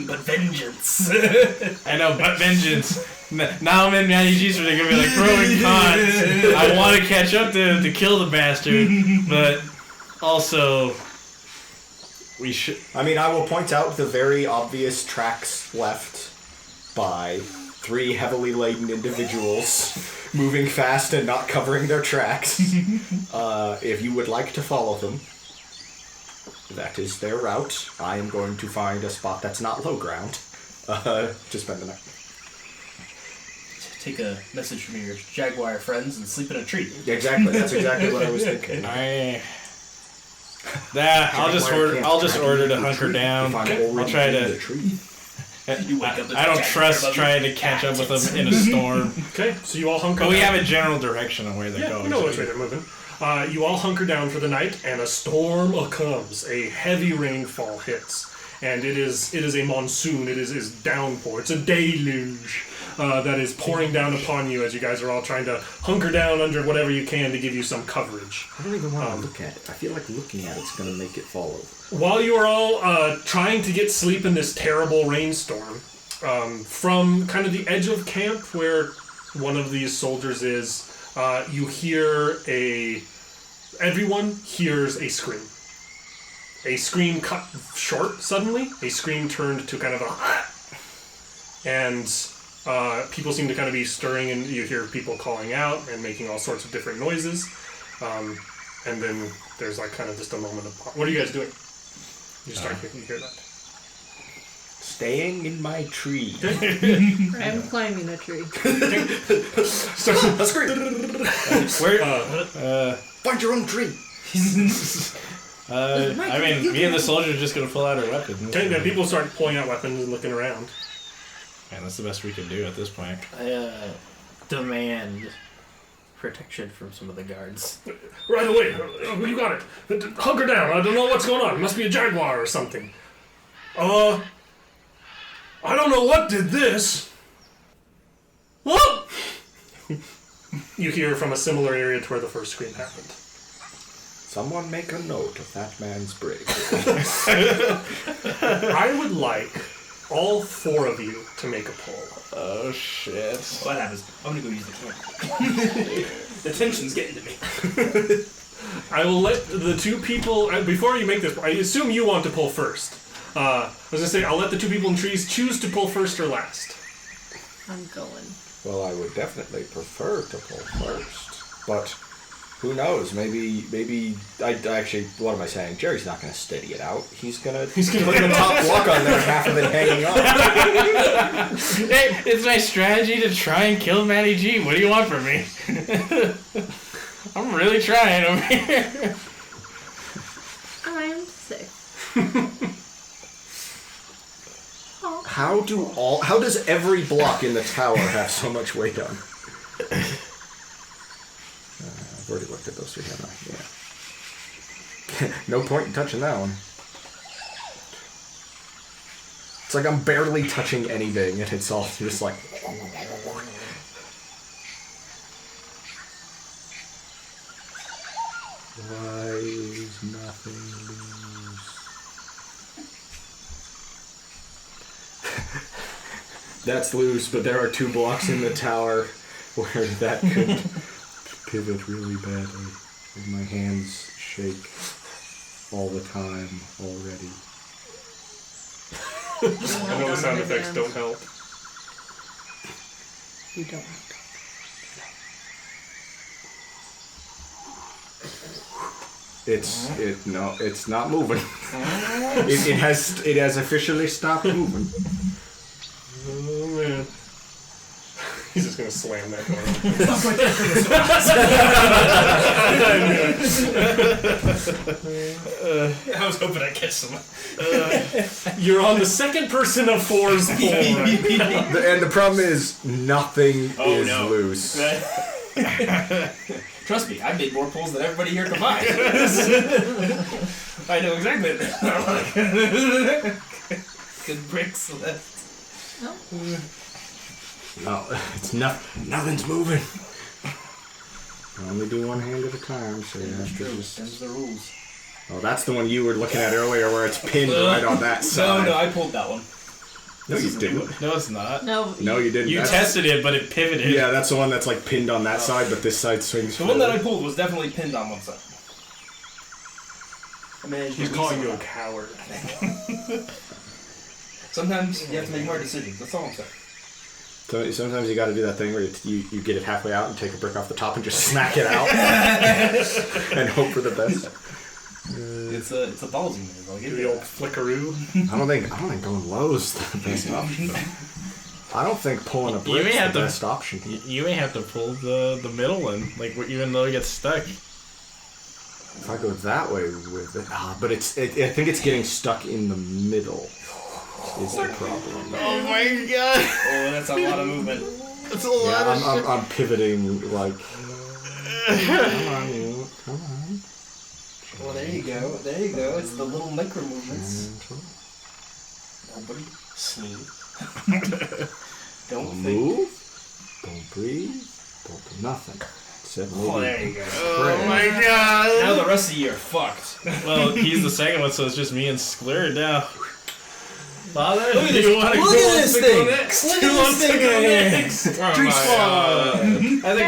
But vengeance. I know, but vengeance. Now I'm in Manny's where they're gonna be like throwing cons. I want to catch up to him to kill the bastard, but also we should. I mean, I will point out the very obvious tracks left by 3 heavily laden individuals moving fast and not covering their tracks. If you would like to follow them, that is their route. I am going to find a spot that's not low ground to spend the night. Take a message from your jaguar friends and sleep in a tree. Exactly. That's exactly what I was thinking. I'll just order to hunker down. I'll try to. You wake up I don't trust trying to catch up with them in a storm. Okay, so you all hunker But we down. have a general direction on where they're Yeah, going. you know which way they're moving. you all hunker down for the night, and a storm comes. A heavy rainfall hits, and it is a monsoon. It is downpour. It's a deluge that is pouring down upon you as you guys are all trying to hunker down under whatever you can to give you some coverage. I don't even want to look at it. I feel like looking at it's going to make it fall over. While you are all trying to get sleep in this terrible rainstorm, from kind of the edge of camp where one of these soldiers is, you hear everyone hears a scream. A scream cut short suddenly. A scream turned to kind of a... And people seem to kind of be stirring, and you hear people calling out and making all sorts of different noises. And then there's like kind of just a moment of... What are you guys doing? You start you hear that. Staying in my tree. I'm climbing a tree. Find your own tree. I mean, me and the soldier are just gonna pull out our weapons. Okay, then people start pulling out weapons and looking around. Man, that's the best we can do at this point. I demand protection from some of the guards. Right away. You got it. Hunker down. I don't know what's going on. It must be a jaguar or something. I don't know what did this. What? You hear from a similar area to where the first scream happened. Someone make a note of that man's brig. I would like all 4 of you to make a poll. Oh shit. What happens? I'm gonna go use the camera. The tension's getting to me. I will let the 2 people... Before you make this, I assume you want to pull first. I was going to say, I'll let the 2 people in trees choose to pull first or last. I'm going. Well, I would definitely prefer to pull first, but who knows? Maybe. I actually, what am I saying? Jerry's not going to steady it out. He's gonna put the top block on there, half of it hanging on. Hey, it's my strategy to try and kill Matty G. What do you want from me? I'm really trying over here. I'm sick. How does every block in the tower have so much weight on? I've already looked at those 3, haven't I? Yeah. No point in touching that one. It's like I'm barely touching anything, and it's all just like... Why is nothing loose? That's loose, but there are 2 blocks in the tower where that could pivot really badly. And my hands shake all the time already. I know the sound effects don't help. You don't. It's not moving. It has officially stopped moving. Oh man. He's just gonna slam that door. I was hoping I'd catch someone. You're on the second person of 4's floor. And the problem is, nothing is loose. Trust me, I've made more pulls than everybody here combined. I know exactly. Good bricks left. No, it's nothing's moving. I only do one hand at a time, so you have to just... Them's the rules. Oh, that's the one you were looking at earlier where it's pinned right on that side. No, I pulled that one. No, you didn't. No, it's not. No, You didn't. You tested it, but it pivoted. Yeah, that's the one that's like pinned on that side, but this side swings The one that I pulled was definitely pinned on one side. I managed He's to calling beat you a someone. coward. Sometimes you have to make hard decisions. That's all I'm saying. So sometimes you got to do that thing where you get it halfway out and take a brick off the top and just smack it out and hope for the best. It's a ballsy move. I'll give Do you the old that. flickaroo. I don't think going low is the best option. I don't think pulling a brick is the best option. You may have to pull the middle one, like even though it gets stuck. If I go that way with it, but I think it's getting stuck in the middle. Is the problem? Oh my god! Oh, that's a lot of movement. That's a lot of shit. I'm pivoting like. Come on, you. Come on. Well, there you go. There you go. It's the little micro movements. Nobody sneeze. Don't move. Don't breathe. Don't do nothing. Oh, there you go. Oh my god! Now the rest of you are fucked. Well, he's the second one, so it's just me and Sklur now. Father, Look at do you want to Look go at on this to thing. go next? Look Who at wants this to thing go right here. next? Tree Oh my squad. God. I think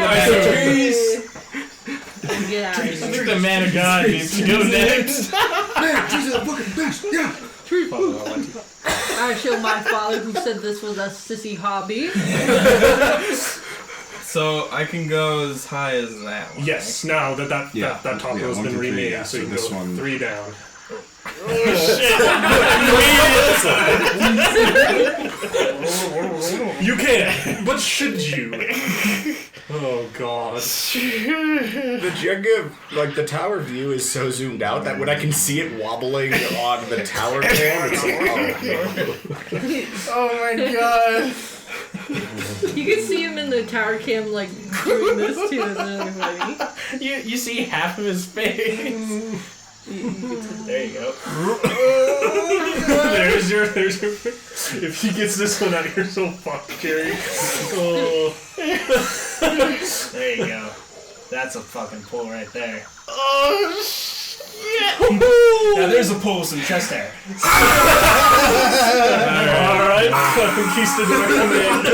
Get out of I here. think the man of God needs to go next. Man, Jesus, fucking bitch. Yeah. I show my father who said this was a sissy hobby. So I can go as high as that one. Yes, now that topple has 1 been to 3, remade, yeah, so so you can this go one- 3 down. You can, but should you? Oh god. The Jenga, like the tower view is so zoomed out that when I can see it wobbling on the tower cam, it's like, Oh my god. You can see him in the tower cam, like, doing this too. It's really funny. You see half of his face. There you go. there's your. If he gets this one out, you're so fucked, Jerry. Oh. There you go. That's a fucking pull right there. Oh shit. Now there's a pull with some chest hair. Alright, Conquistador command.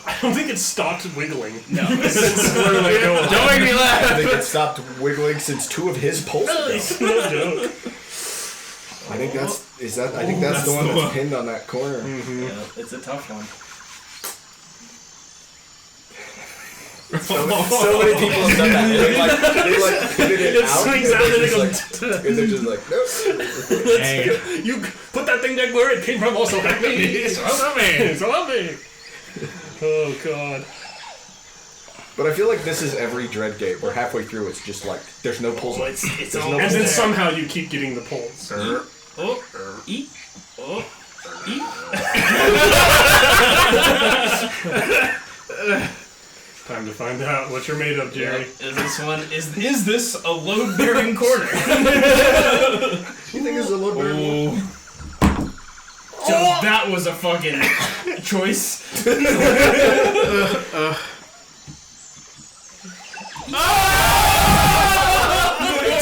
I don't think it stopped wiggling. No. Don't make me laugh. I think it stopped wiggling since 2 of his pulses. No joke. I think that's the one that's pinned on that corner. Yeah, it's a tough one. So many people have done that. They pivot it It out. swings and out they're and just it like, goes. and they're just like, nope. Dang. You put that thing back where it came from. Also, help me. It's help me. It's help me. Oh god. But I feel like this is every Dread gate where halfway through it's just like there's no pulls. Well, it's There's all no And then pulls. somehow you keep getting the pulls. eat. Eat. Time to find out what you're made of, Jerry. Is this one? Is this a load bearing corner? You think it's a little bit? So that was a fucking choice.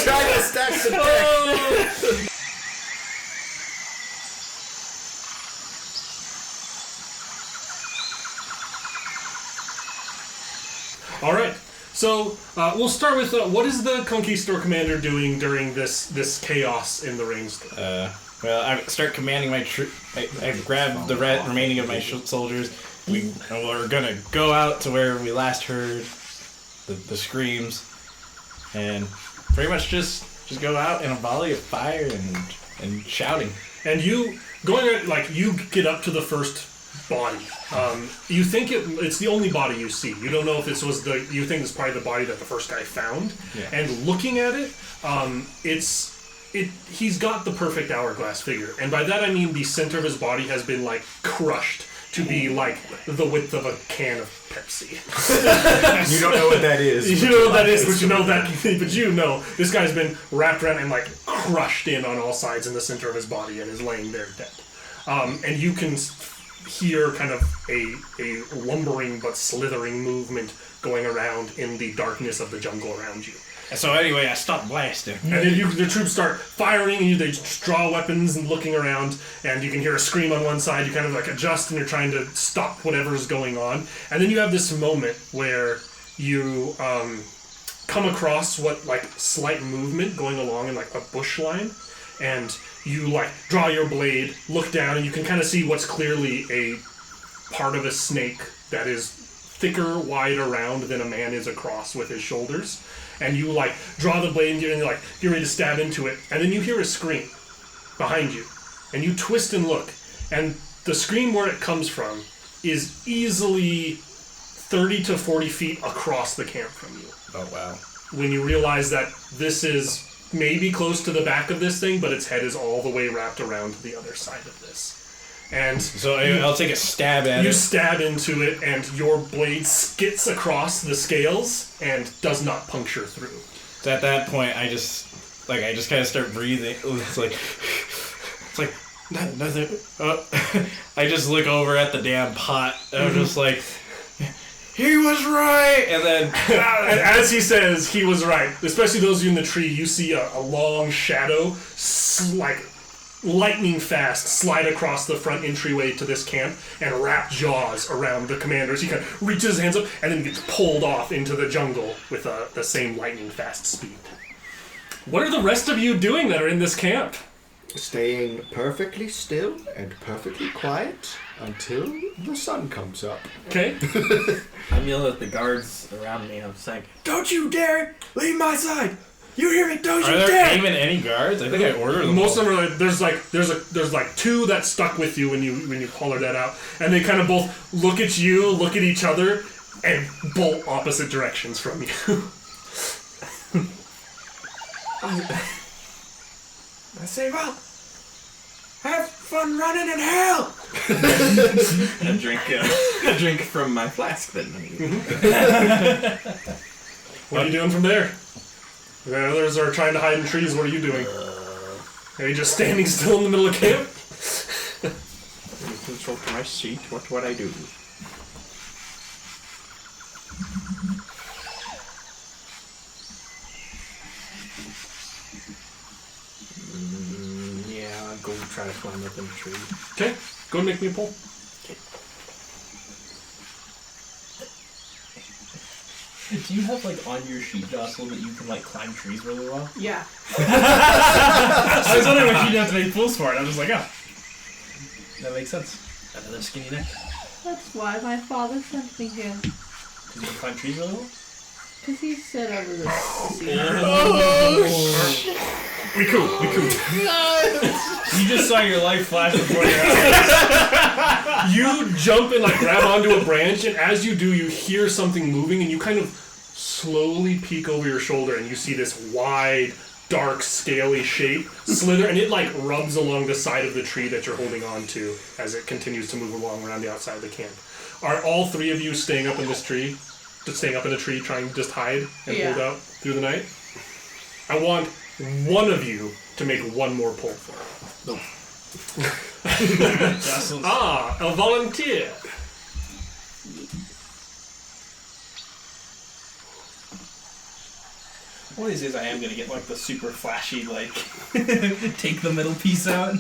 Trying to stack some deck. All right. So we'll start with what is the Conquistador commander doing during this chaos in the rainstorm? Well, I start commanding my troop. I grab the remaining of my soldiers. We're gonna go out to where we last heard the screams, and pretty much just go out in a volley of fire and shouting. And you you get up to the first body. You think it's the only body you see. You don't know if this was you think it's probably the body that the first guy found. Yeah. And looking at it, he's got the perfect hourglass figure. And by that I mean the center of his body has been like crushed to be like the width of a can of Pepsi. You don't know what that is. You know what that is, but you know that. But you know this guy's been wrapped around and like crushed in on all sides in the center of his body and is laying there dead. And you can hear kind of a lumbering but slithering movement going around in the darkness of the jungle around you. So anyway, I stopped blasting. And then the troops start firing, and they draw weapons and looking around, and you can hear a scream on one side. You kind of like adjust, and you're trying to stop whatever's going on. And then you have this moment where you come across what like slight movement going along in like a bush line, and you like draw your blade, look down, and you can kind of see what's clearly a part of a snake that is thicker, wide around than a man is across with his shoulders. And you like draw the blade and you're like get ready to stab into it, and then you hear a scream behind you, and you twist and look, and the scream where it comes from is easily 30 to 40 feet across the camp from you. Oh wow! When you realize that this is maybe close to the back of this thing, but its head is all the way wrapped around to the other side of this. And So I'll take a stab at you it. stab into it, and your blade skits across the scales and does not puncture through. So at that point, I just kind of start breathing. It's like nothing. I just look over at the damn pot. And I'm just like, he was right. And then, And as he says, he was right. Especially those of you in the tree, you see a long shadow, like lightning fast, slide across the front entryway to this camp and wrap jaws around the commander. So he kind of reaches his hands up and then gets pulled off into the jungle with the same lightning fast speed. What are the rest of you doing that are in this camp? Staying perfectly still and perfectly quiet until the sun comes up. Okay. I'm yelling at the guards around me. I'm saying, Don't you dare leave my side! You hear me? Don't are you there dare! even any guards? I think I ordered them. Most of them are like, there's like two that stuck with you when you hollered that out, and they kind of both look at you, look at each other, and bolt opposite directions from you. I say, well, have fun running in hell! And a drink from my flask then. What are you doing from there? The others are trying to hide in trees. What are you doing? Are you just standing still in the middle of camp? Control to my seat. What would I do? yeah, I'll go try to climb up in the tree. Okay, go and make me a pull. Do you have like on your sheet, Jocelyn, that you can like climb trees really well? Yeah. I was wondering if you'd have to make pulls for it. I was like, oh, that makes sense. Another skinny neck. That's why my father sent me here. Because you can climb trees really well. Because he said I was a We cool. You just saw your life flash before your eyes. You jump and like grab onto a branch, and as you do, you hear something moving, and you kind of slowly peek over your shoulder, and you see this wide, dark, scaly shape slither, and it like rubs along the side of the tree that you're holding on to as it continues to move along around the outside of the camp. Are all three of you staying up in this tree? Just staying up in a tree, trying to just hide and hold out through the night? I want one of you to make one more pull for it. A volunteer. One of these days I am going to get like the super flashy, like, take the middle piece out.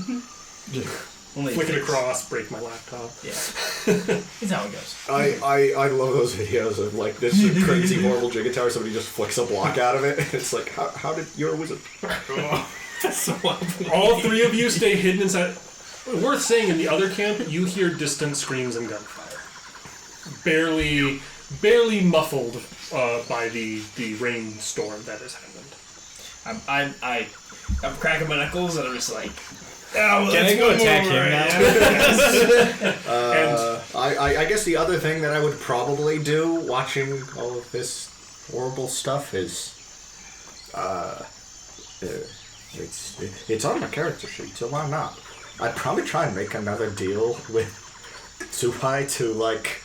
Only Flick it across, break my laptop. Yeah. It's how it goes. I love those videos of like this crazy horrible Jenga tower, somebody just flicks a block out of it, and it's like, how did you're a wizard? That's so All three of you stay hidden inside. Worth saying, in the other camp, you hear distant screams and gunfire. Barely muffled by the rainstorm that has happened. I'm cracking my knuckles and I'm just like, Can I go attack him now? I guess the other thing that I would probably do, watching all of this horrible stuff, is it's on my character sheet, so why not? I'd probably try and make another deal with Supai to like.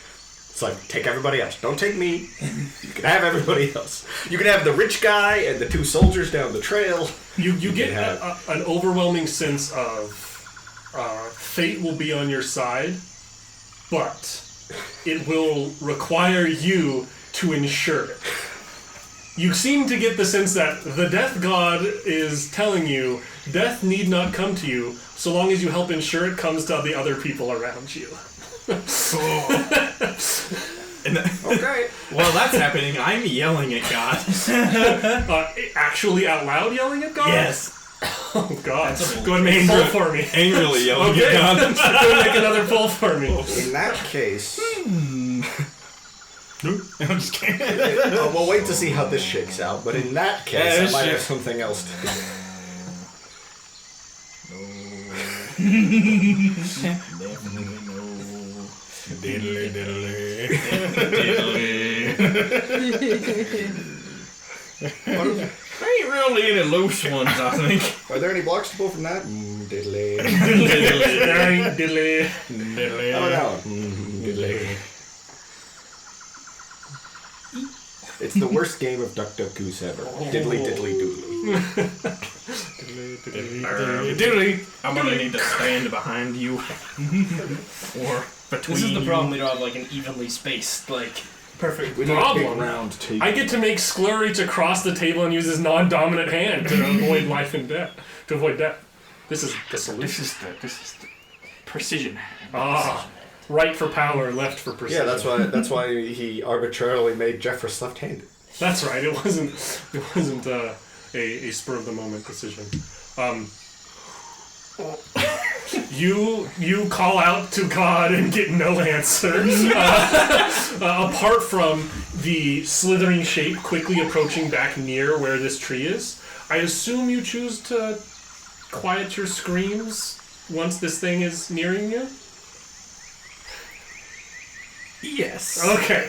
It's like, take everybody else. Don't take me. You can have everybody else. You can have the rich guy and the two soldiers down the trail. You get an overwhelming sense of fate will be on your side, but it will require you to ensure it. You seem to get the sense that the death god is telling you death need not come to you so long as you help ensure it comes to the other people around you. Okay. While that's happening, I'm yelling at God. Actually out loud yelling at God? Yes. Oh God. Go ahead and make a pull for me. Angrily yelling Okay. at God. Go ahead and make another pull for me. In that case, I'm just kidding. we'll wait to see how this shakes out. But in that case, Yeah, I might shit. have something else to do. Diddly diddly. Hey, Ain't really any loose ones, I think. Are there any blocks to pull from that? Diddly. Diddly. How about that one? Diddly. It's the worst game of Duck Duck Goose ever. Diddly diddly doodly. Diddly. I'm gonna need to stand behind you. Or between. This is the problem. We don't have like an evenly spaced perfect. We need a Problem. big round table. I get to make Sklurry to cross the table and use his non-dominant hand to avoid life and death. To avoid death. This is the solution. This is the precision. Ah, right for power, left for precision. Yeah, that's why he arbitrarily made Jeffress left-handed. That's right. It wasn't a spur of the moment decision. You call out to God and get no answer. Apart from the slithering shape quickly approaching back near where this tree is, I assume you choose to quiet your screams once this thing is nearing you. Yes. Okay.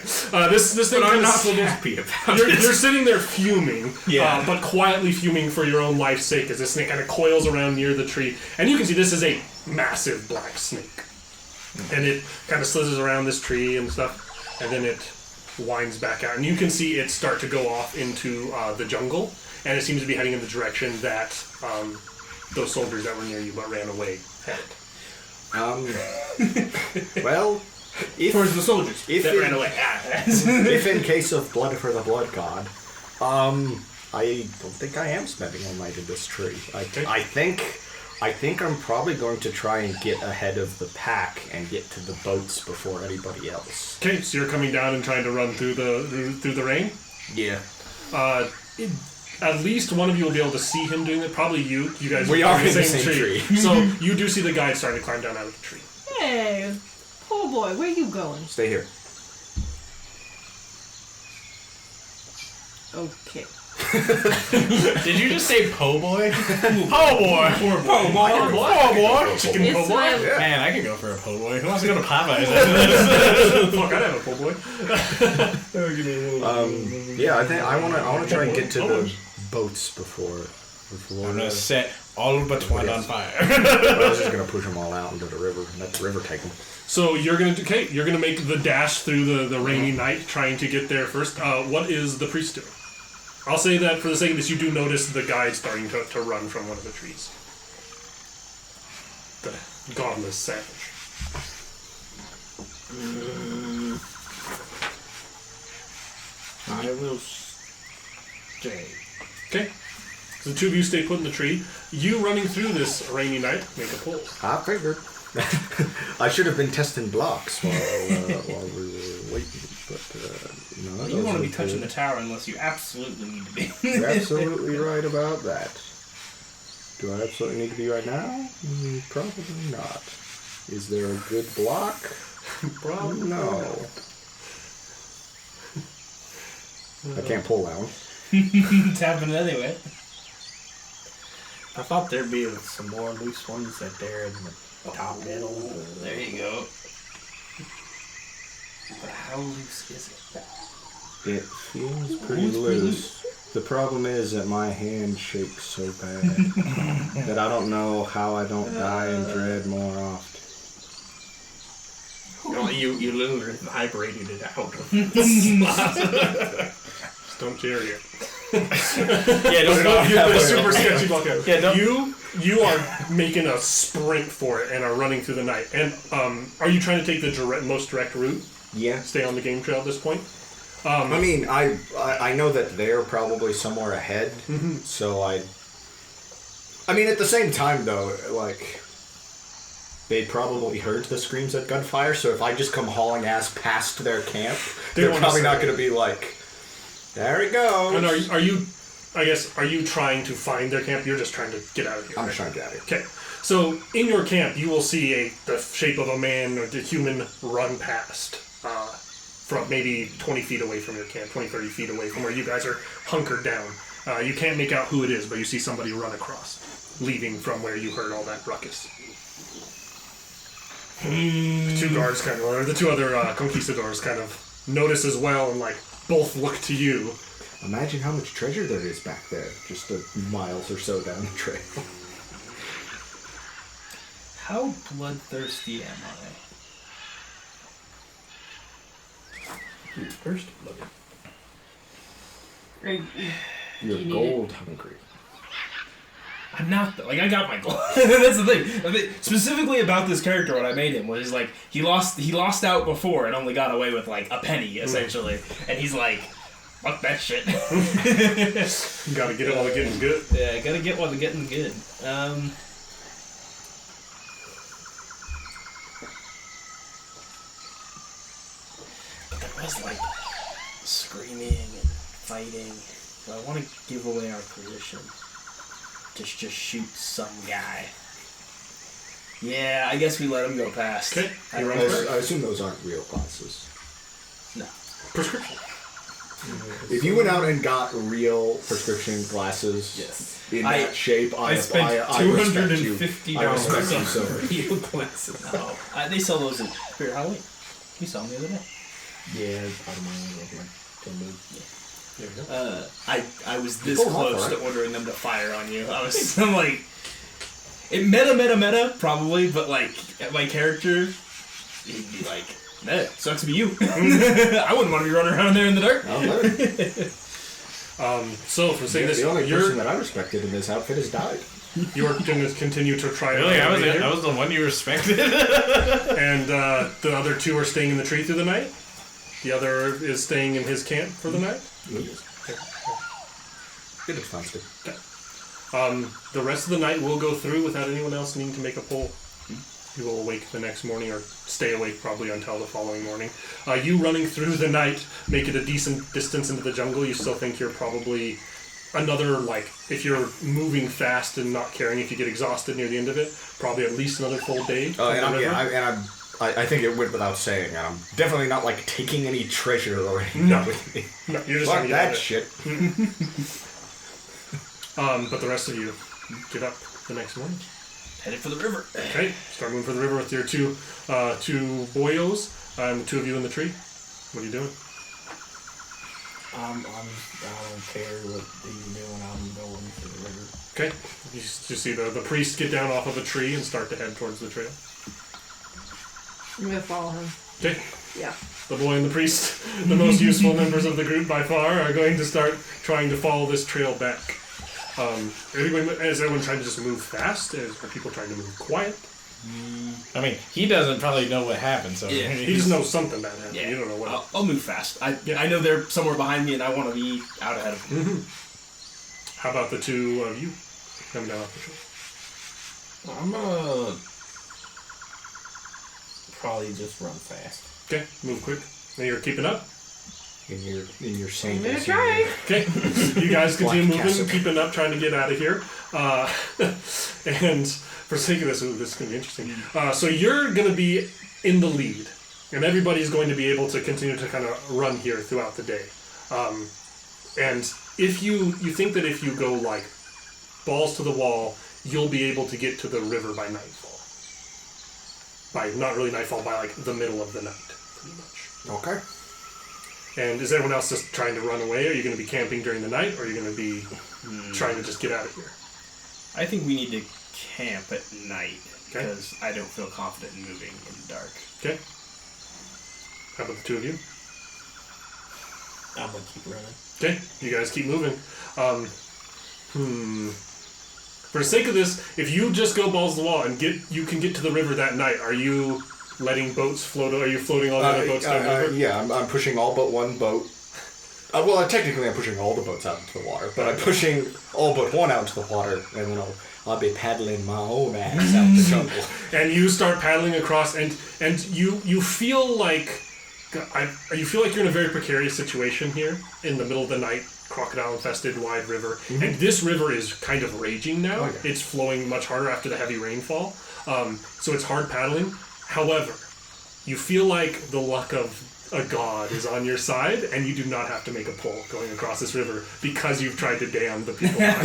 This thing But I'm kind of not slithers. happy about You're it. sitting there fuming, Yeah. but quietly fuming for your own life's sake as this snake kind of coils around near the tree. And you can see this is a massive black snake. And it kind of slithers around this tree and stuff, and then it winds back out. And you can see it start to go off into the jungle, and it seems to be heading in the direction that those soldiers that were near you but ran away headed. Well, Towards the soldiers if that in- ran away. if in case of blood for the blood god, I don't think I am spending all night in this tree. I think I'm probably going to try and get ahead of the pack and get to the boats before anybody else. Okay, so you're coming down and trying to run through the rain? Yeah. At least one of you will be able to see him doing it. Probably you. You guys We are in the same tree. So you do see the guy starting to climb down out of the tree. Hey, poor boy, where you going? Stay here. Okay. Did you just say po' boy? Po' boy. Poor boy. Po' boy. Chicken po' It's boy? my Man, I could go for a po' boy. Who wants to go to Popeyes? Fuck, I'd have a po' boy. Yeah, I think I wanna try and get to the boats before. I'm gonna set all but one on fire. I was just gonna push them all out into the river and let the river take them. So you're gonna make the dash through the rainy night, trying to get there first. What is the priest doing? I'll say that for the sake of this, you do notice the guide starting to run from one of the trees. The godless savage. I will stay. Okay. So the two of you stay put in the tree. You running through this rainy night, make a pull. I figured. I should have been testing blocks while we were waiting, but no. You want to be touching the tower unless you absolutely need to be. You're absolutely right about that. Do I absolutely need to be right now? Probably not. Is there a good block? Probably No. I can't pull that one. It's happening anyway. I thought there'd be some more loose ones that they're in the top middle. There you go. But how loose is it? It feels pretty loose. The problem is that my hand shakes so bad that I don't know how I don't die in dread more often. No, you literally vibrated it out. Just don't jerry it. Yeah, don't The super sketchy block out. Yeah, don't- You are making a sprint for it and are running through the night. And are you trying to take the most direct route? Yeah. Stay on the game trail at this point? I mean, I know that they're probably somewhere ahead, so I mean, at the same time, though, like, they probably heard the screams of gunfire, so if I just come hauling ass past their camp, they're won't probably say not it. going to be like, there he goes. And are you trying to find their camp? You're just trying to get out of here. I'm right? just trying to get out of Okay. here. So in your camp, you will see the shape of a man or the human run past from maybe 20 feet away from your camp, 20, 30 feet away from where you guys are hunkered down. You can't make out who it is, but you see somebody run across, leaving from where you heard all that ruckus. The two guards the two other conquistadors kind of notice as well and like both look to you. Imagine how much treasure there is back there, just miles or so down the trail. How bloodthirsty am I? You're thirsty, buddy. Right. You're you need gold hungry. I'm not though. Like I got my gold. That's the thing. I mean, specifically about this character, what I made him was like he lost out before and only got away with like a penny essentially, and he's like, fuck that shit. You gotta get it while the getting's good. Yeah, I gotta get while the getting good. But there was like screaming and fighting. So I want to give away our position. Just shoot some guy. Yeah, I guess we let him go past. Okay. I You run remember. first. I assume those aren't real glasses. No. Prescription. If you went out and got real prescription glasses Yes. in I- that shape, I spent I respect you. $250 I respect you on so. real glasses. No, they sell those at Spirit Halloween. You saw them the other day. Yeah, it's part of my movement. To move. There you go. I was this Oh, close alright. to ordering them to fire on you. I'm like, it meta, probably, but like, my character, he'd be like, that sucks to be you. I wouldn't want to be running around there in the dark. I'll let it. So, for saying this, The only you're person that I respected in this outfit has died. going to continue to try Really, and I was the one you respected. and the other two are staying in the tree through the night. The other is staying in his camp for the night. It looks fun still. The rest of the night will go through without anyone else needing to make a pull. You will awake the next morning, or stay awake probably until the following morning. You running through the night, make it a decent distance into the jungle. You still think you're probably another, like, if you're moving fast and not caring if you get exhausted near the end of it, probably at least another full day. I think it went without saying. And I'm definitely not like taking any treasure or anything No. with me. No, you're just Fuck gonna that get shit. But the rest of you get up the next morning. Headed for the river. Okay, start moving for the river with your two boyos and the two of you in the tree. What are you doing? I don't care what he's doing. I'm going to the river. Okay, you see the priest get down off of a tree and start to head towards the trail. I'm gonna follow him. Okay, Yeah. the boy and the priest, the most useful members of the group by far, are going to start trying to follow this trail back. Is everyone trying to just move fast? Are people trying to move quiet? I mean, he doesn't probably know what happened, so Yeah. He just knows something bad happened. Yeah. You don't know what. I'll move fast. I know they're somewhere behind me, and I want to be out ahead of them. How about the two of you coming down off the trail? I'm probably just run fast. Okay, move quick. And you're keeping up? In your I'm same. gonna try. Okay, you guys continue Black moving, cassock. keeping up, trying to get out of here. And for sake of this, this is going to be interesting. So you're going to be in the lead, and everybody's going to be able to continue to kind of run here throughout the day. And if you think that if you go like balls to the wall, you'll be able to get to the river by nightfall. By not really nightfall, by like the middle of the night, pretty much. Okay. And is everyone else just trying to run away? Are you going to be camping during the night, or are you going to be trying to just get out of here? I think we need to camp at night Okay. because I don't feel confident in moving in the dark. Okay. How about the two of you? I'm gonna keep running. Okay, you guys keep moving. For the sake of this, if you just go balls to the wall and you can get to the river that night, are you letting boats float? Are you floating all the other boats down the river? Yeah, I'm pushing all but one boat. Well, technically I'm pushing all the boats out into the water, but I'm pushing all but one out into the water, and then I'll be paddling my own ass out the jungle. And you start paddling across, and you feel like you're in a very precarious situation here in the middle of the night, crocodile-infested wide river. And this river is kind of raging now. Oh, yeah. It's flowing much harder after the heavy rainfall, so it's hard paddling. However, you feel like the luck of a god is on your side, and you do not have to make a pull going across this river because you've tried to dam the people. because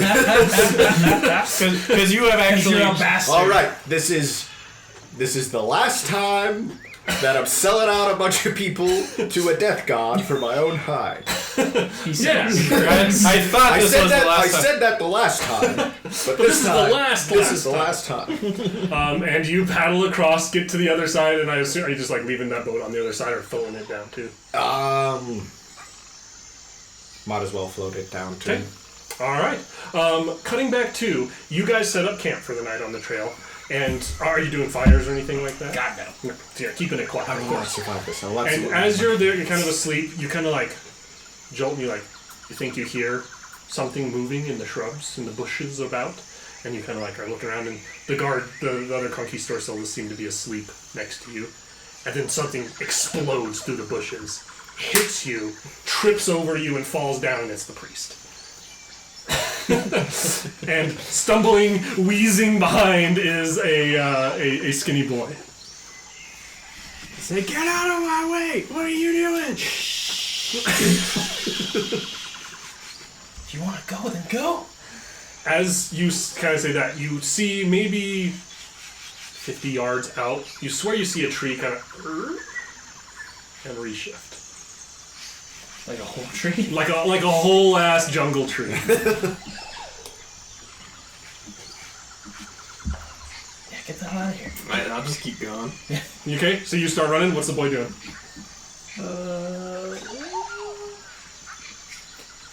you have actually You're a bastard. All right, this is the last time that I'm selling out a bunch of people to a death god for my own hide. Yes. I thought this was the I last time. said that the last time, but This is the last time. And you paddle across, get to the other side, and I assume, are you just like leaving that boat on the other side or throwing it down too? Might as well float it down too. Okay. All right. Cutting back to, you guys set up camp for the night on the trail. And are you doing fires or anything like that? God, no. No. So yeah, keeping it quiet, How of do you want course. to survive this? And as you're there, you're kind of asleep. You kind of like jolt, and you think you hear something moving in the shrubs, in the bushes about, and you kind of like are looking around, and the guard, the other conquistador soldiers seem to be asleep next to you, and then something explodes through the bushes, hits you, trips over you, and falls down, and it's the priest. And stumbling, wheezing behind is a skinny boy. Say, get out of my way! What are you doing? If you want to go, then go. As you kind of say that, you see maybe 50 yards out. You swear you see a tree kind of and reshift, Like a whole tree. like a whole ass jungle tree. Yeah, get the hell out of here. Right, I'll just keep going. You okay? So you start running. What's the boy doing?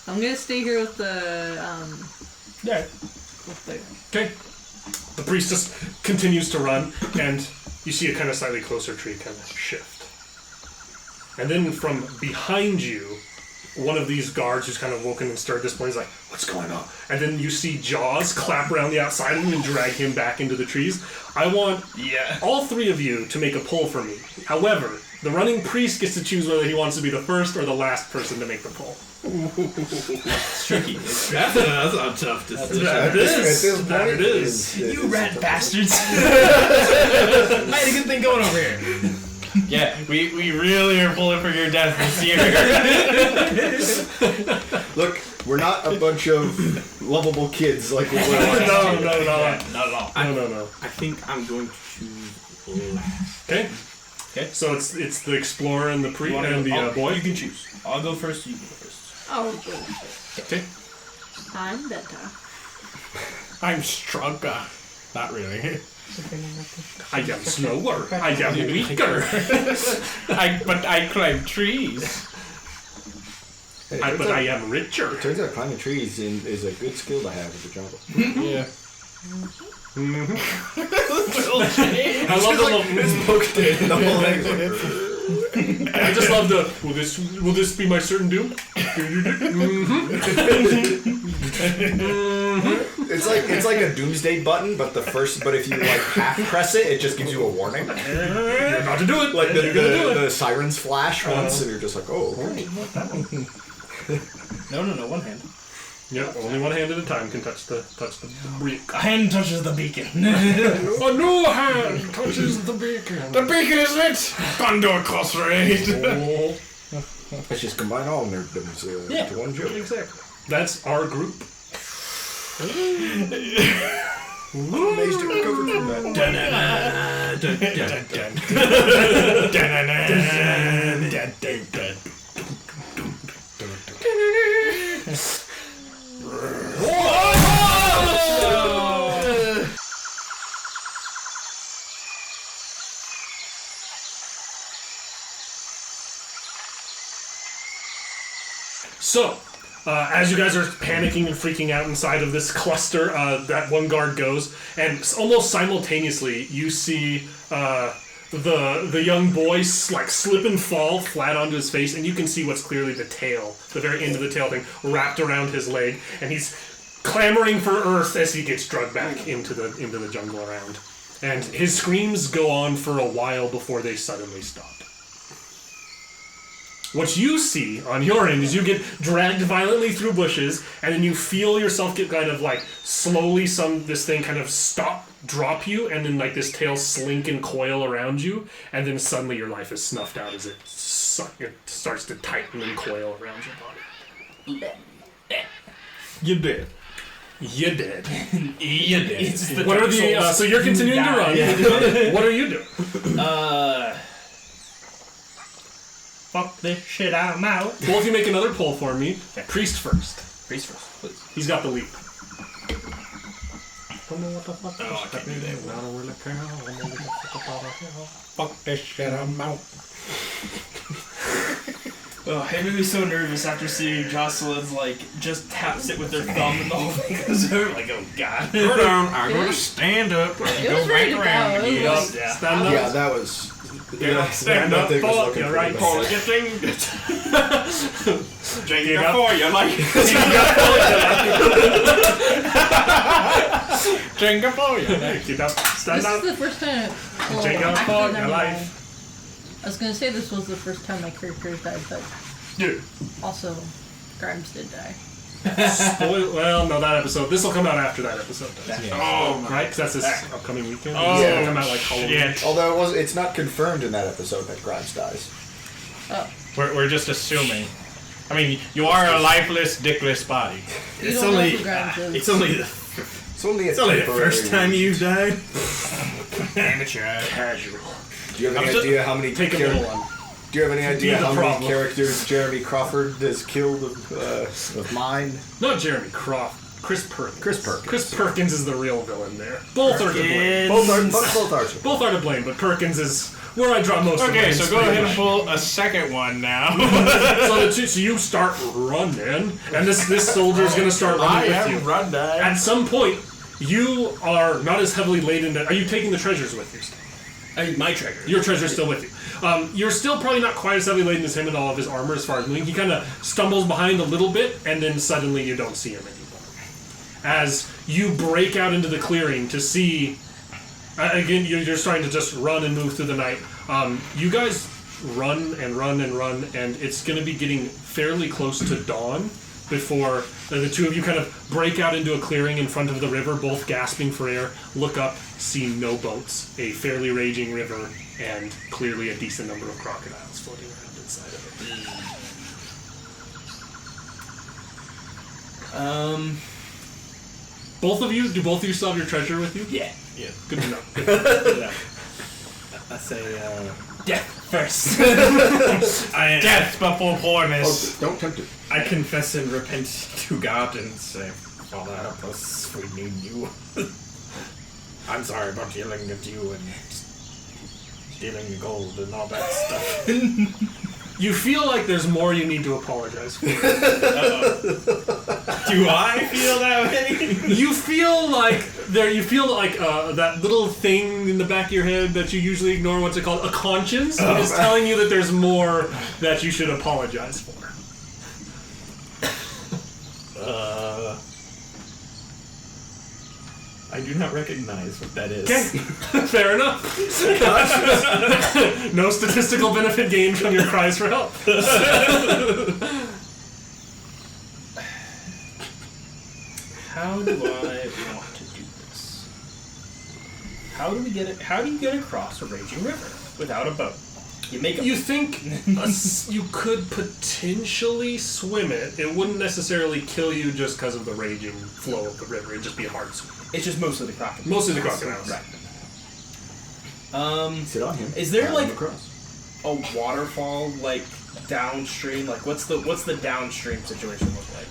I'm gonna stay here with the Yeah. with the Okay. The priest just continues to run, and you see a kind of slightly closer tree kind of shift. And then from behind you, one of these guards who's kind of woken and stirred at this point is like, what's going on? And then you see jaws clap around the outside of him and drag him back into the trees. I want all three of you to make a pull for me. However, the running priest gets to choose whether he wants to be the first or the last person to make the pull. It's tricky. That's a tough decision. That it is. You rat bastards. I had a good thing going over here. Yeah, we really are pulling for your death this year. Look, we're not a bunch of lovable kids like we were last No. Not at all. No. I think I'm going to choose last. Okay. Okay. So it's the explorer and the boy. You can choose. I'll go first. You go first. oh, Okay. I'm better. I'm stronger. Not really. I am slower. I am weaker. But I climb trees. Hey, But I am richer. turns out climbing trees is a good skill to have in the jungle. Yeah. I love the little. I just love the. Will this be my certain doom? It's like a doomsday button, but if you like half press it, it just gives you a warning. You're about to do it. Like You're gonna do it. the sirens flash once, and you're just like, oh, okay. No. One hand. Yeah, only one hand at a time can touch the brick. A hand touches the beacon. A new hand touches the beacon. The beacon is lit! Condor crossraid! Oh, Let's just combine all nerddoms into one joke. exactly. That's our group. I'm amazed you recovered from that. So, as you guys are panicking and freaking out inside of this cluster, that one guard goes, and almost simultaneously, you see the young boy like slip and fall flat onto his face, and you can see what's clearly the tail, the very end of the tail thing, wrapped around his leg, and he's clamoring for earth as he gets dragged back into the jungle around. And his screams go on for a while before they suddenly stop. What you see on your end is you get dragged violently through bushes, and then you feel yourself get kind of like slowly this thing kind of drop you, and then like this tail slink and coil around you, and then suddenly your life is snuffed out as it starts to tighten and coil around your body. You did. You did. You did. What are the? So you're continuing to run. Yeah. What are you doing? Fuck this shit, I'm out. Both of you make another poll for me. Priest first. Priest first, please. He's got the leap. Oh, I can't do that. Fuck this shit, I'm out. Oh, it made me so nervous after seeing Jocelyn's, like, just taps it with their thumb and the whole thing goes over. Like, oh god. Go down, I'm gonna stand up and It go was ready back to around go. It again. was Yeah. Stand up. Yeah, that was. Stand up, Nothing was pull up looking your pretty right bad. paw, get thing. Jenga for you, like. Jenga for you. Get up. Stand This up. is the first time. Well, Jenga actually, for never your mind. life. I was gonna say this was the first time my characters died, but Dude. also Grimes did die. Well, no, that episode. This will come out after that episode does. Oh, Right? Because that's this upcoming weekend. Oh, It'll come out like Halloween. shit. Although it's not confirmed in that episode that Grimes dies. Oh, We're just assuming. I mean, you are a lifeless, dickless body. you It's don't know only. who Grimes is. It's only the. It's only the first time you've died. Amateur. Casual. Do you have any idea how many? Take a little one. Do you have any idea the how many problem. characters Jeremy Crawford has killed of mine? Not Jeremy Croft. Chris Perkins. Chris Perkins. Chris Perkins is the real villain there. Both are to blame. Both are to Both are to blame, but Perkins is where I draw most of Okay, my so go ahead and inspiration. pull a second one now. So you start running, and this soldier's gonna start running with you. run die. At some point, you are not as heavily laden. Are you taking the treasures with you? I mean, my treasure. Your treasure's still with you. You're still probably not quite as heavily laden as him and all of his armor as far as moving. He kind of stumbles behind a little bit, and then suddenly you don't see him anymore. As you break out into the clearing to see... again, you're starting to just run and move through the night. You guys run and run and run, and it's going to be getting fairly close to dawn before the two of you kind of break out into a clearing in front of the river, both gasping for air, look up, see no boats, a fairly raging river, and clearly a decent number of crocodiles floating around inside of it. Both of you, do both of you still have your treasure with you? Yeah. Yeah. Good to know. I say, Death first. Death before poorness. Oh, don't tempt it. I confess and repent to God and say, Father, help us, we need you. I'm sorry about yelling at you and stealing the gold and all that stuff. You feel like there's more you need to apologize for. Do I feel that way? You feel like that little thing in the back of your head that you usually ignore, what's it called? A conscience is telling you that there's more that you should apologize for. I do not recognize what that is. Okay, fair enough. No statistical benefit gained from your cries for help. How do I want to do this? How do we get it? How do you get across a raging river without a boat? You make a You think you could potentially swim it. It wouldn't necessarily kill you just because of the raging flow of the river. It'd just be a hard swim. It's just mostly the crocodiles. Mostly the crocodiles. Right. Sit on him. Is there Pass like him across. a waterfall like downstream? Like what's the downstream situation look like?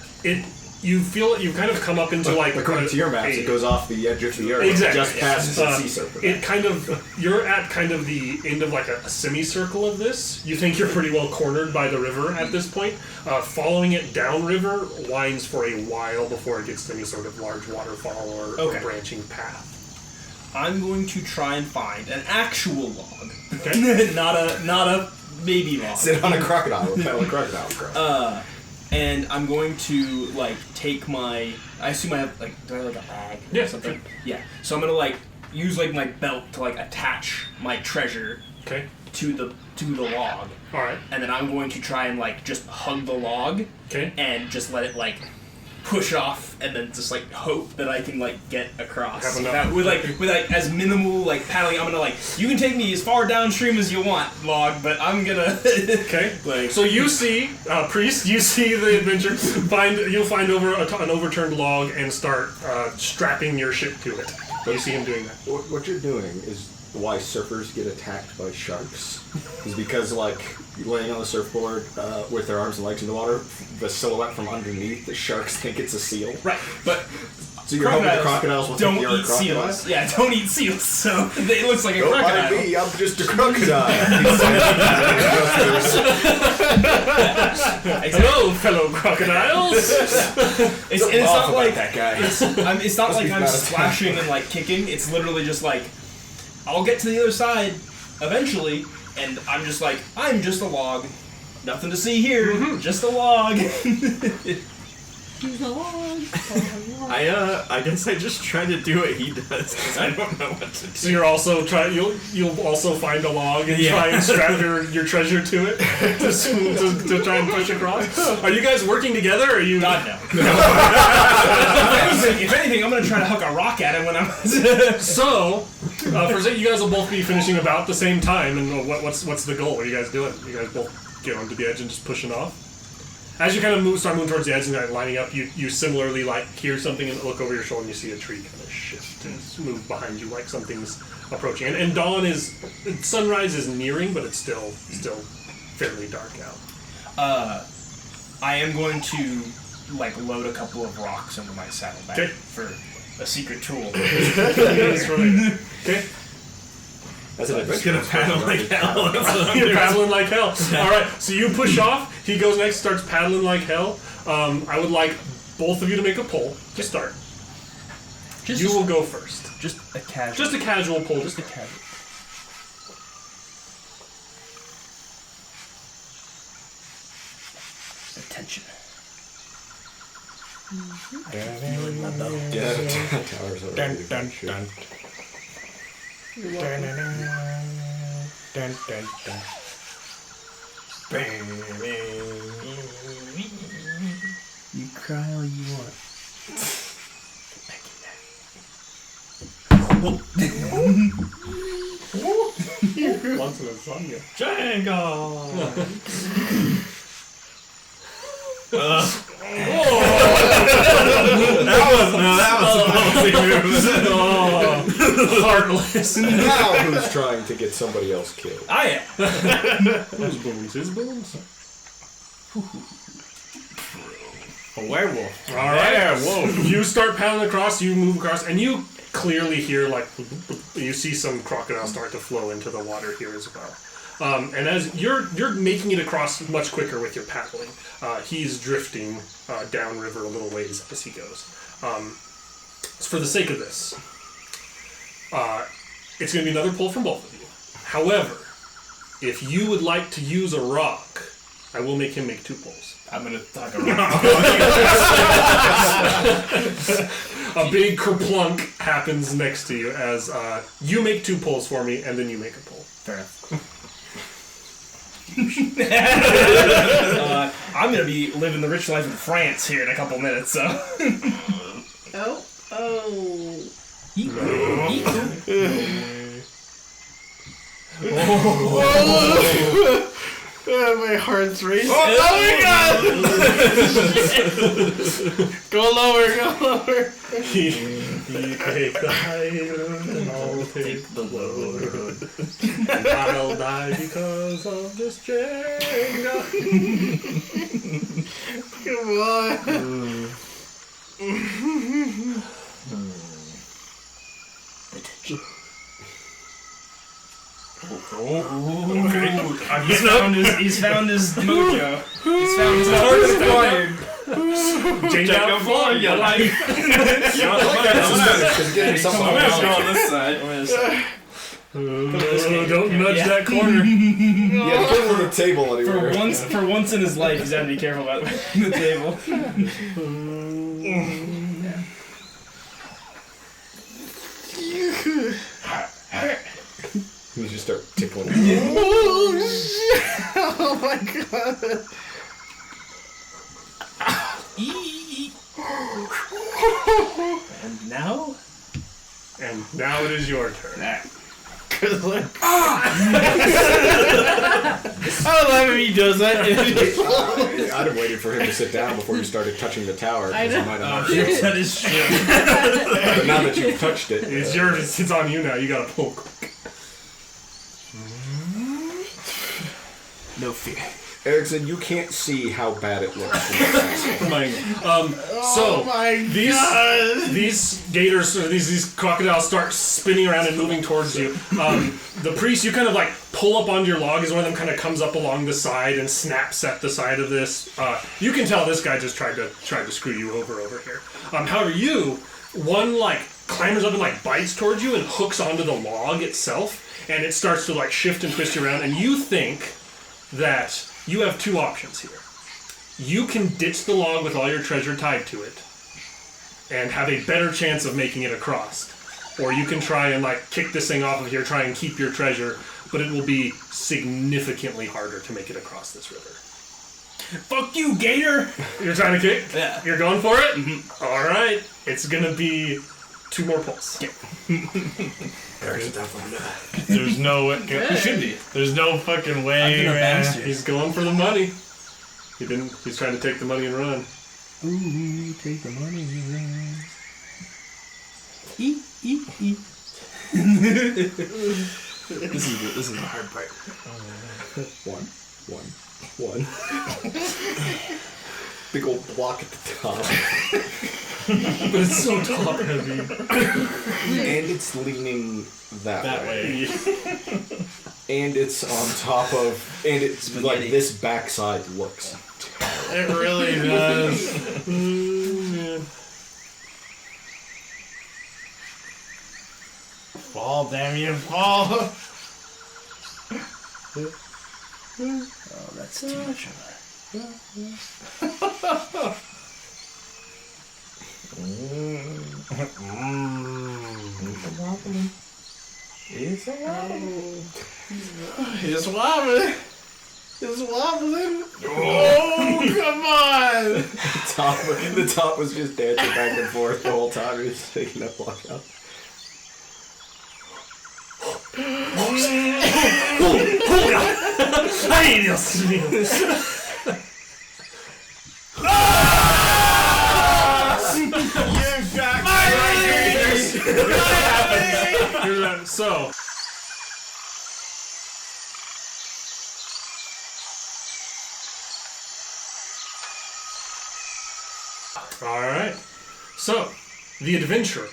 You feel you kind of come up into like According to your maps, it goes off the edge of the earth. Exactly. Just past the sea serpent. It kind of you're at kind of the end of like a semicircle of this. You think you're pretty well cornered by the river at this point. Following it downriver winds for a while before it gets to any sort of large waterfall or branching path. I'm going to try and find an actual log, Okay. not a baby log. Sit on a crocodile. Repel a crocodile across. And I'm going to like take my. I assume I have like. Do I have like a bag? Yeah, Or something. sure. Yeah. So I'm gonna like use like my belt to like attach my treasure Okay. to the log, All right. and then I'm going to try and like just hug the log Okay. and just let it like push off, and then just like hope that I can like get across Have enough. with like as minimal like paddling. I'm gonna like you can take me as far downstream as you want, log, but I'm gonna Okay. like So you see, priest. You see the adventure. You'll find over an overturned log and start strapping your ship to it. You see him doing that. What you're doing is why surfers get attacked by sharks is because, like, laying on the surfboard with their arms and legs in the water, the silhouette from underneath, the sharks think it's a seal. Right, but So you're hoping the crocodiles will don't think you're a eat crocodile? seals. Yeah, don't eat seals. So it looks like a Don't crocodile. mind me, I'm just a crocodile. Hello, fellow crocodiles. It's not like that guy. it's not like be I'm mad at splashing and like kicking. It's literally just like I'll get to the other side eventually, and I'm just like I'm just a log. Nothing to see here. Just a log. He's a log. I guess I just try to do what he does because I don't know what to do. So you're also you'll also find a log and Yeah. try and strap your treasure to it to try and push across. Are you guys working together? Or are you? God no. If anything, I'm gonna try to hook a rock at him when I'm. So, for you guys will both be finishing about the same time. And what's the goal? What are you guys doing? You guys both get onto the edge and just pushing off. As you kind of start moving towards the edge and like lining up, you similarly like hear something and look over your shoulder and you see a tree kind of shift and move behind you like something's approaching. And sunrise is nearing, but it's still fairly dark out. I am going to like load a couple of rocks into my saddlebag Okay. for a secret tool. Okay. That's an It's gonna paddle like hell. You're paddling like hell. All right, so you push off. He goes next, starts paddling like hell. I would like both of you to make a pull to start. You will go first. Just a casual. Just a casual pull. Just a casual. Attention. Yeah, the towers are Dun, really dun, good shit. dun. You're Dun, welcome. dun, dun, dun, dun. You cry all you want. Once in a lasagna. Jenga! Heartless. Now who's trying to get somebody else killed? I am. Whose boons? His boons? A werewolf. All right. Whoa. You start paddling across, you move across, and you clearly hear, like, you see some crocodiles start to flow into the water here as well. And as you're making it across much quicker with your paddling, he's drifting downriver a little ways as he goes. So for the sake of this, it's going to be another pull from both of you. However, if you would like to use a rock, I will make him make 2 pulls. I'm gonna talk around. A big kerplunk happens next to you as you make 2 pulls for me, and then you make a pull. Fair enough. I'm gonna be living the rich life in France here in a couple minutes, so. Oh. My heart's racing. Oh my god! Go lower, go lower. He take the high road, and I'll take the low road. And I'll die because of this Jenga. Come on. He's found his mojo. He's found his heart acquired. Jenga for your life. Don't nudge that corner. Yeah, get him on the table anywhere. For once in his life, he's got to be careful about the table. You just start tickling. Oh my god. And now? And now it is your turn. I love if he does that. I'd have waited for him to sit down before you started touching the tower. I 'Cause he know. might have Oh, knocked shit, you. that is true. But now that you've touched it, It's yours. It's on you now. You gotta pull quick. No fear. Erickson, you can't see how bad it looks. These gators, or these crocodiles start spinning around and moving towards you. The priest, you kind of like pull up onto your log as one of them kind of comes up along the side and snaps at the side of this. You can tell this guy just tried to screw you over here. However, one like clambers up and like bites towards you and hooks onto the log itself, and it starts to like shift and twist you around, and you think that you have two options here. You can ditch the log with all your treasure tied to it and have a better chance of making it across. Or you can try and like kick this thing off of here, try and keep your treasure, but it will be significantly harder to make it across this river. Fuck you, Gator! You're trying to kick? Yeah. You're going for it? Mm-hmm. Alright. It's gonna be 2 more pulls. Eric's definitely not. There's no way. He should be. There's no fucking way, I've been a man. bastard. He's going for the money. He's trying to take the money and run. Ooh, take the money and run. Eat. This is the hard part. One. Big old block at the top. But it's so top heavy. And it's leaning that way. way. And it's on top of... And it's Spaghetti. like this backside looks terrible. It really does. Man. Fall, damn you, fall. Oh, that's too much of It's wobbling. It's wobbling. Oh, come on. The top was just dancing back and forth the whole time. He was taking that block out. Ay, Dios mío. So. Alright. So, the adventurer.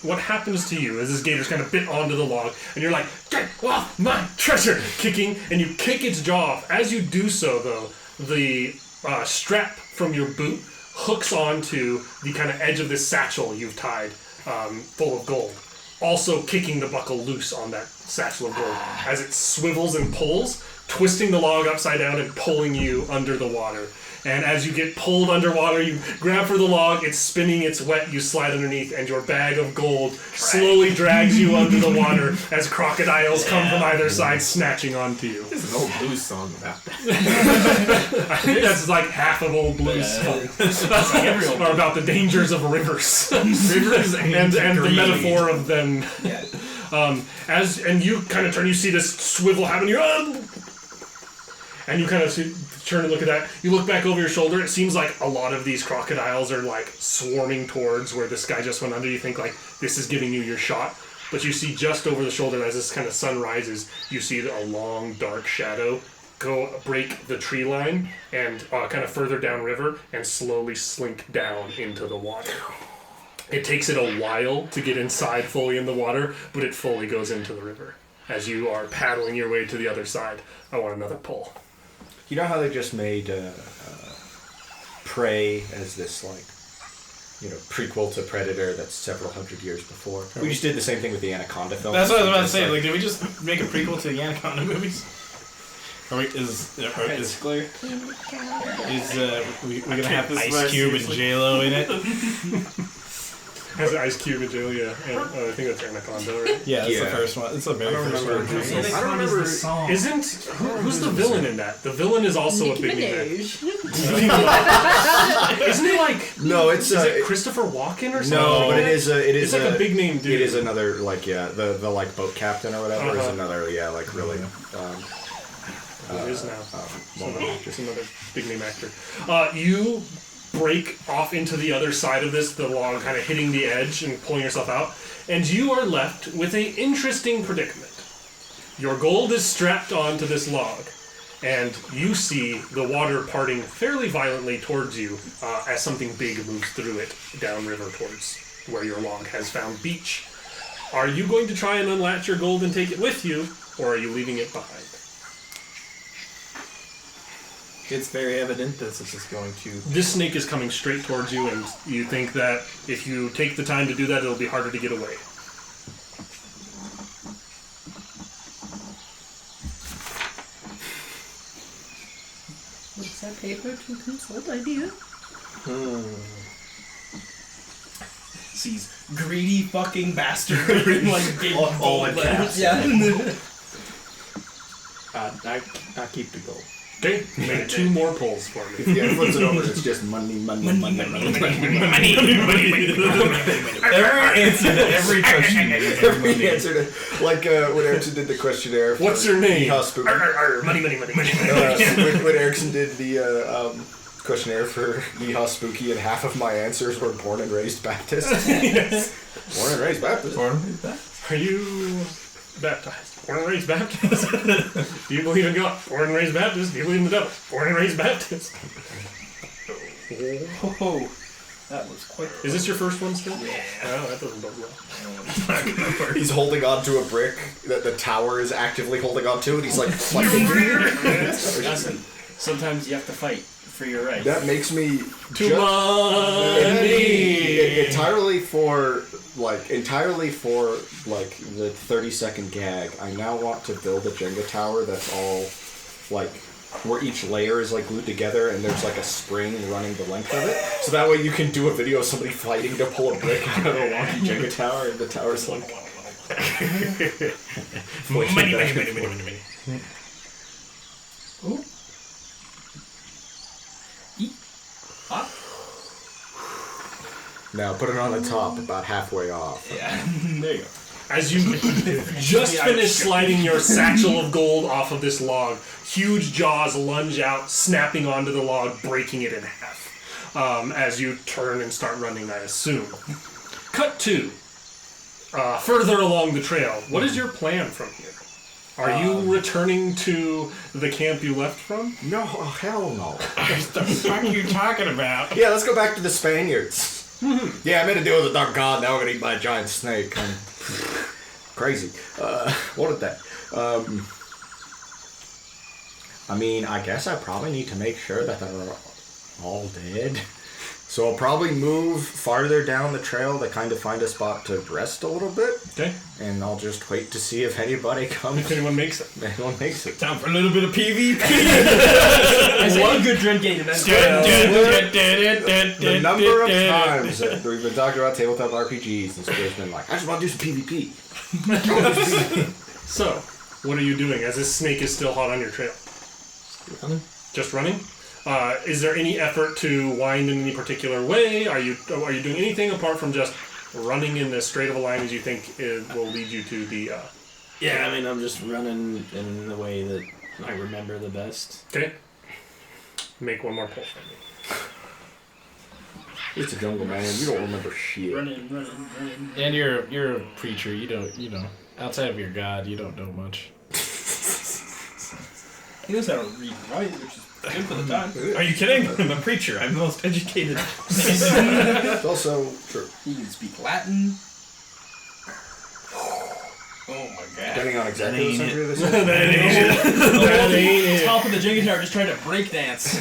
What happens to you as this gator's kind of bit onto the log, and you're like, get off my treasure! Kicking, and you kick its jaw off. As you do so, though, the strap from your boot hooks onto the kind of edge of this satchel you've tied, full of gold. Also kicking the buckle loose on that satchel of gold as it swivels and pulls, twisting the log upside down and pulling you under the water. And as you get pulled underwater, you grab for the log, it's spinning, it's wet, you slide underneath, and your bag of gold slowly drags you under the water as crocodiles come from either side, snatching onto you. There's an old blues song about that. I think that's like half of Old Blues song. Or about the dangers of rivers. Rivers and the metaphor of them. Yeah. And you kind of turn, you see this swivel happen, you're and you kind of turn and look at that. You look back over your shoulder. It seems like a lot of these crocodiles are like swarming towards where this guy just went under. You think like this is giving you your shot, but you see just over the shoulder as this kind of sun rises, you see a long dark shadow go break the tree line and kind of further downriver and slowly slink down into the water. It takes it a while to get inside fully in the water, but it fully goes into the river. As you are paddling your way to the other side, I want another pull. You know how they just made Prey as this, like, prequel to Predator that's several hundred years before? We just did the same thing with the Anaconda film. That's what I was about to say. Like, did we just make a prequel to the Anaconda movies? Is clear. we gonna have Ice Cube and J-Lo in it? Has Ice Cube and Julia, and I think that's Anaconda, right? Yeah, that's the first one. It's the very first one. I don't remember the song. Who's the villain in that? The villain is also Nicki a big name. Minaj. Isn't it like? No, it's Is it Christopher Walken or something? no, but it is It's like a big name dude. It is another the like boat captain or whatever is another like really. It is now. Well, Just another big name actor. You break off into the other side of this, the log kind of hitting the edge and pulling yourself out, and you are left with an interesting predicament. Your gold is strapped onto this log, and you see the water parting fairly violently towards you as something big moves through it downriver towards where your log has found beach. Are you going to try and unlatch your gold and take it with you, or are you leaving it behind? It's very evident that this is going to... This snake is coming straight towards you, and you think that if you take the time to do that, it'll be harder to get away. Looks that paper to consult idea. Sees greedy fucking bastard in like big all in bold caps. letters. I keep the gold. Okay, make 2 more pulls for me. Yeah, it flips it over. It's just money. Every answer to every question. Every answer to, like when Erickson did the questionnaire. For What's your name? Money. When Erickson did the questionnaire for Yeehaw Spooky, and half of my answers were born and raised Baptist. Yes. Born and raised Baptist. Are you baptized? Born and raised Baptist? Do you believe in God? Born and raised Baptist? Do you believe in the devil? Born and raised Baptist? Oh, that was quite... Is this your first one still? Yeah. Oh, that doesn't bode well. He's holding on to a brick that the tower is actively holding on to, and he's like, Listen, sometimes you have to fight for your rights. that makes me To money! entirely for the 30-second gag. I now want to build a Jenga tower that's all like where each layer is like glued together, and there's like a spring running the length of it. So that way you can do a video of somebody fighting to pull a brick out of a wonky Jenga tower, and the tower's like Money. Ooh. Now put it on the top, about halfway off. Yeah, there you go. As you just finish sliding your satchel of gold off of this log, huge jaws lunge out, snapping onto the log, breaking it in half. As you turn and start running, I assume. Cut 2. Further along the trail. What is your plan from here? Are you returning to the camp you left from? No, oh, hell no. What the fuck are you talking about? Yeah, let's go back to the Spaniards. Yeah, I made a deal with the dark god. Now we're gonna eat by a giant snake. Crazy. What is that? I mean, I guess I probably need to make sure that they're all dead. So I'll probably move farther down the trail to kind of find a spot to rest a little bit. Okay. And I'll just wait to see if anybody comes. If anyone makes it. If anyone makes it. Time for a little bit of PvP. As any good drink game in that The number of times that we've been talking about tabletop RPGs, and Square's been like, I just want to do some PvP. So, what are you doing as this snake is still hot on your trail? Just running? Is there any effort to wind in any particular way? Are you doing anything apart from just running in as straight of a line as you think it will lead you to the... Yeah, I mean, I'm just running in the way that I remember the best. Okay. Make one more pull for me. It's a jungle, man. You don't remember shit. Running. And you're a preacher. You don't, outside of your God, you don't know much. He knows how to read and write, which is good for the time. Are you kidding? I'm a preacher. I'm the most educated. It's also true. He can speak Latin. Oh my god. Depending on exactly what century this is. Top of the Jenga tower just trying to break dance.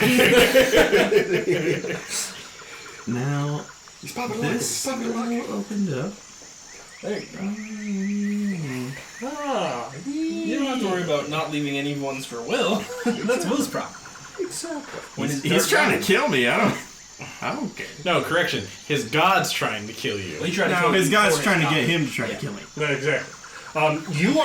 Now, He's popping this opened up. There you go. You don't have to worry about not leaving any ones for Will. That's Will's problem. Exactly. He's trying to kill me. I don't care. No, correction. His God's trying to kill you. Well, he tried to No, kill his you guy's before trying to he get got him to try to kill me. No, exactly. You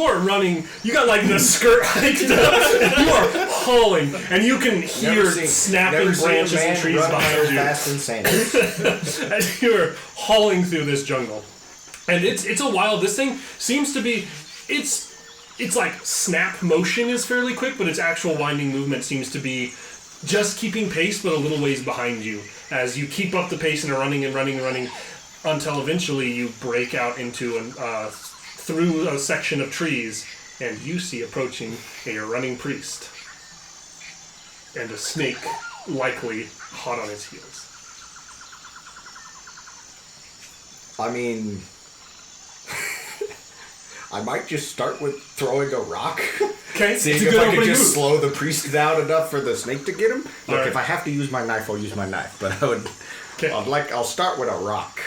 are running. You got like the skirt hiked up. You are hauling, and you can hear snapping branches and trees behind you Fast and sane. as you are hauling through this jungle. And it's a wild. This thing seems to be. It's like snap motion is fairly quick, but its actual winding movement seems to be just keeping pace, but a little ways behind you as you keep up the pace and are running and running and running until eventually you break out into through a section of trees and you see approaching a running priest and a snake likely hot on its heels. I mean, I might just start with throwing a rock. Okay, Seeing it's a if good I can opening just move. slow the priest down enough for the snake to get him. Look, Alright. if I have to use my knife, I'll use my knife. But I would, Okay. I'll start with a rock.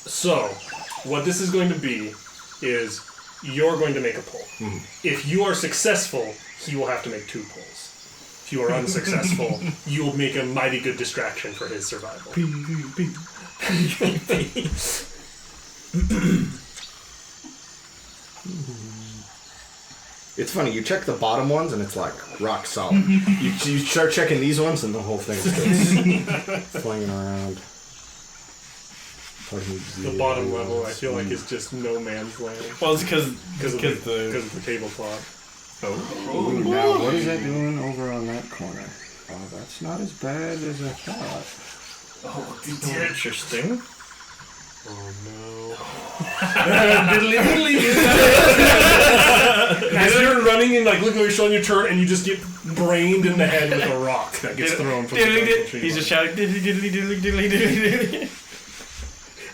So, what this is going to be is you're going to make a pull. If you are successful, he will have to make 2 pulls. If you are unsuccessful, you will make a mighty good distraction for his survival. It's funny, you check the bottom ones and it's like rock solid. you start checking these ones and the whole thing starts flinging around. The bottom level, I feel like, is just no man's land Well, it's because because of, the the tablecloth. Ooh, now what is that doing over on that corner? Oh, that's not as bad as I thought. Oh, interesting. Oh no. diddly. As you're running and like looking over your shoulder, you turn and you just get brained in the head with a rock that gets thrown from the jungle tree. He's just shouting diddly diddly diddly diddly diddly.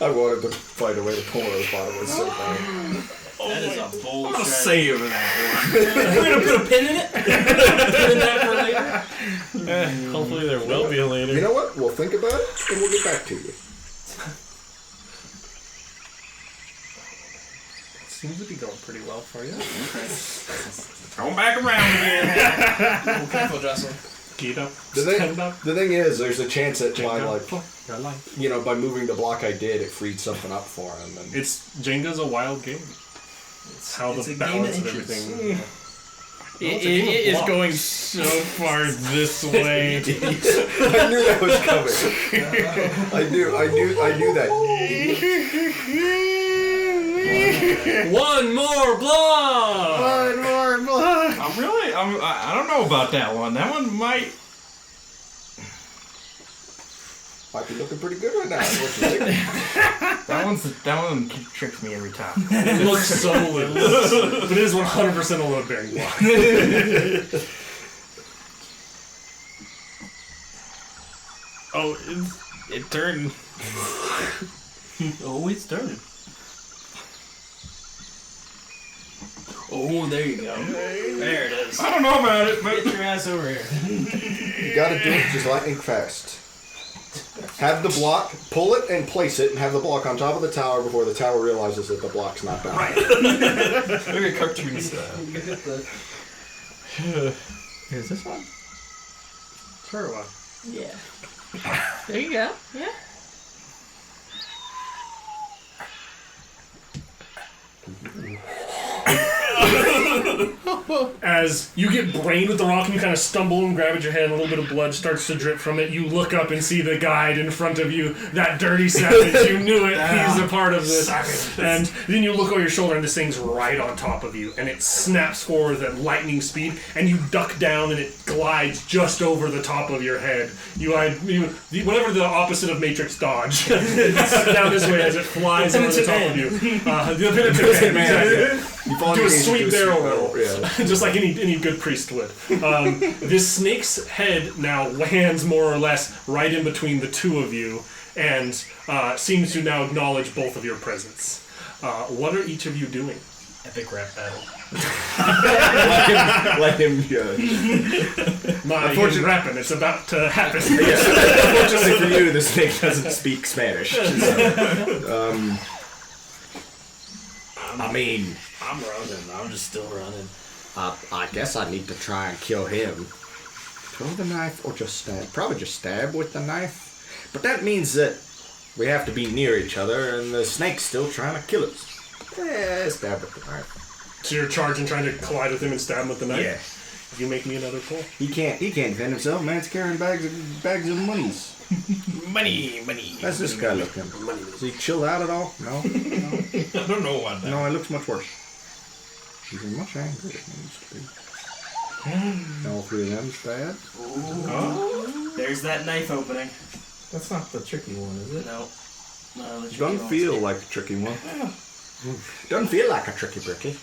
I wanted to find a way to pull it at the bottom. It's so funny. That is a bold I'll shot. save that one. We're gonna put a pin in it. Pin in that for later. Hopefully there will be a later. You know what? We'll think about it and we'll get back to you. Seems to be going pretty well for you. Going back around again. Well, careful, Jocelyn. Get up, The stand up. thing is, there's a chance that by Jenga like, for your life. you know, by moving the block I did, it freed something up for him. And Jenga's a wild game. It's how it's the a game of balance of inches. everything. It is going so far this way. I knew that was coming. I knew that. One more block. I don't know about that one. That one might. Might be looking pretty good right now. What you think? That one tricks me every time. It looks so little, but it is 100% a load bearing block. Oh, it turned. Oh, it's turning. Oh, there you go. There it is. I don't know about it, but Get your ass over here. You gotta do it just lightning fast. Have the block, pull it and place it, and have the block on top of the tower before the tower realizes that the block's not down. Right. Look at cartoon style. is this one? Sure, what? Yeah. There you go. Yeah. As you get brained with the rock and you kind of stumble and grab at your head, and a little bit of blood starts to drip from it. You look up and see the guide in front of you, that dirty savage. You knew it. He's a part of this. And then you look over your shoulder and this thing's right on top of you, and it snaps forward at lightning speed, and you duck down and it glides just over the top of your head. Whatever the opposite of Matrix dodge. It's down this way as it flies over the top of you. The penitent man, exactly. You fall Do a into sweet barrel roll. Yeah. Just like any good priest would. This snake's head now lands more or less right in between the two of you and seems to now acknowledge both of your presence. What are each of you doing? Epic rap battle. Let him Unfortunately, rapping. It's about to happen. Unfortunately for you, the snake doesn't speak Spanish. So, I mean, I'm running. I'm just still running. I guess I need to try and kill him. Throw the knife or just stab? Probably just stab with the knife. But that means that we have to be near each other and the snake's still trying to kill us. Stab with the knife. So you're charging, trying to collide with him and stab him with the knife? Yeah. You make me another pull. He can't defend himself. Man's carrying bags of monies. Money. How's this guy looking? Is he chilled out at all? No. I don't know what that. No, it looks much worse. He's much angrier than he used to be. All three of them's bad. There's that knife opening. That's not the tricky one, is it? No. No, the Doesn't feel like a tricky one. Doesn't feel like a tricky bricky.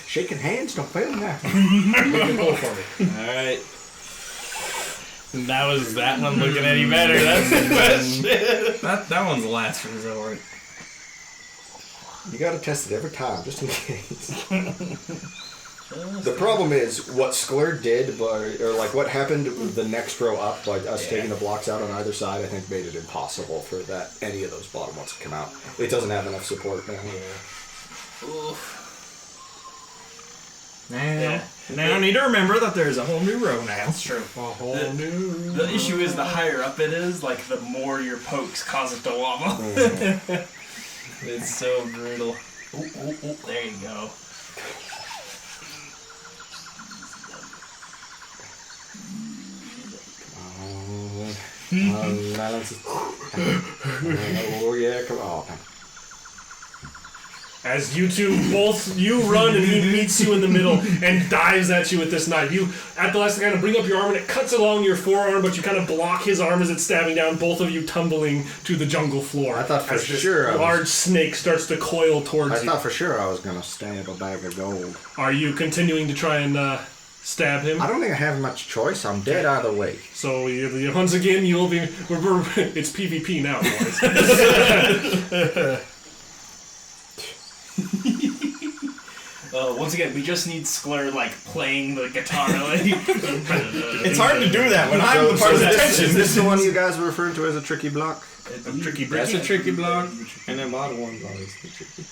Shaking hands don't fail now. Pull for me. Alright. Now is that one looking any better? That's the question. That one's the last resort. You gotta test it every time, just in case. The problem is, what Sklur did, or like what happened the next row up, by us taking the blocks out on either side, I think made it impossible for that any of those bottom ones to come out. It doesn't have enough support now. Yeah. Now I need to remember that there's a whole new row now. That's true. The issue is the higher up it is, like the more your pokes cause it to wobble. It's so brutal. Ooh, there you go. Oh yeah, come on. As you two you run and he meets you in the middle and dives at you with this knife. You, at the last, kind of bring up your arm and it cuts along your forearm, but you kind of block his arm as it's stabbing down, both of you tumbling to the jungle floor. I thought for as this sure large snake starts to coil towards I you. thought for sure I was gonna stab a bag of gold. Are you continuing to try and stab him? I don't think I have much choice. I'm dead either way. So once again, you'll be. It's PvP now, boys. Once again, we just need Sklur like playing the guitar. Like, It's hard to do that when I'm the part of the tension. Is this the one you guys were referring to as a tricky block? Tricky That's brick. a tricky block, and then bottom one's always the tricky.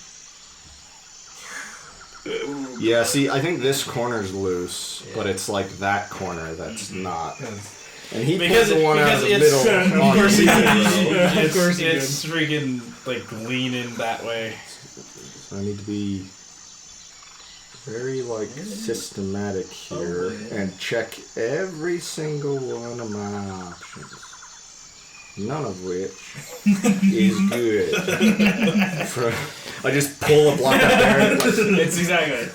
Yeah, see, I think this corner's loose, but it's like that corner that's not. And he Because pulled the one out of the middle. of on course the he side, did. bro. Of course he It's freaking like leaning that way. So I need to be very systematic here and check every single one of my options. None of which is good. I just pull a block out there. it's exactly.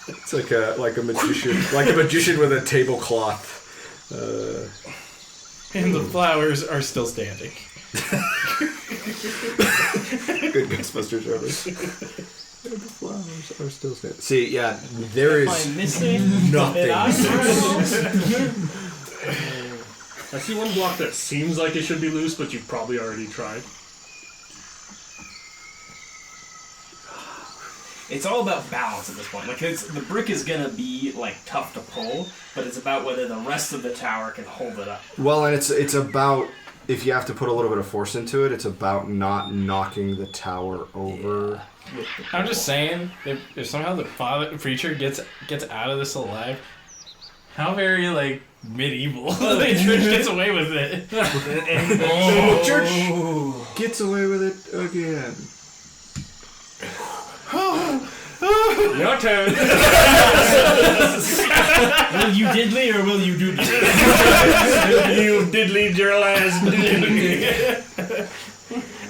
It's like a magician with a tablecloth. And the flowers are still standing. Good Ghostbusters reference. The flowers are still standing. See, yeah, there is I'm missing nothing. I see one block that seems like it should be loose, but you've probably already tried. It's all about balance at this point. Like, the brick is gonna be like tough to pull, but it's about whether the rest of the tower can hold it up. Well, and it's about, if you have to put a little bit of force into it, it's about not knocking the tower over. I'm just saying, if somehow the preacher gets out of this alive, how very medieval the church gets away with it. The church gets away with it again. Your turn. Will you diddly or will you doodly? You diddly your last diddly.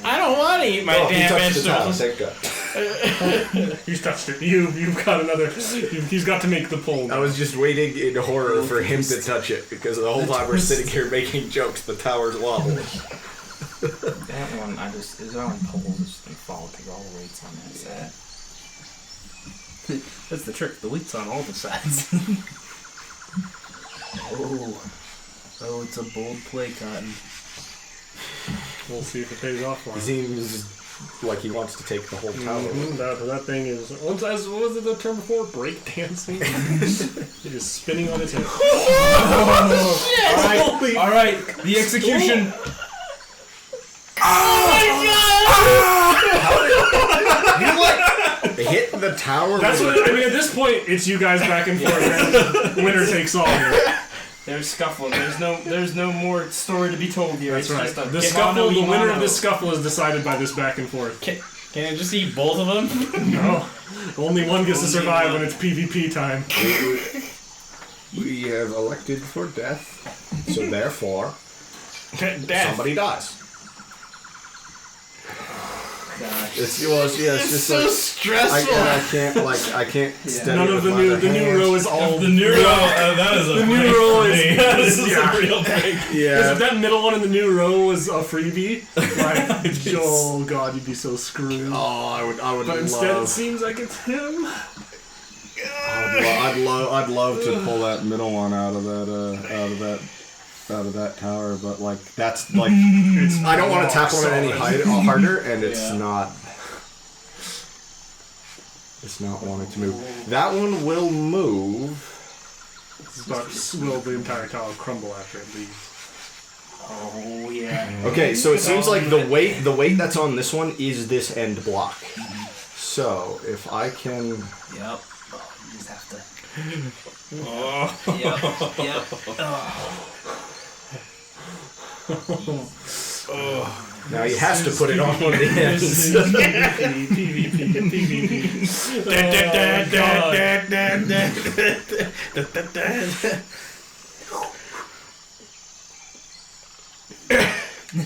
I don't want to eat my He damn touched the tower, vegetables. thank God. He's touched it. You've got another. He's got to make the pull. I was just waiting in horror for him to touch it, because the whole time we're sitting here making jokes, the tower's wobbling. That one, is on poles, it's gonna fall because all the weight's on that side. That's the trick. The weight's on all the sides. Oh, it's a bold play, Cotton. We'll see if it pays off for He him. seems like he wants to take the whole tower. That thing is. What was it the term before? Break dancing. It is spinning on its head. All right, the execution. They hit the tower. That's with what I mean. At this point, it's you guys back and forth. Winner takes all here. There's scuffling. There's no more story to be told here. That's it's right. Just a The kimono, scuffle. The winner of imano. this scuffle is decided by this back and forth. Can I just eat both of them? No, only one gets to survive when it's PvP time. We have elected for death, so therefore Death. somebody dies. gosh. It's just so like, stressful. I can't steady None it of with the my new other new hands. row is all The new row, that is a the new row is this is a real break. Yeah. If that middle one in the new row was a freebie, like oh god, you'd be so screwed. Oh, I would But love. instead, it seems like it's him. I'd love to pull that middle one out of that tower, but like that's like I don't want to tackle it any harder, and it's not. It's not wanting to move. That one will move. But will the entire tower crumble after it leaves? Oh yeah. Okay, so it seems like the weight that's on this one is this end block. So if I can. Yep. Oh, you just have to. Oh. Yep. Now he has to put it on one of the ends.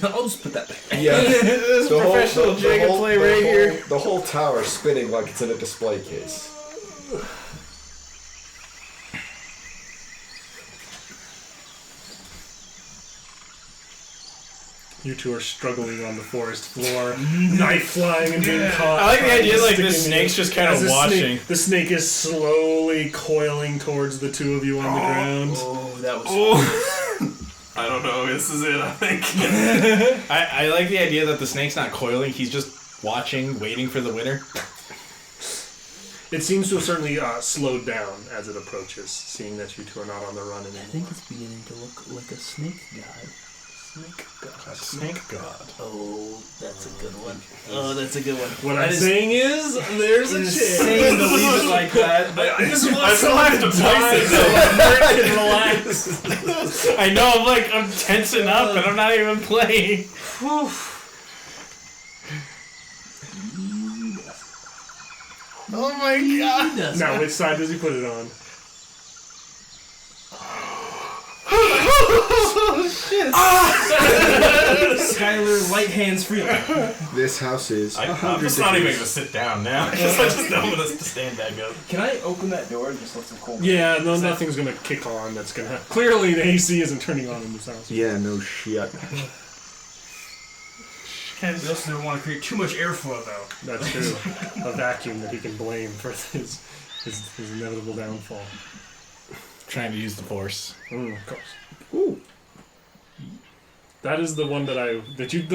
I'll just put that back. Yeah. This The whole- professional the Jenga whole- play the right whole- here. The whole tower spinning like it's in a display case. You two are struggling on the forest floor, knife flying and being caught. I like the idea like the sticking snake's in- just kind as of the watching. Snake, the snake is slowly coiling towards the two of you on the ground. Oh, that was. I don't know. This is it, I think. I like the idea that the snake's not coiling. He's just watching, waiting for the winner. It seems to have certainly slowed down as it approaches, seeing that you two are not on the run I anymore. think it's beginning to look like a snake god. Snake god. Snake god. Oh, that's a good one. Oh, that's a good one. What I'm saying is, there's a chance. Insane to leave it like that. But I just want I someone have to to die place so Merc can relax. I know. I'm tensing up, and I'm not even playing. Oh my god! Now, which side does he put it on? Skylar, light hands freely. This house is. I'm just not even gonna sit down now. I just know I'm gonna stand back up. Can I open that door and just let some cold? Yeah, no, nothing's gonna kick on. That's gonna. Clearly, the AC isn't turning on in this house. Yeah, no shit. We also don't want to create too much airflow, though. That's true. A vacuum that he can blame for his inevitable downfall. Trying to use the force. Of course. Ooh. That is the one the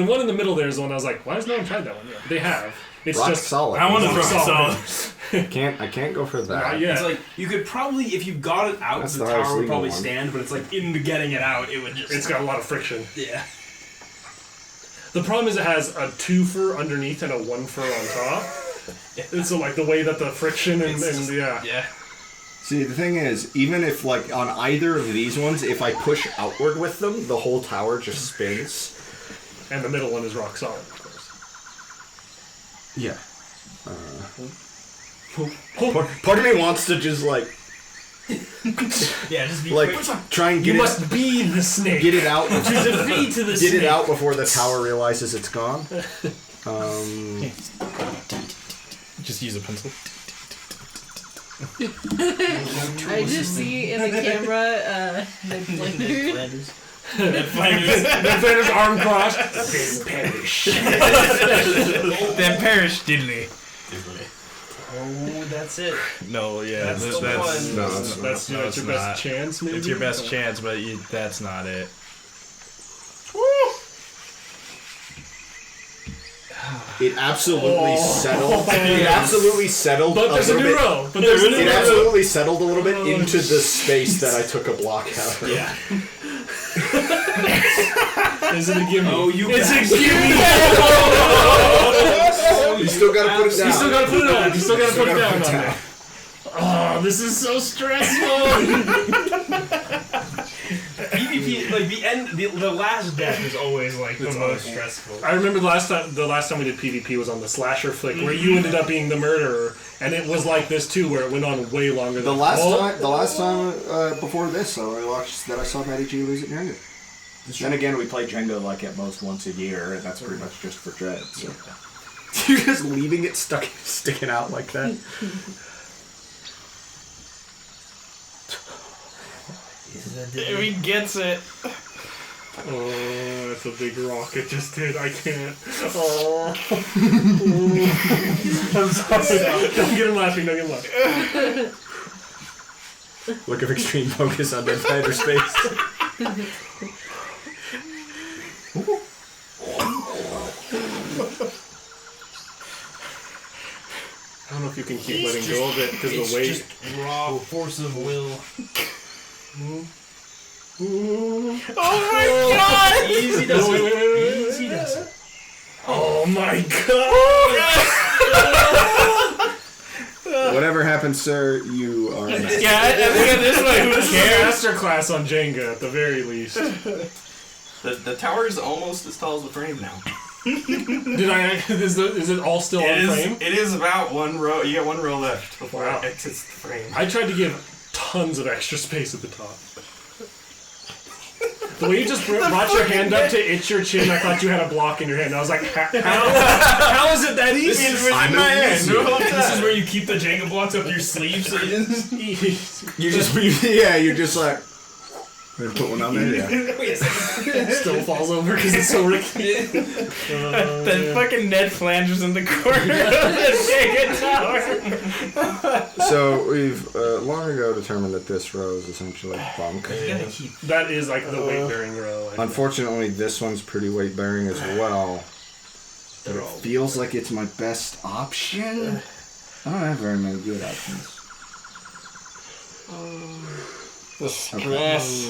one in the middle there is the one I was like, why has no one tried that one yet? They have. It's Rock just solid. I want to Rock throw solid. solid. I can't go for that. Not yet. It's like, you could probably, if you got it out, That's the the highest tower would legal probably one. stand, but it's like, into getting it out, it would just... It's got a lot of friction. Yeah. The problem is it has a 2-fer underneath and a 1-fer on top. And so like the way that the friction and yeah. Yeah. See, the thing is, even if like on either of these ones, if I push outward with them, the whole tower just spins. And the middle one is rock solid, of course. Yeah. Part of me wants to just like Yeah, just be like quick. try and You get must be the snake. get it out. To defeat to the Get snake. it out before the tower realizes it's gone. Just use a pencil. I just see in the camera, Ned Flanders. Ned Flanders' arm crossed. Then perish. Then perish diddly. Oh, that's it. No, yeah, That's the one. That's your best chance, maybe? It's your best chance, but that's not it. It absolutely settled. It absolutely settled. But there's a little new bit. row. But there's a new It row. absolutely settled a little bit into the space that I took a block out of. Yeah. Is it a gimme? Oh, you It's a bastard. gimme! You still gotta put it down. You still gotta put it on. You still gotta put it gotta down put it on there. Oh, this is so stressful! PvP, like the last death is always like the most stressful. I remember the last time we did PvP was on the slasher flick where you ended up being the murderer, and it was like this too, where it went on way longer than The last time before this, though, I watched that I saw Matty G lose at Jenga. Then again, we play Jenga like at most once a year, and that's pretty much just for dread. So. You're just leaving it sticking out like that. He gets it. Oh, that's a big rock it just did. I can't. Oh. I'm sorry. Don't get him laughing. Don't get him laughing. Look of extreme focus on Dead Fighter's face. I don't know if you can keep letting go of it because the weight. Just raw force of will. Oh my god! Easy does Wait, it. wait, wait, wait. Easy does it. Oh my god! Whatever happens, sir, you are. Yeah, I think at this point, who This is a cares? master class on Jenga at the very least. The tower is almost as tall as the frame now. Did I? Is it all still on frame? It is about one row. You got one row left before Wow. it exits the frame. I tried to give tons of extra space at the top. The way you just brought your hand up to itch your chin, I thought you had a block in your hand. I was like, how is it that easy? I'm my hand. This is where you keep the Jenga blocks up your sleeve so you You're just like. Better put one on there. Yeah. Still falls over because it's so rickety. That fucking Ned Flanders in the corner of the Jenga tower. So we've long ago determined that this row is essentially bunk. That is like the weight bearing row. I think. Unfortunately, this one's pretty weight bearing as well. But it feels like it's my best option. I don't have very many good options. The stress.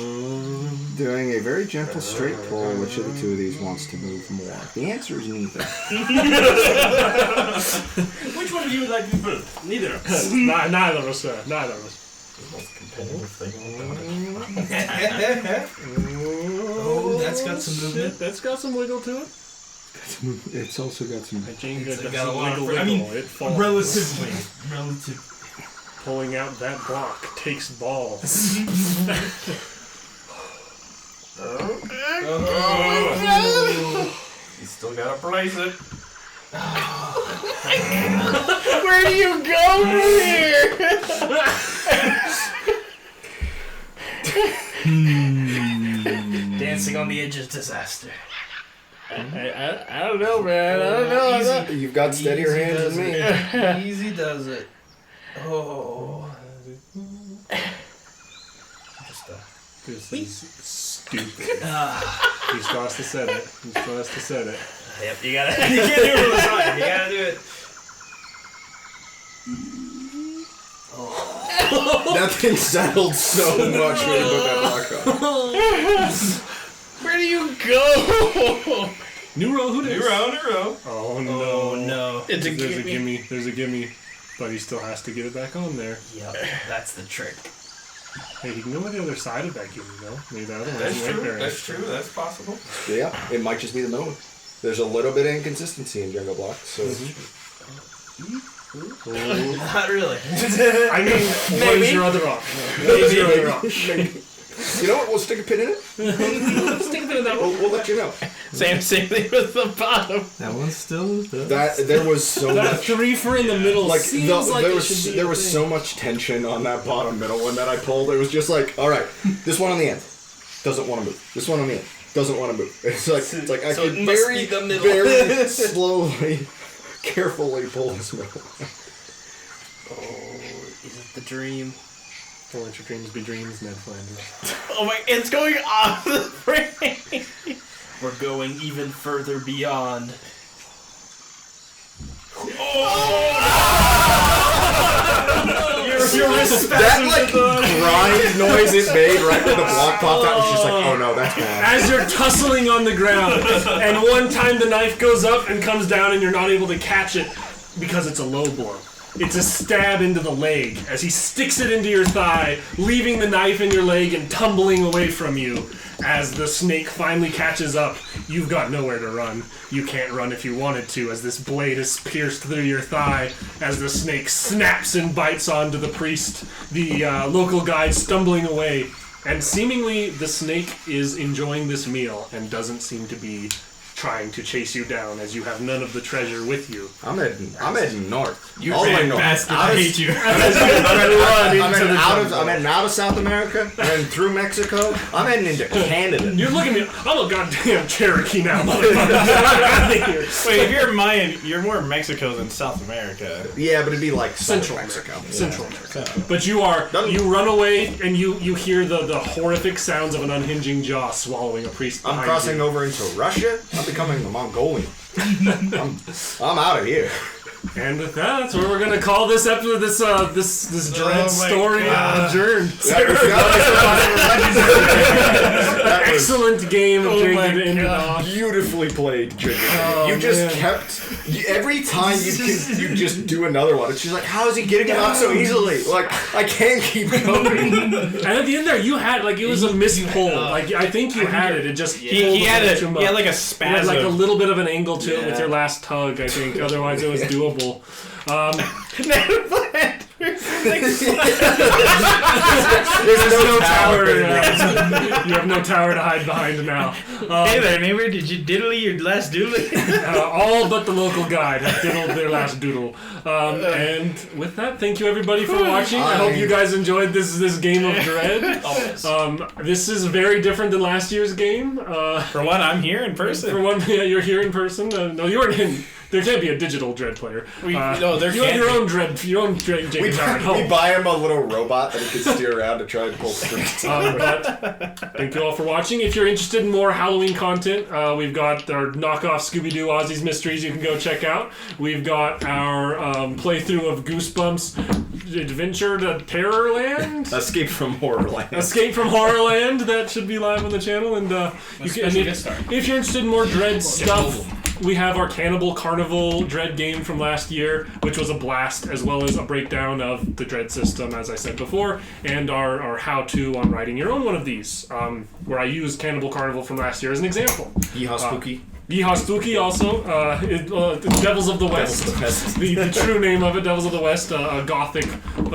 Doing a very gentle straight pull, which of the two of these wants to move more? The answer is neither. Which one of you would like to move? Neither of us. Neither of us, sir. Neither of us. Oh, that's got some movement. That's got some wiggle to it. It's also got some. Jenga It's doesn't got a lot of wiggle, I mean, it falls. relative. Pulling out that block takes balls. You still gotta place it. Where do you go from here? Dancing on the edge of disaster. I don't know, man. I don't know. You've got steadier hands than me. Easy does it. Oh. This is stupid. He's got to set it. He's got to set it. Yep, you gotta. You can't do it all the time. You gotta do it. That thing settled so much when you put that block on. Where do you go? New row, who New dis? row. Oh no. Oh no. It's a There's a gimme. gimme. There's a gimme. But he still has to get it back on there. Yep, that's the trick. Hey, he can go on the other side of that gimme though. Maybe the other one's That's weight true. bearing. That's true. That's possible. Yeah, it might just be the middle one. There's a little bit of inconsistency in Jenga blocks, so Not really. I mean, what is your other option? What is your other option? you know what? We'll stick a pin in it. Stick a bit in that one. We'll let you know. Same thing with the bottom. That one's still. That there was so That much. threefer in the middle Like, seems like there it was should be there a was thing. so much tension on that bottom middle one that I pulled. It was just like, all right, this one on the end doesn't want to move. This one on the end doesn't want to move. It's like I So could it must very be the middle. very slowly, carefully pull this middle. Oh, is it the dream? Don't let your dreams be dreams, Ned Flanders. Oh my! It's going off the frame. We're going even further beyond. That like grind noise it made right when the block popped out was just like, oh no, that's bad. As you're tussling on the ground, and one time the knife goes up and comes down and you're not able to catch it because it's a low blow. It's a stab into the leg as he sticks it into your thigh, leaving the knife in your leg and tumbling away from you. As the snake finally catches up, you've got nowhere to run. You can't run if you wanted to, as this blade is pierced through your thigh, as the snake snaps and bites onto the priest, the local guide stumbling away. And seemingly the snake is enjoying this meal and doesn't seem to be trying to chase you down as you have none of the treasure with you. I'm heading north. You all the way ran north. bastard, I hate you. I'm heading out of South America, and then through Mexico. I'm heading into Canada. You're looking at me. I'm a goddamn Cherokee now, motherfucker. Get out of here. Wait, if you're Mayan, you're more Mexico than South America. Yeah, but it'd be like Central Mexico. Central America. But you run away and you hear the horrific sounds of an unhinging jaw swallowing a priest behind I'm crossing you. over into Russia. I'm becoming a Mongolian. I'm out of here. And with that, that's where we're gonna call this episode, this dread story adjourned. Excellent game of Jenga in Beautifully played, Jenga. You just kept every time you just do another one. It's just like, how is he getting it out so easily? Like, I can't keep going. And at the end there, you had it was a missed pull. Like I think you had it. It just He had like a you had spasm. like a little bit of an angle to it with your last tug. I think otherwise it was doable. There's no tower. You have no tower to hide behind now. Hey there, neighbor. Did you diddle your last doodle? All but the local guide have diddled their last doodle. And with that, thank you everybody for watching. I hope you guys enjoyed this game of Dread. Always. This is very different than last year's game. For one, I'm here in person. For one, yeah, you're here in person. No, you weren't in. There can't be a digital Dread player. No, there you have can't your be. own Dread Jenga tower at We home. buy him a little robot that he can steer around to try and pull strings. But thank you all for watching. If you're interested in more Halloween content, we've got our knockoff Scooby-Doo Ozzy's Mysteries you can go check out. We've got our playthrough of Goosebumps Adventure to Terrorland. Escape from Horrorland. Escape from Horrorland, that should be live on the channel. And if you're interested in more Dread stuff, we have our Cannibal Carnival Dread game from last year, which was a blast, as well as a breakdown of the Dread system, as I said before, and our how-to on writing your own one of these, where I used Cannibal Carnival from last year as an example. Yeehaw Spooky. Yeehaw Spooky also, Devils of the West, the true name of it, Devils of the West, a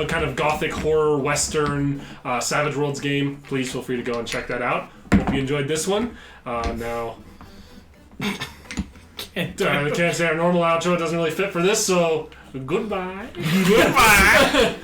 kind of gothic horror western Savage Worlds game. Please feel free to go and check that out. Hope you enjoyed this one. Now... I can't say our normal outro. It doesn't really fit for this, so goodbye. Goodbye.